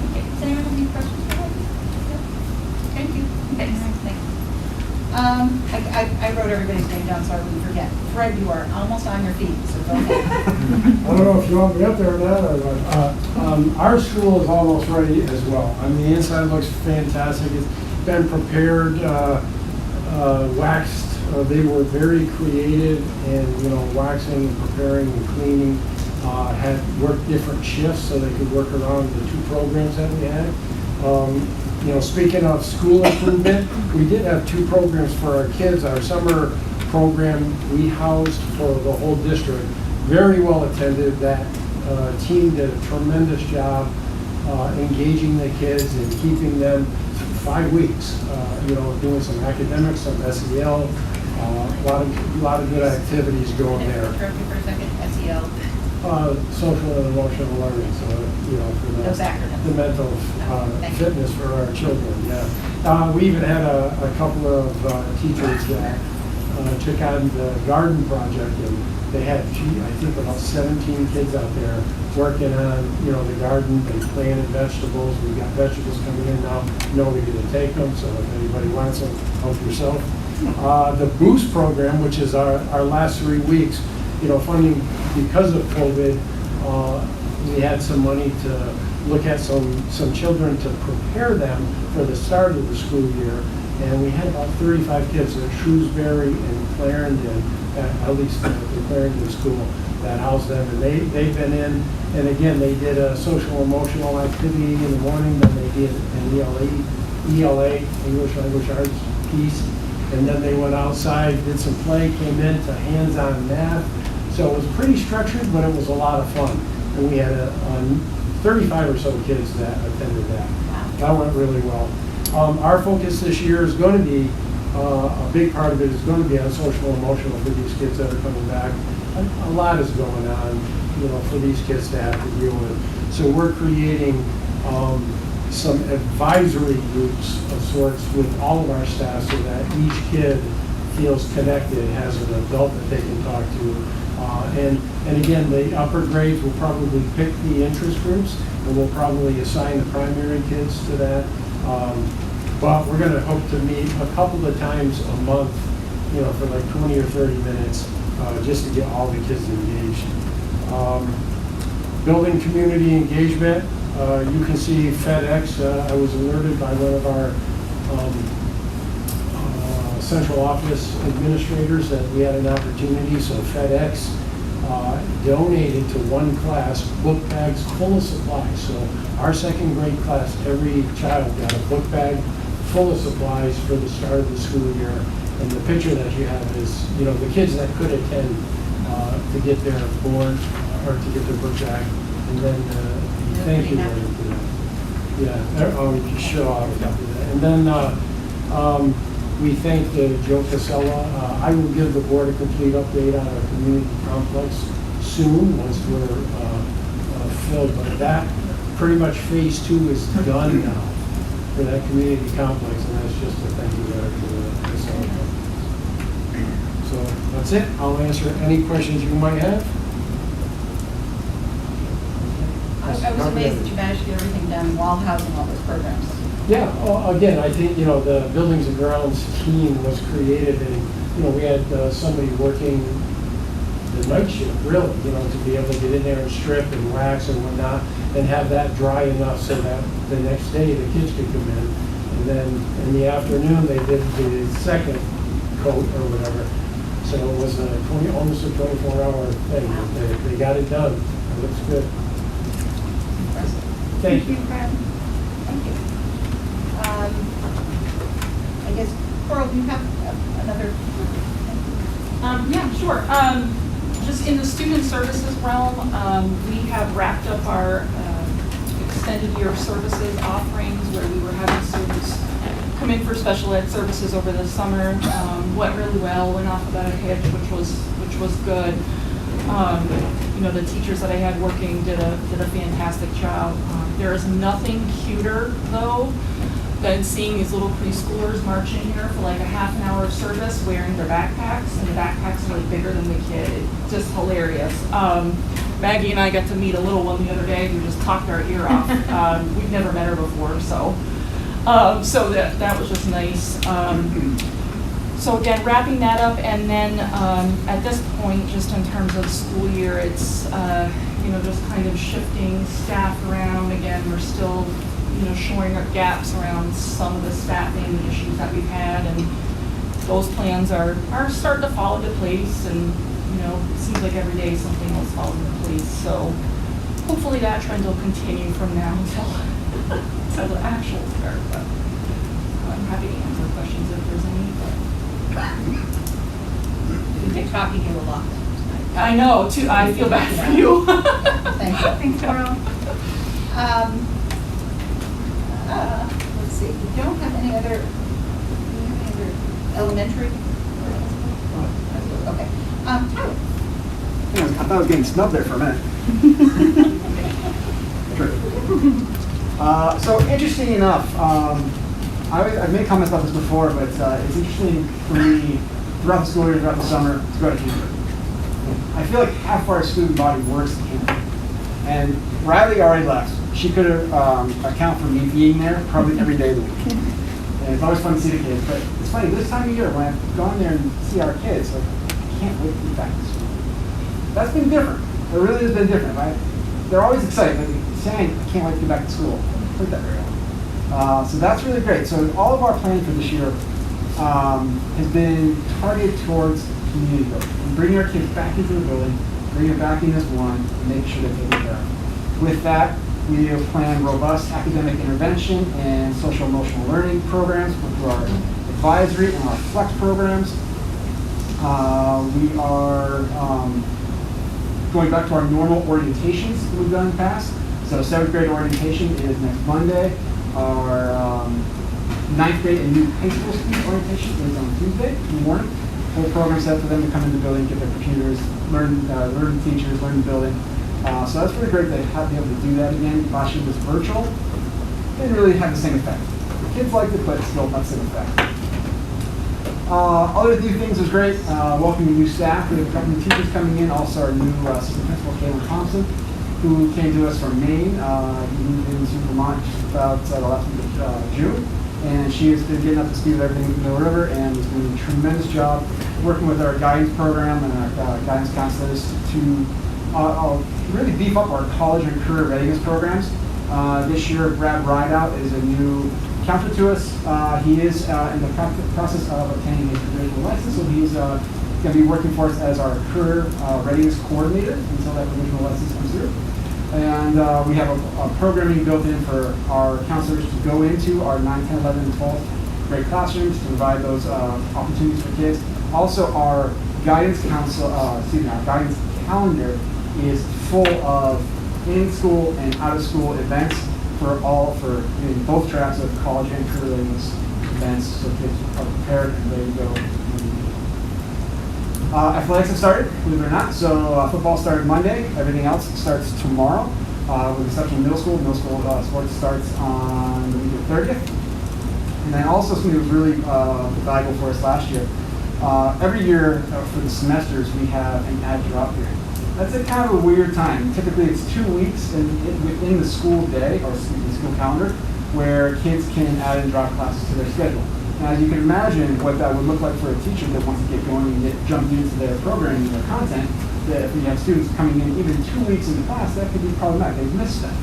Okay, does anyone have any questions for us? Thank you. Thanks. I wrote everybody's name down so I wouldn't forget. Fred, you are almost on your feet, so go ahead. I don't know if you want me up there or not, or what. Our school is almost ready as well. I mean, the inside looks fantastic. It's been prepared, waxed. They were very creative in, you know, waxing and preparing and cleaning. Had worked different shifts so they could work around the 2 programs that we had. You know, speaking of school improvement, we did have 2 programs for our kids. Our summer program we housed for the whole district. Very well attended. That team did a tremendous job engaging the kids and keeping them 5 weeks. You know, doing some academics, some SEL, a lot of good activities going there. Interrupt you for a second, SEL. Social and emotional learning, so, you know, for Those acronyms. the mental fitness for our children, yeah. We even had a couple of teachers that took on the garden project, and they had, I think about 17 kids out there working on, you know, the garden. They planted vegetables. We've got vegetables coming in now. Nobody to take them, so if anybody wants them, help yourself. The Boost program, which is our last 3 weeks, you know, funding because of COVID, we had some money to look at some children to prepare them for the start of the school year. And we had about 35 kids at Shrewsbury and Clarendon, at least the Clarendon school, that housed them. And they've been in, and again, they did a social emotional activity in the morning, then they did an ELA, English Language Arts piece. And then they went outside, did some play, came into hands-on math. So it was pretty structured, but it was a lot of fun. And we had 35 or so kids that attended that. That went really well. Our focus this year is going to be, a big part of it is going to be on social and emotional for these kids that are coming back. A lot is going on, you know, for these kids to have to deal with. So we're creating some advisory groups of sorts with all of our staff so that each kid feels connected, has an adult that they can talk to. And again, the upper grades will probably pick the interest groups, and we'll probably assign the primary kids to that. But we're going to hope to meet a couple of times a month, you know, for like 20 or 30 minutes, just to get all the kids engaged. Building community engagement. You can see FedEx. I was alerted by one of our central office administrators that we had an opportunity. So FedEx donated to one class book bags full of supplies. So our second grade class, every child got a book bag full of supplies for the start of the school year. And the picture that you have is, you know, the kids that could attend to get their board or to get their book bag. And then thank you for that. Yeah, we can show off after that. And then we thank Joe Casella. I will give the board a complete update on our community complex soon once we're filled. But that pretty much phase 2 is done now for that community complex, and that's just a thank you letter for the Casella complex. So that's it. I'll answer any questions you might have. I was amazed that you managed to get everything done while housing all those programs. Yeah, well, again, I think, you know, the Buildings and Grounds team was created, and, you know, we had somebody working the night shift, really, you know, to be able to get in there and strip and wax and whatnot, and have that dry enough so that the next day the kids could come in. And then in the afternoon, they did the second coat or whatever. So it was almost a 24-hour thing. They got it done. It looks good. Thank you. Thank you. I guess Coral, do you have another? Yeah, sure. Just in the student services realm, we have wrapped up our extended year services offerings where we were having students come in for special ed services over the summer. Went really well, went off without a hitch, which was good. You know, the teachers that I had working did a fantastic job. There is nothing cuter though than seeing these little preschoolers march in here for like a half an hour of service wearing their backpacks, and the backpacks are like bigger than the kid. It's just hilarious. Maggie and I got to meet a little one the other day who just talked our ear off. We've never met her before, so that was just nice. So again, wrapping that up, and then at this point, just in terms of school year, it's you know, just kind of shifting staff around. Again, we're still, you know, shoring up gaps around some of the staffing issues that we've had, and those plans are starting to fall into place, and you know, it seems like every day something else falls into place. So hopefully that trend will continue from now until the actual start. But I'm happy to answer questions if there's any. We've been talking to you a lot tonight. I know, too. I feel bad for you. Thank you. Thanks, Coral. Let's see, we don't have any other elementary? Okay. Tyler? I thought I was getting snubbed there for a minute. So interesting enough, I've made comments about this before, but it's interesting for me throughout the school year, throughout the summer, to go to camp. I feel like half our student body works at camp. And Riley already left. She could account for me being there probably every day of the week. And it's always fun to see the kids. But it's funny, this time of year, when I've gone there and see our kids, like, I can't wait to get back to school. That's been different. It really has been different. They're always excited. Like, saying, I can't wait to get back to school. I don't put that very often. So that's really great. So all of our planning for this year has been targeted towards community building. And bringing our kids back into the building, bringing them back in as one, and making sure they're taken care of. With that, we have planned robust academic intervention and social emotional learning programs through our advisory and our flex programs. We are going back to our normal orientations that we've done in the past. So 7th grade orientation is next Monday. Our 9th grade and new high school student orientation is on Tuesday in the morning. Whole program set for them to come in the building, get their computers, learn the teachers, learn the building. So that's really great to be able to do that again. Last year was virtual. Didn't really have the same effect. The kids liked it, but still not the same effect. Other new things was great. Welcoming new staff. We have a couple new teachers coming in. Also our new assistant principal, Caitlin Thompson, who came to us from Maine. He moved into Vermont just about the last week of June. And she has been getting up to speed with everything with Mill River and is doing a tremendous job working with our guidance program and our guidance counselors to really beef up our college and career readiness programs. This year, Brad Rideout is a new counselor to us. He is in the process of obtaining a provisional license, so he's going to be working for us as our career readiness coordinator until that provisional license comes through. And we have a programming built in for our counselors to go into our 9, 10, 11, and 12th grade classrooms to provide those opportunities for kids. Also, our guidance our guidance calendar is full of in-school and out-of-school events in both tracks of college and career readiness events, so kids are prepared and ready to go. Athletics have started, believe it or not. So football started Monday. Everything else starts tomorrow, with the exception of middle school. Middle school sports starts on the week of 30th. And then also something that was really valuable for us last year. Every year for the semesters, we have an add drop period. That's a kind of a weird time. Typically, it's 2 weeks within the school day, or the school calendar, where kids can add and drop classes to their schedule. Now, as you can imagine, what that would look like for a teacher that wants to get going and get jumped into their programming and their content, that if we have students coming in even 2 weeks into class, that could be problematic. They've missed stuff.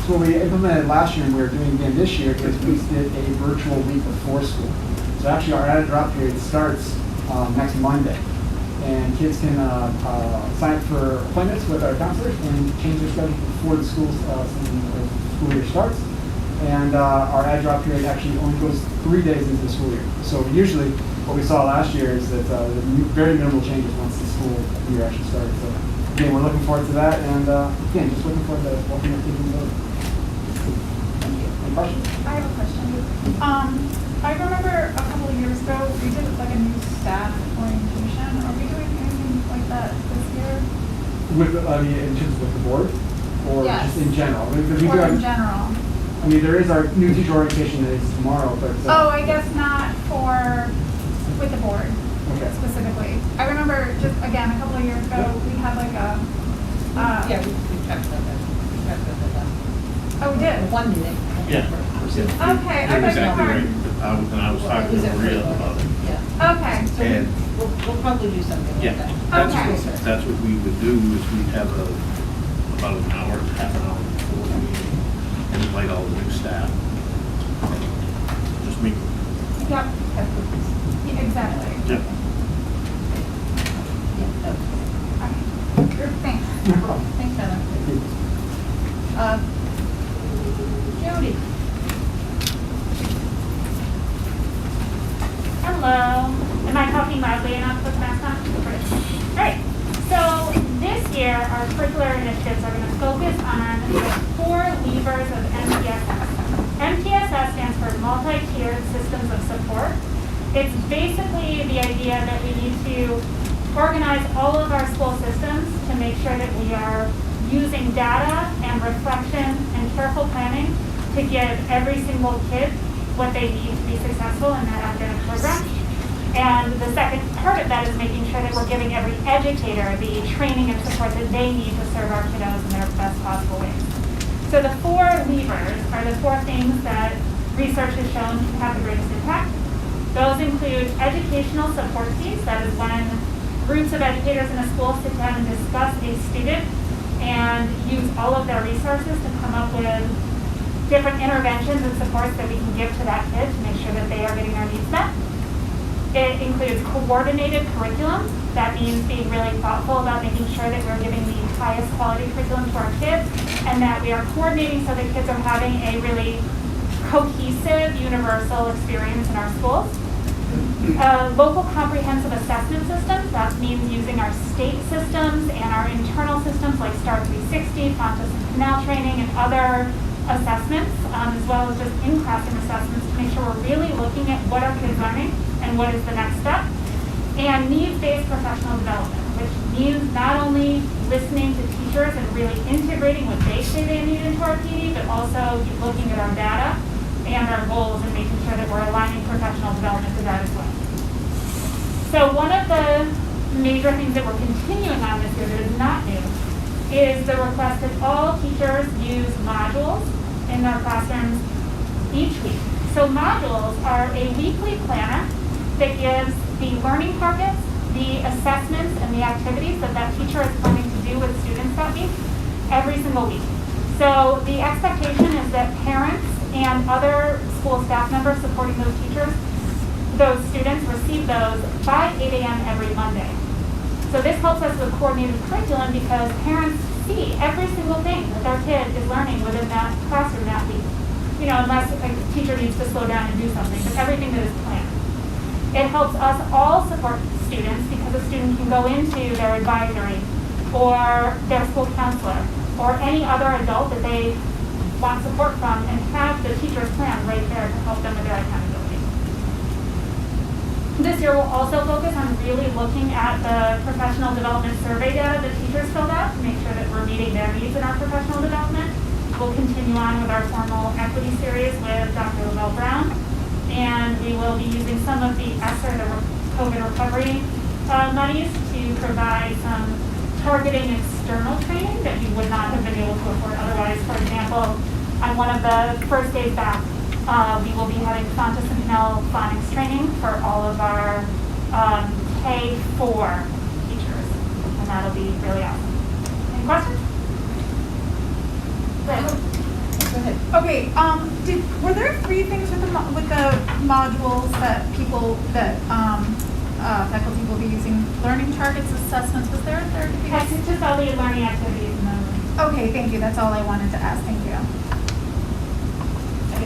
So what we implemented last year and we're doing again this year is we did a virtual week before school. So actually, our added drop period starts next Monday. And kids can sign up for appointments with our counselors and change their schedule before the school year starts. And our add drop period actually only goes 3 days into the school year. So usually, what we saw last year is that very minimal changes once the school year actually started. So again, we're looking forward to that, and again, just looking forward to walking up taking the vote. Thank you. Any questions? I have a question. I remember a couple of years ago, we did like a new staff orientation. Are we doing anything like that this year? With, in terms of the board, or Yes. just in general? Because we Or do in have- general? I mean, there is our new teacher orientation that is tomorrow, but. Oh, I guess not with the board Okay. specifically. I remember just, again, a couple of years ago, we had like a, Yeah, we checked that. We checked that. oh, we did? One meeting. Yeah. Okay, I beg You're your exactly pardon. right. And I was talking to Maria about it. Yeah. Okay. So And- we'll probably do something like Yeah, that. that's what we would do, is we'd have about an hour, half an hour before the meeting, and invite all the new staff. Just meet. Yep. Yeah, exactly. Yeah. Thanks. No problem. Thanks, Heather. Thank you. Jody. Hello. Am I talking loudly enough with mask on? Great. All right. So this year, our curricular initiatives are going to focus on the 4 levers of MTSS. MTSS stands for Multi-Tiered Systems of Support. It's basically the idea that we need to organize all of our school systems to make sure that we are using data and reflection and careful planning to give every single kid what they need to be successful in their academic program. And the second part of that is making sure that we're giving every educator the training and support that they need to serve our kiddos in their best possible ways. So the 4 levers are the 4 things that research has shown have the greatest impact. Those include educational support teams, that is when groups of educators in a school sit down and discuss a student and use all of their resources to come up with different interventions and supports that we can give to that kid to make sure that they are getting their needs met. It includes coordinated curriculum. That means being really thoughtful about making sure that we're giving the highest quality curriculum to our kids and that we are coordinating so that kids are having a really cohesive, universal experience in our schools. Local comprehensive assessment systems, that means using our state systems and our internal systems like STAR 360, Fontes and Canal training, and other assessments, as well as just in-classroom assessments to make sure we're really looking at what are kids learning and what is the next step. And needs-based professional development, which means not only listening to teachers and really integrating what they say they need into our PD, but also looking at our data and our goals and making sure that we're aligning professional development to that as well. So one of the major things that we're continuing on this year that is not new is the request that all teachers use modules in their classrooms each week. So modules are a weekly planner that gives the learning targets, the assessments, and the activities that that teacher is planning to do with students that week, every single week. So the expectation is that parents and other school staff members supporting those teachers, those students receive those by 8 a.m. every Monday. So this helps us with coordinated curriculum because parents see every single thing that their kid is learning within that classroom that week. You know, unless a teacher needs to slow down and do something, but everything that is planned. It helps us all support students because a student can go into their advisory or their school counselor or any other adult that they want support from and have the teacher's plan right there to help them with their accountability. This year we'll also focus on really looking at the professional development survey data that teachers filled out to make sure that we're meeting their needs in our professional development. We'll continue on with our formal equity series with Dr. Lavelle Brown, and we will be using some of the ESSER, the COVID recovery monies to provide some targeting external training that we would not have been able to afford otherwise. For example, on one of the first days back, we will be having Fontes and Canal phonics training for all of our K-4 teachers, and that'll be really awesome. Any questions? Go ahead. Okay, were there 3 things with the modules that faculty will be using? Learning targets, assessments, was there a third? Yes, it's just all the learning activities in the room. Okay, thank you, that's all I wanted to ask, thank you.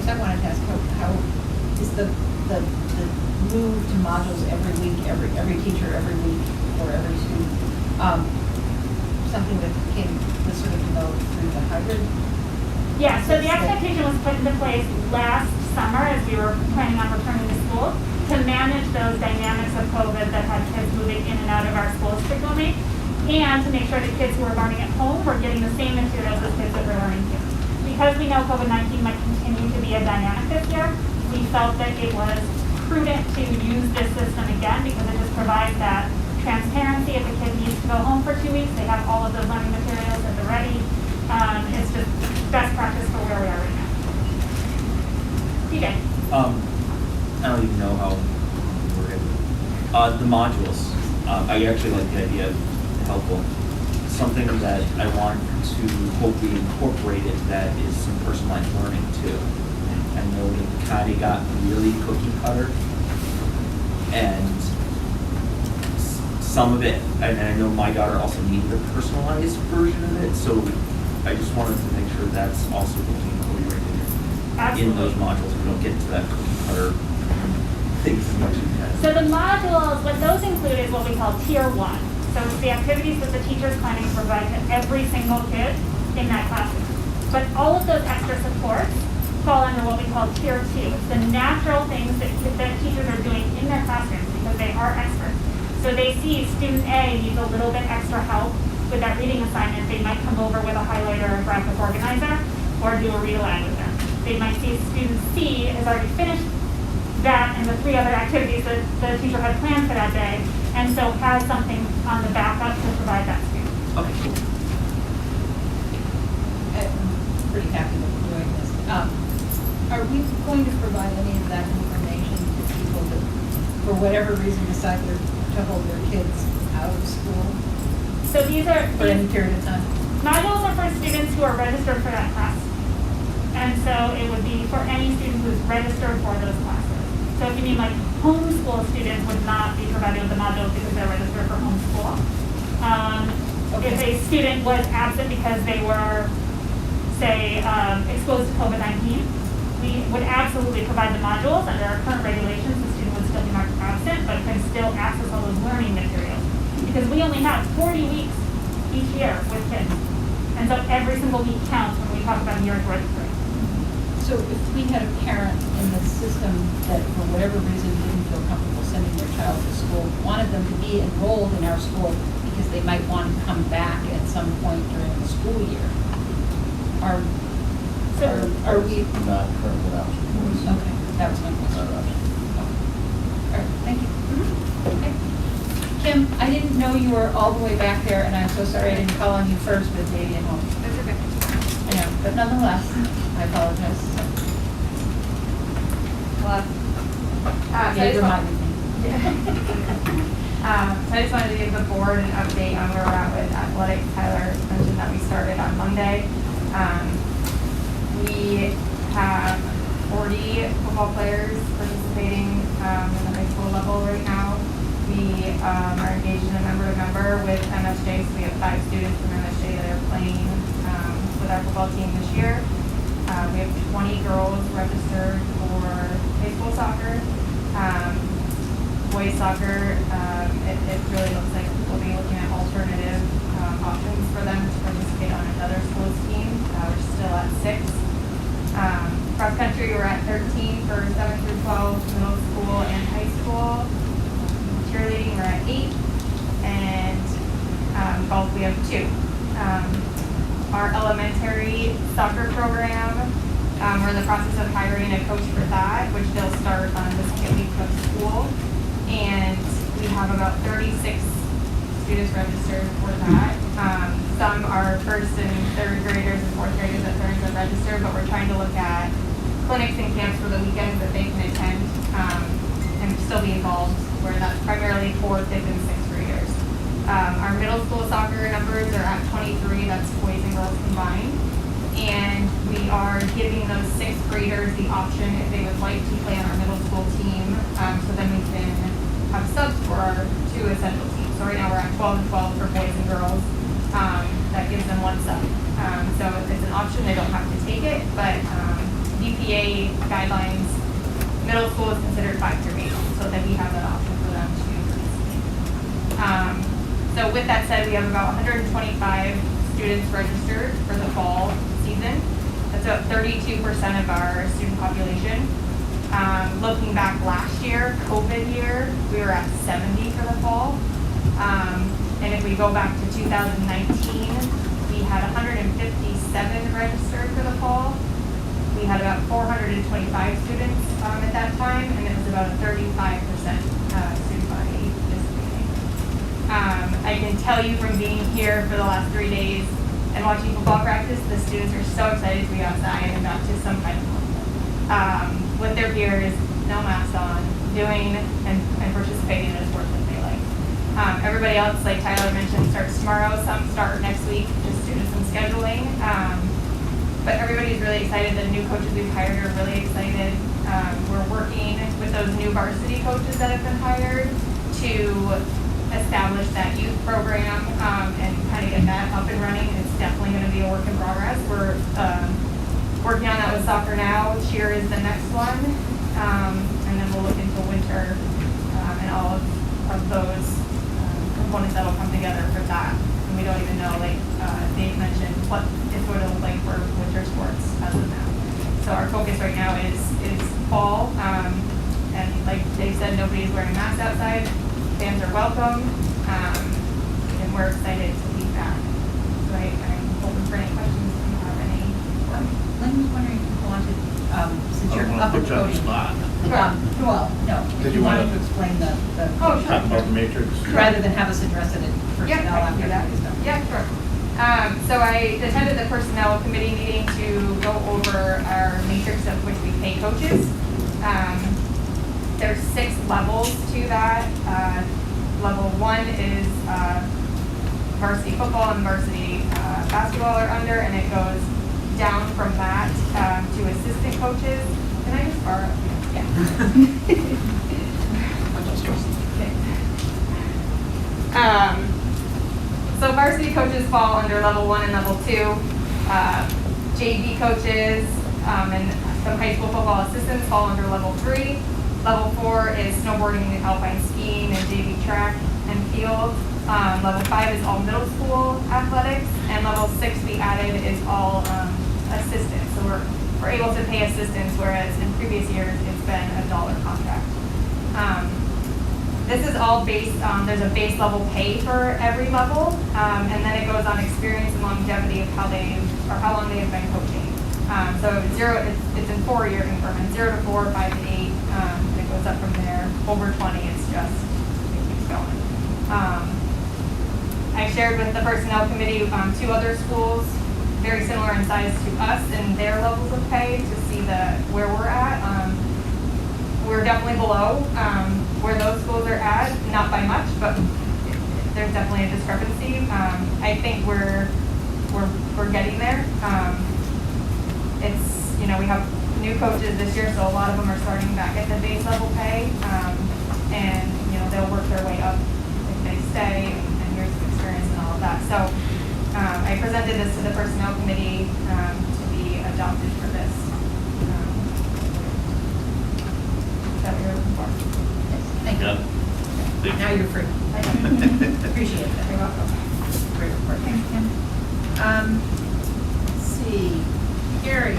guess I wanted to ask, how is the move to modules every week, every teacher every week, or every student, something that was sort of developed through the hybrid? Yeah, so the expectation was put into place last summer as we were planning on returning to school to manage those dynamics of COVID that had kids moving in and out of our schools frequently, and to make sure that kids who were learning at home were getting the same materials as kids that were learning here. Because we know COVID-19 might continue to be a dynamic this year, we felt that it was prudent to use this system again because it just provides that transparency. If a kid needs to go home for 2 weeks, they have all of those learning materials at the ready. It's just best practice for where we are right now. DJ. I don't even know how to word it. The modules, I actually like the idea of helpful. Something that I want to hope we incorporated that is some personalized learning too. I know it kind of got really cookie cutter, and some of it, and I know my daughter also needed a personalized version of it, so I just wanted to make sure that's also being incorporated in those modules. We don't get into that cookie cutter things as much as we can. So the modules, what those include is what we call tier 1. So it's the activities that the teacher is planning to provide to every single kid in that classroom. But all of those extra supports fall under what we call tier 2. It's the natural things that teachers are doing in their classrooms because they are experts. So they see student A needs a little bit extra help with that reading assignment. They might come over with a highlighter or graphic organizer or do a read aloud with them. They might see student C has already finished that and the 3 other activities that the teacher had planned for that day, and so has something on the backup to provide that student. Okay, cool. I'm pretty happy that we're doing this. Are we going to provide any of that information to people that, for whatever reason, decide to hold their kids out of school? So these are for any period of time. Modules are for students who are registered for that class. And so it would be for any student who's registered for those classes. So if you mean like homeschool students would not be provided with the modules because they're registered for homeschool. If a student was absent because they were, say, exposed to COVID-19, we would absolutely provide the modules. Under our current regulations, the student would still be marked absent, but can still access all those learning materials. Because we only have 40 weeks each year with kids. And so every single week counts when we talk about years worth of work. So if we had a parent in the system that for whatever reason didn't feel comfortable sending their child to school, wanted them to be enrolled in our school because they might want to come back at some point during the school year, are we? Not currently an option. Okay, that was my question. Not an option. All right, thank you. Okay. Kim, I didn't know you were all the way back there, and I'm so sorry I didn't call on you first with baby at home. That's okay. I know, but nonetheless, I apologize. Well, Yeah, you reminded me. So I just wanted to give the board an update on where we're at with athletics. Tyler mentioned that we started on Monday. We have 40 football players participating in the high school level right now. We are engaged in a member-to-member with MSJ, so we have 5 students from MSJ that are playing with our football team this year. We have 20 girls registered for high school soccer. Boys soccer, it really looks like we'll be looking at alternative options for them to participate on another school's team. We're still at 6. Cross country, we're at 13 for 7 through 12, middle school and high school. Cheerleading, we're at 8. And golf, we have 2. Our elementary soccer program, we're in the process of hiring a coach for that, which they'll start on the second week of school. And we have about 36 students registered for that. Some are first and third graders and fourth graders that are going to register, but we're trying to look at clinics and camps for the weekends that they can attend and still be involved, where that's primarily for 5th and 6th graders. Our middle school soccer numbers are at 23, that's boys and girls combined. And we are giving those 6th graders the option if they would like to play on our middle school team, so then we can have subs for our 2 essential teams. So right now we're at 12 and 12 for boys and girls. That gives them 1 sub. So it's an option, they don't have to take it, but VP MPA guidelines, middle school is considered 5 through 8, so that we have that option for them to participate. So with that said, we have about 125 students registered for the fall season. That's about 32% of our student population. Looking back last year, COVID year, we were at 70 for the fall. And if we go back to 2019, we had 157 registered for the fall. We had about 425 students at that time, and it was about a 35% student body participating. I can tell you from being here for the last 3 days and watching football practice, the students are so excited to be outside and back to some kind of movement. With their peers, no masks on, doing and participating in a sport that they like. Everybody else, like Tyler mentioned, starts tomorrow. Some start next week, just due to some scheduling. But everybody's really excited. The new coaches we've hired are really excited. We're working with those new varsity coaches that have been hired to establish that youth program and kind of get that up and running. It's definitely going to be a work in progress. We're working on that with soccer now. Cheer is the next one. And then we'll look into winter and all of those components that will come together for that. And we don't even know, like Dave mentioned, what it's going to look like for winter sports as of now. So our focus right now is fall. And like Dave said, nobody's wearing masks outside. Fans are welcome. And we're excited to be back. So I'm open for any questions if you have any. Lynn was wondering if you wanted, since you're I up don't and want to put you on the voting. spot. Well, no, Did if you you want wanted to- to explain the. Oh, sure. Talk about the matrix. Rather than have us address it in personnel Yeah, I can after do that. that stuff. Yeah, sure. So I attended the personnel committee meeting to go over our matrix of which we pay coaches. There's 6 levels to that. Level 1 is varsity football and varsity basketball are under, and it goes down from that to assistant coaches. Can I just borrow? Yeah. So varsity coaches fall under level 1 and level 2. JV coaches and some high school football assistants fall under level 3. Level 4 is snowboarding, alpine skiing, and JV track and field. Level 5 is all middle school athletics, and level 6 we added is all assistants. So we're able to pay assistants, whereas in previous years it's been a $1 contract. This is all based on, there's a base level pay for every level, and then it goes on experience and longevity of how long they have been coaching. So it's in 4-year increments, 0 to 4, 5 to 8, and it goes up from there. Over 20, it keeps going. I shared with the personnel committee 2 other schools, very similar in size to us and their levels of pay to see where we're at. We're definitely below where those schools are at, not by much, but there's definitely a discrepancy. I think we're getting there. It's, we have new coaches this year, so a lot of them are starting back at the base level pay, and they'll work their way up if they stay and years of experience and all of that. So I presented this to the personnel committee to be adopted for this. Is that what you're looking for? Thank you. Yeah. Now you're free. Appreciate it. You're welcome. Great report. Thanks, Kim. Let's see. Gary.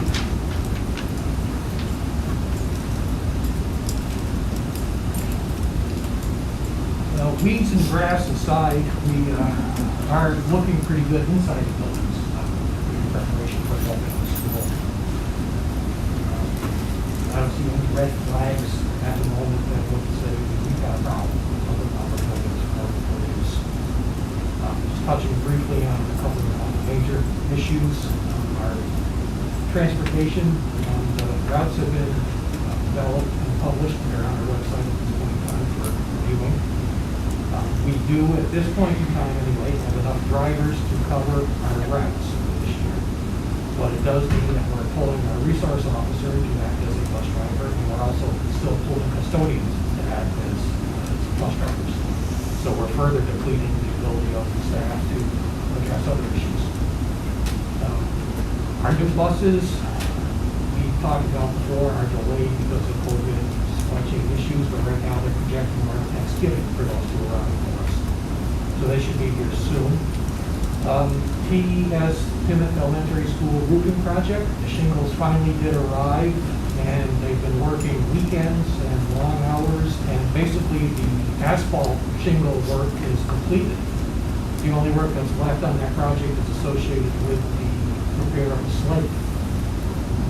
Well, weeds and grass aside, we are looking pretty good inside the buildings in preparation for the opening of the school. I don't see any red flags at the moment that would say we've got a problem with other buildings or buildings. Just touching briefly on a couple of major issues. Our transportation and routes have been developed and published. They're on our website at this point in time for reviewing. We do, at this point in time anyway, have enough drivers to cover our routes this year. But it does mean that we're pulling our resource officer to act as a bus driver, and we're also still pulling custodians to act as bus drivers. So we're further depleting the ability of the staff to address other issues. Our new buses, we talked about before, are delayed because of COVID supply chain issues, but right now they're projecting around Thanksgiving for those to arrive for us. So they should be here soon. TES Plymouth Elementary School roofing project, the shingles finally did arrive, and they've been working weekends and long hours, and basically the asphalt shingle work is completed. The only work that's left on that project is associated with the repair of the slate.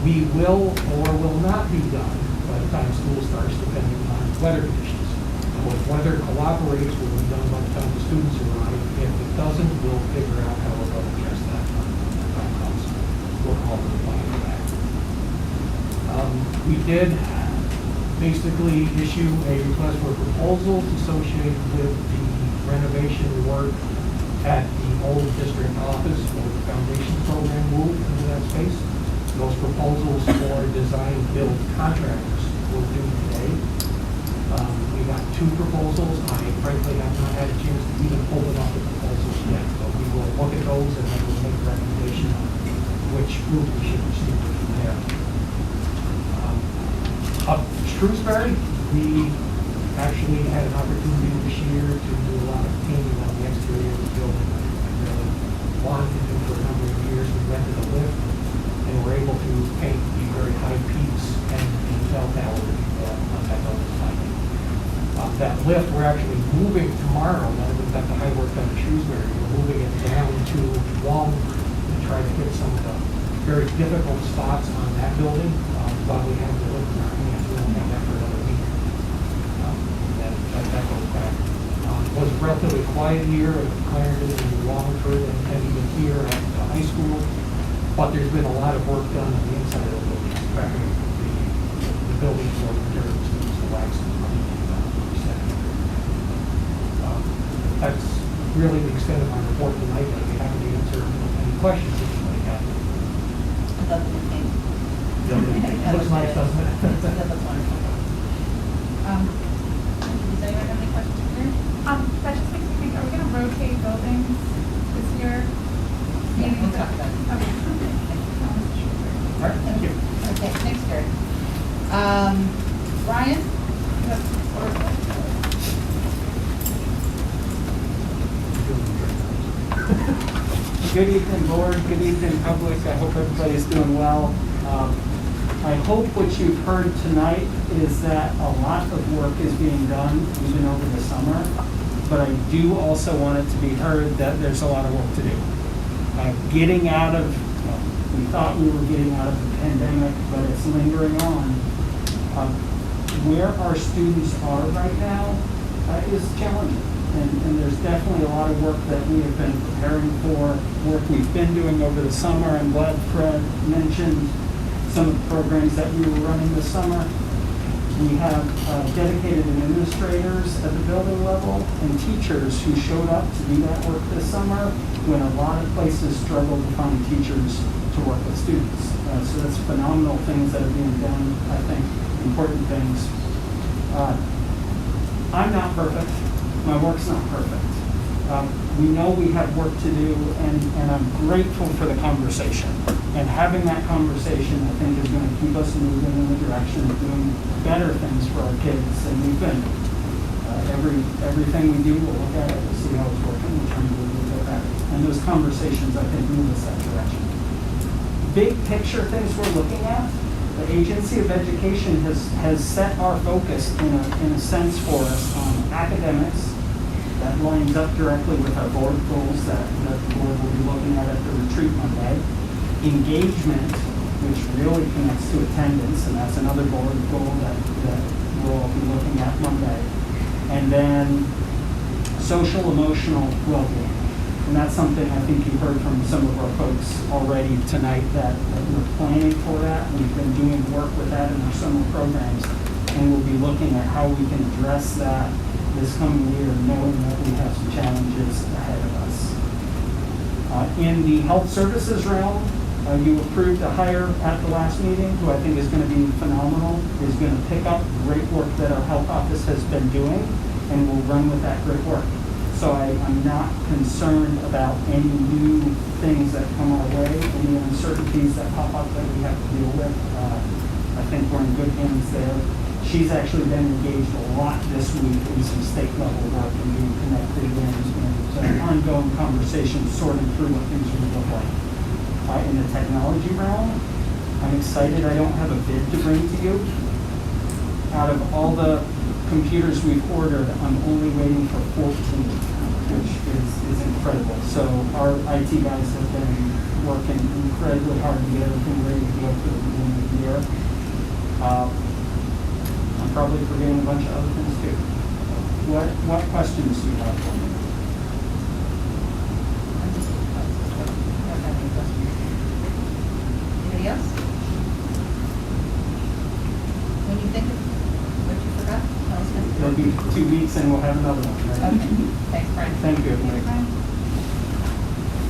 We will or will not be done by the time school starts, depending on weather conditions. So if weather cooperates, we'll be done by the time the students arrive. If it doesn't, we'll figure out how we're going to address that when the time comes. We'll call the plan for that. We did basically issue a request for proposals associated with the renovation work at the old district office where the foundation program moved into that space. Those proposals for design build contractors were due today. We got 2 proposals. I frankly have not had a chance to even pull them off the proposals yet, but we will look at those and then we'll make a recommendation on which group we should proceed with from there. Up Shrewsbury, we actually had an opportunity this year to do a lot of painting on the exterior of the building. I really wanted to do for a number of years. We rented a lift and were able to paint the very high peaks and the bell tower on that building. That lift, we're actually moving tomorrow, now that we've got the high work done in Shrewsbury, we're moving it down to Walnut to try to hit some of the very difficult spots on that building while we have the lift in our hands. We won't have that for another week. That goes back. It was a relatively quiet year at Clarendon and Wallingford and even here at the high school, but there's been a lot of work done on the inside of the building, preparing the building for winter students to wax and that's really the extent of my report tonight. I'd be happy to answer any questions that you might have. Lovely, thank you. It looks nice, doesn't it? That looks wonderful. Does anyone have any questions for me? That just makes me think, are we gonna rotate buildings this year? Yeah, we'll talk about it. Okay. All right, thank you. Okay, thanks, Gary. Ryan? You have the floor. Good evening, board. Good evening, public. I hope everybody's doing well. I hope what you've heard tonight is that a lot of work is being done even over the summer, but I do also want it to be heard that there's a lot of work to do. Getting out of, we thought we were getting out of the pandemic, but it's lingering on. Where our students are right now is challenging. And there's definitely a lot of work that we have been preparing for, work we've been doing over the summer. I'm glad Fred mentioned some of the programs that we were running this summer. We have dedicated administrators at the building level and teachers who showed up to do that work this summer when a lot of places struggled to find teachers to work with students. So that's phenomenal things that are being done, I think, important things. I'm not perfect. My work's not perfect. We know we have work to do, and I'm grateful for the conversation. And having that conversation, I think, is going to keep us moving in the direction of doing better things for our kids. And we've been, everything we do, we'll look at it, we'll see how it's working, we'll try to do a little bit better. And those conversations, I think, move us that direction. Big picture things we're looking at, the Agency of Education has set our focus in a sense for us on academics. That lines up directly with our board goals that the board will be looking at the retreat Monday. Engagement, which really connects to attendance, and that's another board goal that we'll all be looking at Monday. And then social emotional well-being. And that's something I think you heard from some of our folks already tonight that we're planning for that. We've been doing work with that in our summer programs, and we'll be looking at how we can address that this coming year, knowing that we have some challenges ahead of us. In the health services realm, you approved a hire at the last meeting who I think is going to be phenomenal, is going to pick up great work that our health office has been doing, and will run with that great work. So I'm not concerned about any new things that come our way, any uncertainties that pop up that we have to deal with. I think we're in good hands there. She's actually been engaged a lot this week in some state level work and being connected and ongoing conversations, sorting through what things would look like. In the technology realm, I'm excited. I don't have a bid to bring to you. Out of all the computers we've ordered, I'm only waiting for 14, which is incredible. So our IT guys have been working incredibly hard to get everything ready to go for the beginning of the year. I'm probably forgetting a bunch of other things too. What questions do you have for me? Anybody else? When you think of what you forgot, tell us now. It'll be 2 weeks and we'll have another one, right? Okay, thanks, Brian. Thank you.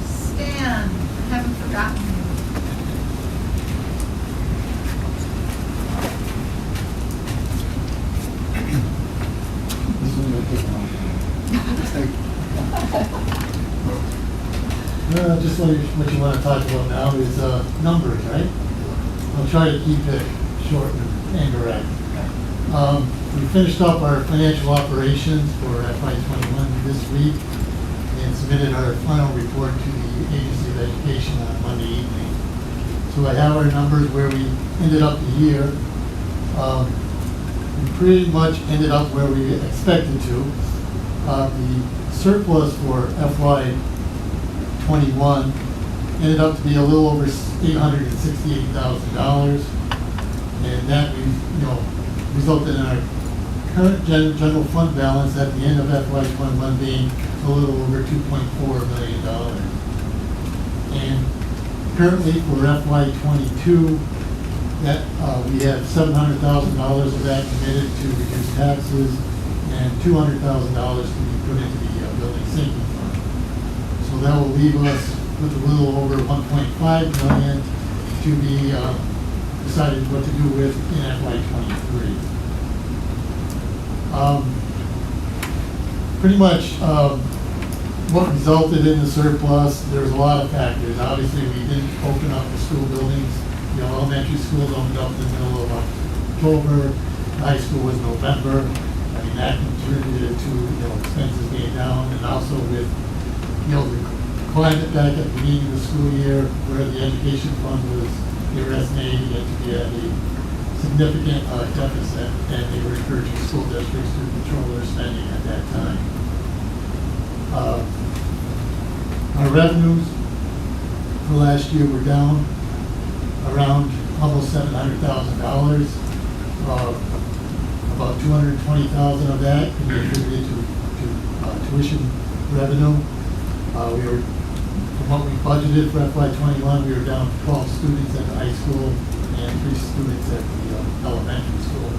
Stan, I haven't forgotten you. This is going to take long. Just what you want to talk about now is numbers, right? I'll try to keep it short and direct. We finished up our financial operations for FY21 this week and submitted our final report to the Agency of Education on Monday evening. So I have our numbers where we ended up the year. We pretty much ended up where we expected to. The surplus for FY21 ended up to be a little over $868,000, and that resulted in our current general fund balance at the end of FY21 being a little over $2.4 million. And currently for FY22, that we have $700,000 of that committed to reduce taxes and $200,000 to be put into the building sinking fund. So that will leave us with a little over $1.5 million to be decided what to do with in FY23. Pretty much what resulted in the surplus, there's a lot of factors. Obviously, we didn't open up the school buildings. Elementary schools opened up in the middle of October. High school was November. I mean, that contributed to expenses being down, and also with the climate back at the beginning of the school year, where the education fund was, they were estimating it to be at a significant deficit, and they were encouraging school districts to control their spending at that time. Our revenues for last year were down around almost $700,000. About $220,000 of that can be attributed to tuition revenue. From what we budgeted for FY21, we were down 12 students at the high school and 3 students at the elementary school.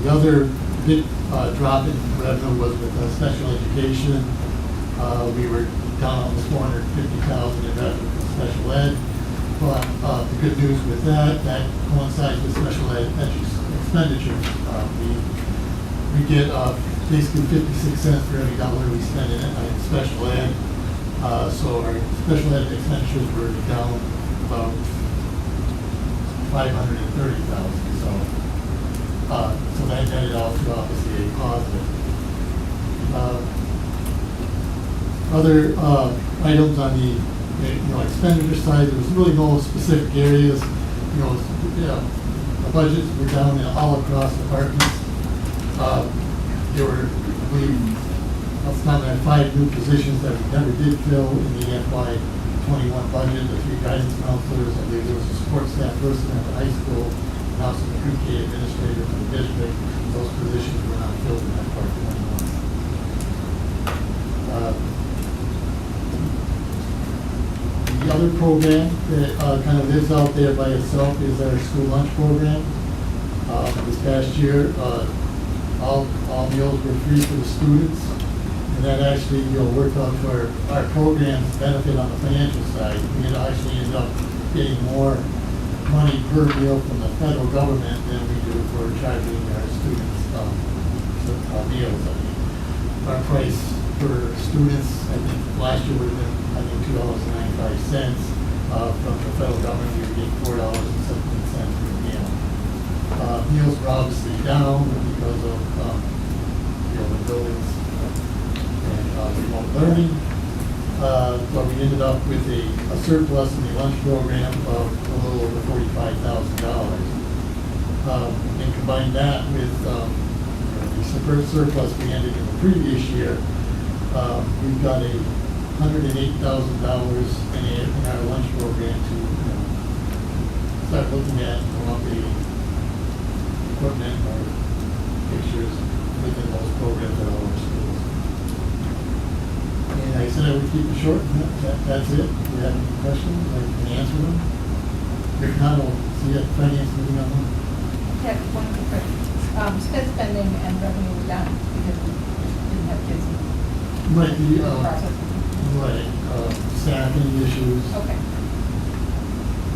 The other big drop in revenue was with special education. We were down almost $450,000 in revenue for special ed. But the good news with that coincides with special ed expenditures. We get basically 56 cents for every dollar we spend in special ed. So our special ed expenditures were down about $530,000. So that netted out to obviously a positive. Other items on the expenditure side, there was really no specific areas. The budgets were down all across departments. There were, I believe, off the top of my head, 5 new positions that we never did fill in the FY21 budget. The 3 guidance counselors, I believe there was a support staff person at the high school, and also the pre-K administrator for the district. Those positions were not filled in that part 21. The other program that kind of lives out there by itself is our school lunch program. This past year, all meals were free for the students, and that actually worked out to our program's benefit on the financial side. We had actually ended up getting more money per meal from the federal government than we do for charging our students meals. I mean, our price for students, I think last year would have been, $2.95. From the federal government, we were getting $4.17 per meal. Meals were obviously down because of, the buildings and remote learning. But we ended up with a surplus in the lunch program of a little over $45,000. And combine that with the surplus we ended in the previous year, we've got $108,000 in our lunch program to start looking at the equipment or pictures within those programs at all our schools. And I said I would keep it short, and that's it. If you have any questions, I can answer them. If not, I'll see you at the finance meeting on Monday. Yeah, one quick question. Sped spending and revenue were down because we didn't have kids in Right, the process. right, staffing issues. Okay.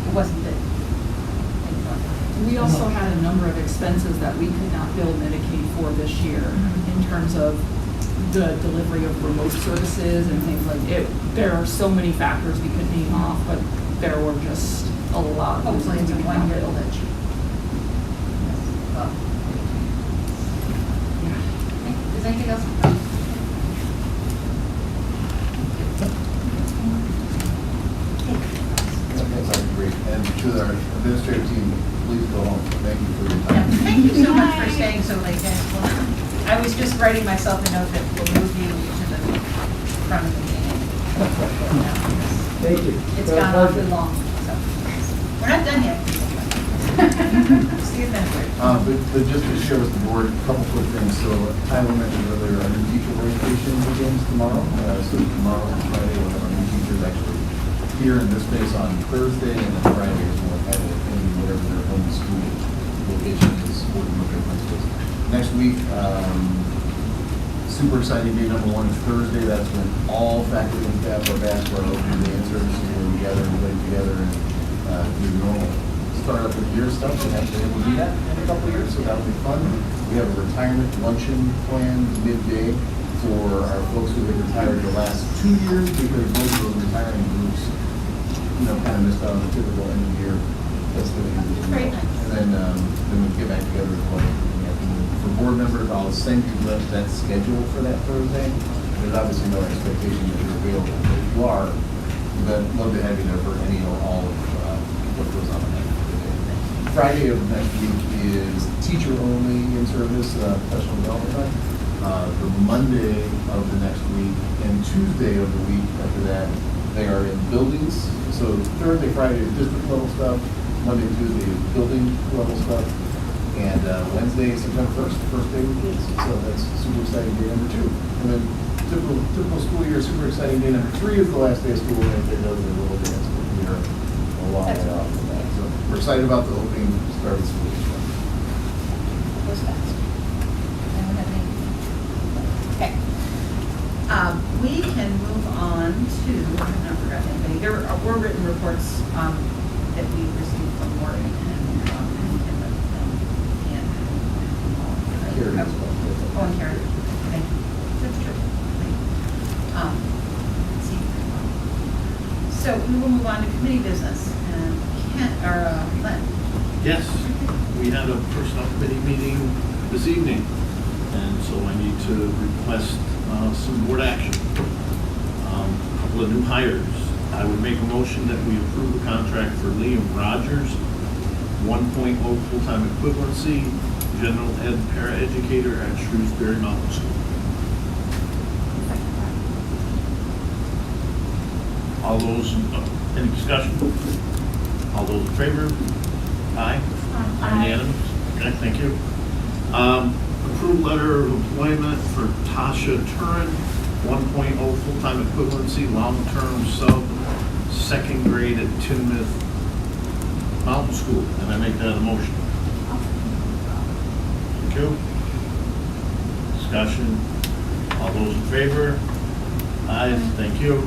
It wasn't big. We also had a number of expenses that we could not bill Medicaid for this year in terms of the delivery of remote services and things like it. There are so many factors we could name off, but there were just a lot of Hopefully it's a reasons we could not one-year bill. glitch. Well, yeah. Is anything else? That's great. And to our administrative team, please go home. Thank you for your Yeah, time. thank you so much for staying so late, guys. Well, I was just writing myself a note that will move you to the front of the meeting. Thank you. It's gone awfully long, so. We're not done yet. See you then. But just to share with the board, a couple quick things. So Tyler mentioned earlier, our new teacher orientation begins tomorrow. So tomorrow and Friday, we'll have our new teachers actually here in this space on Thursday, and then Friday we'll have it in whatever their home school location is, working with their principals. Next week, super exciting day number one is Thursday. That's when all faculty and staff are back for our opening day in services where we gather everybody together and do the normal start up of the year stuff. We haven't been able to do that in a couple of years, so that'll be fun. We have a retirement luncheon planned midday for our folks who have retired the last 2 years because most of those retiring groups, kind of missed out on the typical end of the year festivities. Great. And then we get back together as well in the afternoon. For board members, I'll send you that schedule for that Thursday. There's obviously no expectation that you're available, but if you are, then love to have you there for any or all of what goes on in that day. Friday of next week is teacher only in service, professional development time. The Monday of the next week and Tuesday of the week after that, they are in buildings. So Thursday, Friday is district level stuff. Monday, Tuesday is building level stuff. And Wednesday, September 1st, first day with kids. So that's super exciting day number 2. And then typical school year, super exciting day number 3 is the last day of school, and they does a little dance with me or a long way off of that. So we're excited about the opening start of the school year. Goes fast. Anyone have anything? Okay. We can move on to, I've not forgotten anything. There were written reports that we received from Lori and Karen. Oh, and Karen. Thank you. That's true. Thank you. Let's see. So we will move on to committee business. And Len. Yes, we had a personnel committee meeting this evening, and so I need to request some board action. A couple of new hires. I would make a motion that we approve the contract for Liam Rogers, 1.0 full-time equivalency, general ed paraeducator at Shrewsbury Mountain School. All those, any discussion? All those in favor? Aye? Unanimous? Okay, thank you. Approved letter of employment for Tasha Turin, 1.0 full-time equivalency, long-term sub, second grade at Tinmouth Mountain School. And I make that a motion. Thank you. Discussion. All those in favor? Aye, thank you.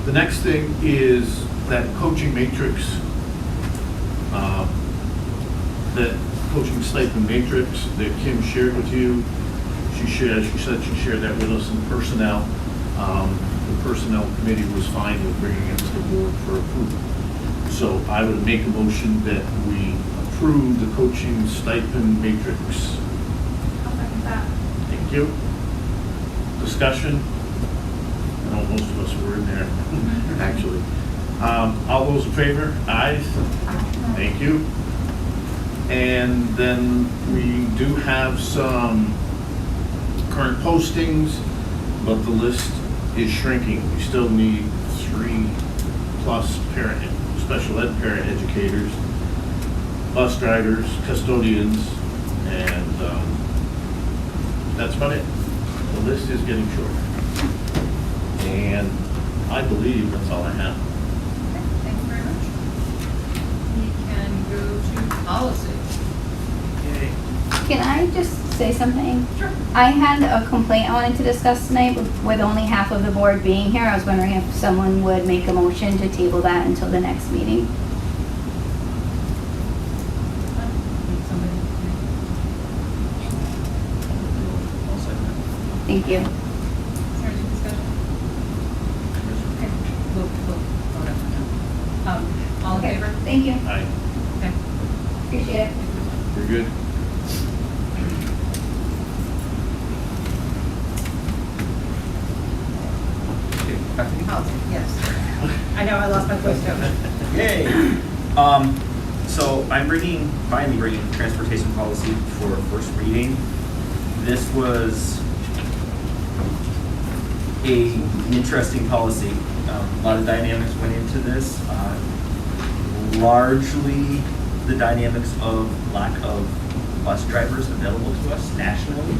The next thing is that coaching matrix, that coaching stipend matrix that Kim shared with you. She said she shared that with us in personnel. The personnel committee was fine with bringing it to the board for approval. So I would make a motion that we approve the coaching stipend matrix. I'll second that. Thank you. Discussion? I know most of us were in there, actually. All those in favor? Ayes? Thank you. And then we do have some current postings, but the list is shrinking. We still need 3+ parent, special ed parent educators, bus drivers, custodians, and that's about it. The list is getting shorter. And I believe that's all I have. Thank you very much. We can go to policy. Yay. Can I just say something? Sure. I had a complaint I wanted to discuss tonight with only half of the board being here. I was wondering if someone would make a motion to table that until the next meeting. Thank you. Is there any discussion? Okay, we'll vote up or down. All in Okay, favor? thank you. Aye. Okay. Appreciate it. We're good. Policy, yes. I know, I lost my place too. Yay! So I'm finally bringing transportation policy for first reading. This was an interesting policy. A lot of dynamics went into this. Largely the dynamics of lack of bus drivers available to us nationally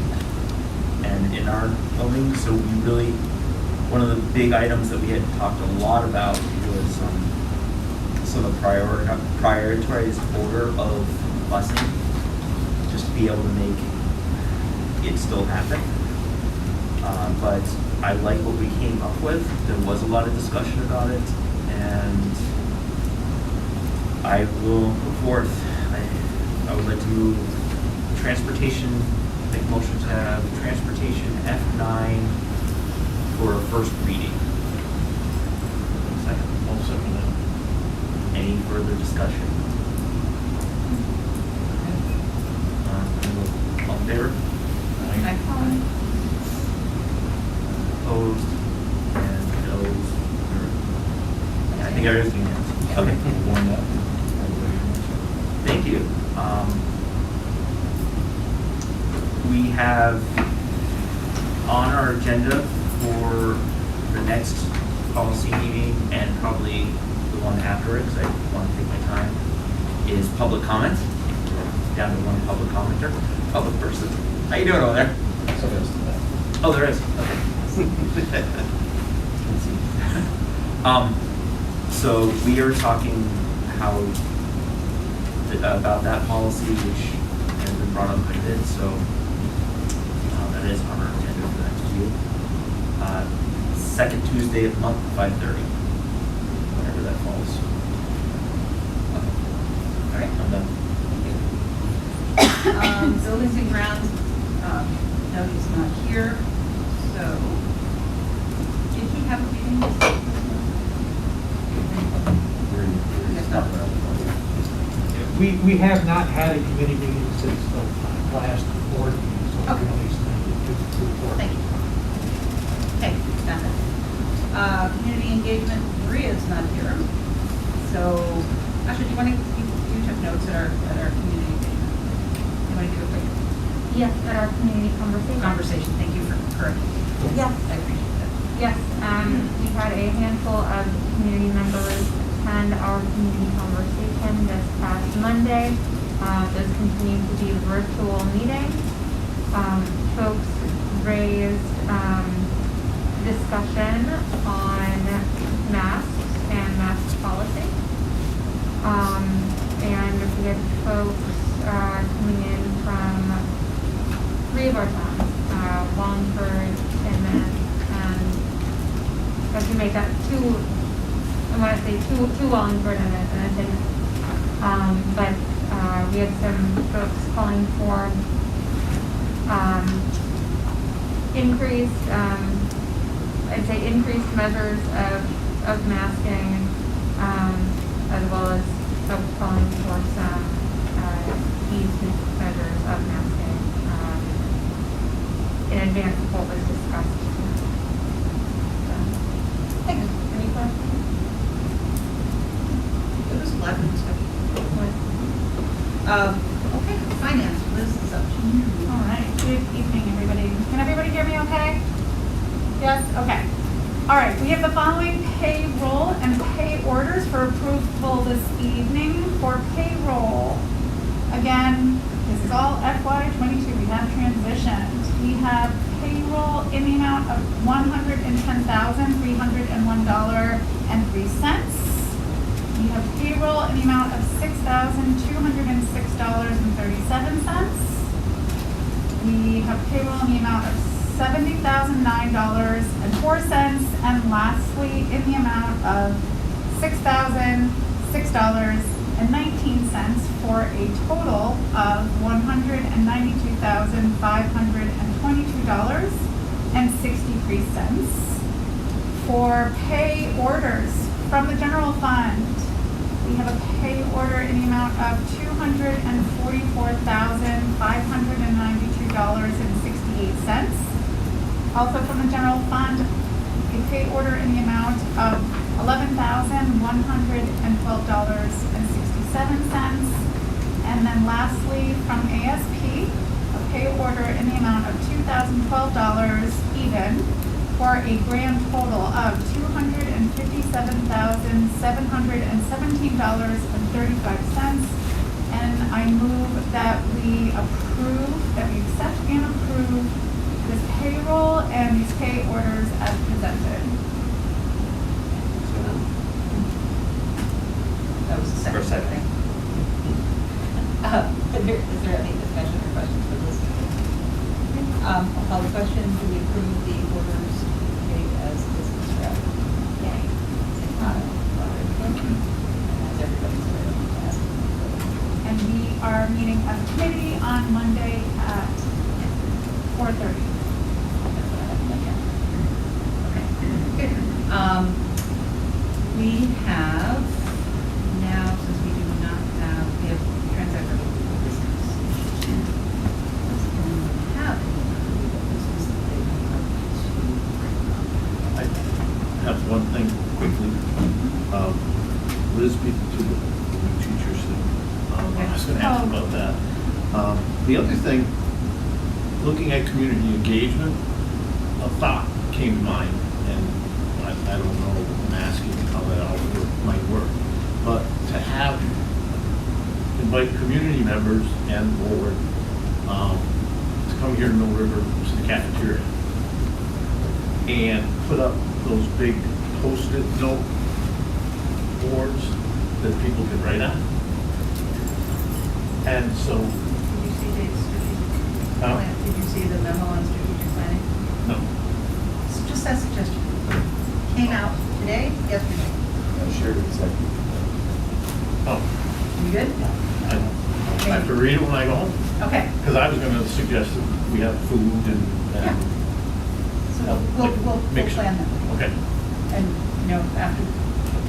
and in our building. So we really, one of the big items that we had talked a lot about was some of the prioritized order of busing, just to be able to make it still happen. But I like what we came up with. There was a lot of discussion about it, and I will put forth, I would like to move transportation, make a motion to have transportation F9 for a first reading. Second. I'll second that. Any further discussion? All in favor? Aye. Opposed? And those? Yeah, I think everything's unanimous. Okay. Thank you. We have on our agenda for the next policy meeting and probably the one after it, because I want to take my time, is public comment. Down to one public commenter, public person. How you doing over there? Oh, there is. Okay. So we are talking about that policy, which has been brought up quite a bit. So that is on our agenda for the next year. Second Tuesday of the month, 5:30, whenever that falls. All right, I'm done. Buildings and grounds, no, he's not here, so, did he have a meeting? We have not had a committee meeting since the last board meeting, so we released to report. Thank you. Okay, got it. Community engagement, Maria's not here, so, actually, do you want to, you took notes at our community engagement. You want to do a quick Yes, at our community conversation? Thank you for correcting. Yes. I appreciate that. Yes, we had a handful of community members attend our community conversation this past Monday. This continues to be a virtual meeting. Folks raised discussion on masks and mask policy. And we had folks coming in from 3 of our towns, Wallingford, and if you make that 2, I want to say 2 Wallingford and a Tinman. But we had some folks calling for increased measures of masking, as well as postponing for some easement measures of masking in advance of what was discussed. Any questions? It was a lot of discussion. Okay, finance, Liz is up to you. All right, good evening, everybody. Can everybody hear me okay? Yes, okay. All right, we have the following payroll and pay orders for approval this evening. For payroll, again, this is all FY22, we have transitioned. We have payroll in the amount of $110,301.03. We have payroll in the amount of $6,206.37. We have payroll in the amount of $70,009.04. And lastly, in the amount of $6,006.19 for a total of $192,522.63. For pay orders from the general fund, we have a pay order in the amount of $244,592.68. Also from the general fund, a pay order in the amount of $11,112.67. And then lastly, from ASP, a pay order in the amount of $2,012 even, for a grand total of $257,717.35. And I move that we accept and approve this payroll and these pay orders as presented. That was the second. For a second. thing. Is there any discussion or questions for this? I'll call the question. Do we approve the orders paid as this described? Yay. Say aye. As everybody's aware, ask. And we are meeting as a committee on Monday at 4:30. Okay, good. We have now, since we do not have, we have transacted business. Does anyone have any legal business that they would like to? I have one thing quickly. Liz beat to the new teachers thing. I was going to ask about that. The other thing, looking at community engagement, a thought came to mind, and I don't know, I'm asking how that all might work, but to invite community members and the board to come here to Mill River to the cafeteria and put up those big post-it note boards that people can write on. And so, Did you see Dave's strategic plan? Did you see the memo on strategic planning? no. So just that suggestion. Came out today, yesterday. I shared it second. Oh, You good? I have to read it when I go home. Okay. Because I was going to suggest that we have food and So we'll mix it. plan that. Okay. And, after,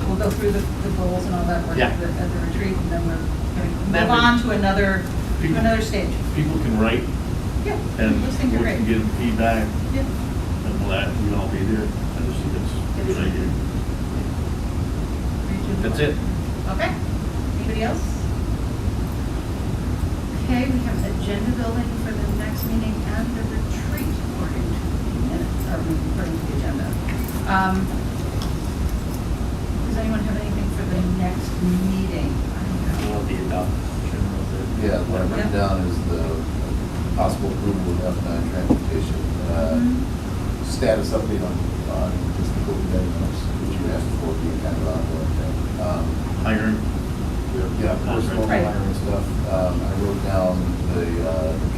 we'll go through the goals and all that work Yeah. at the retreat, and then we're going to That move way- on to another stage. People can write Yeah, and those we things are can great. give feedback Yeah. and we'll all be there. I just think it's a good idea. That's it. Okay. Anybody else? Okay, we have agenda building for the next meeting and the retreat according to the minutes, or according to the agenda. Does anyone have anything for the next meeting? Will the adoption of the. Yeah, what I've written down is the possible approval of F9 transportation. Status update on just the COVID diagnosis, which you asked for, being kind of ongoing thing. Hiring. Yeah, of course, normal Right. hiring stuff. I wrote down the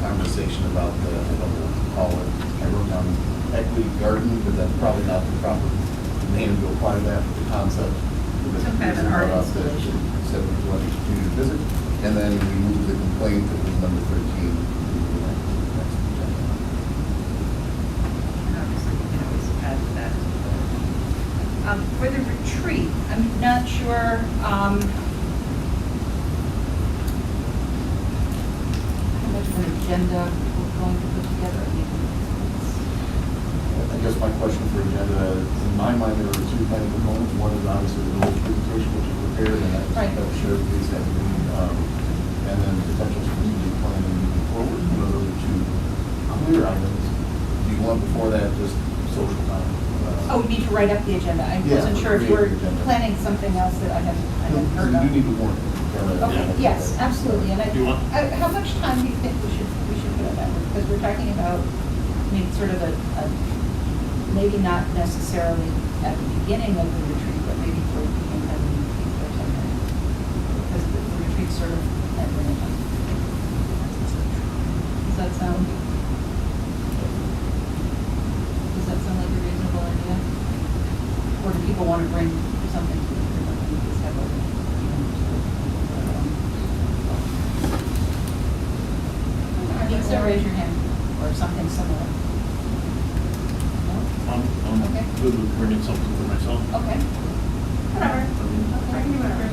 conversation about the, I don't know what to call it. I wrote down equity garden, but that's probably not the proper name to apply to that, the concept. Some kind of an art installation. Said we wanted to continue to visit, and then we moved the complaint that was number 13. to the next agenda. And obviously, we can always add to that. For the retreat, I'm not sure, agenda we're going to put together? I guess my question for agenda, in my mind, there are two kind of components. One is obviously the goals presentation, which is prepared, and that was shared with these afternoon. And then potential strategic planning moving forward. Those are the two clear items. Do you want before that just social time? Oh, we need to write up the agenda. I wasn't sure if you were planning something else that I hadn't heard of. You do need to warn it. Okay, yes, absolutely. And how much time do you think we should put on that? Because we're talking about, I mean, sort of a maybe not necessarily at the beginning of the retreat, but maybe toward the end of the retreat or something. Because the retreat's sort of at the end. Does that sound like a reasonable idea? Or do people want to bring something to the group and we just have a, so raise your hand, or something similar. I'm Okay. good with bringing something for myself. Okay. Whatever. I can do whatever.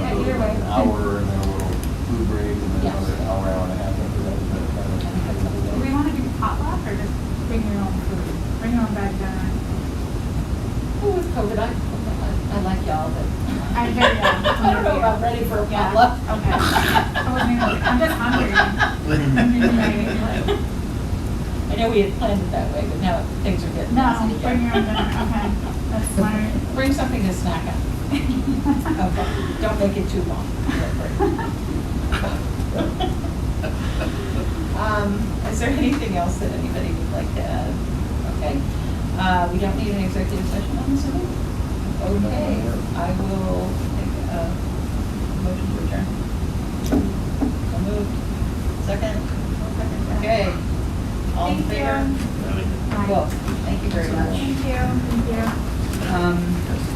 Either way. An hour and then a little food break and then another hour, hour and a half after that. Is that kind of- Do we want to do potluck or just bring your own food? Bring your own bag dinner? Well, with COVID, I like y'all, but I hear ya. I don't know if I'm ready for a Yeah. potluck. Okay. I'm just hungry. I know we had planned it that way, but now things are getting No, messy again. bring your own dinner. Okay. That's smart. Bring something to snack on. Okay, don't make it too long. Is there anything else that anybody would like to add? Okay, we don't need an executive session, I'm assuming? Okay, I will take a motion to adjourn. So moved. Second? Okay. All in Thank you. favor? Bye. Well, thank you very much. Thank you. Thank you.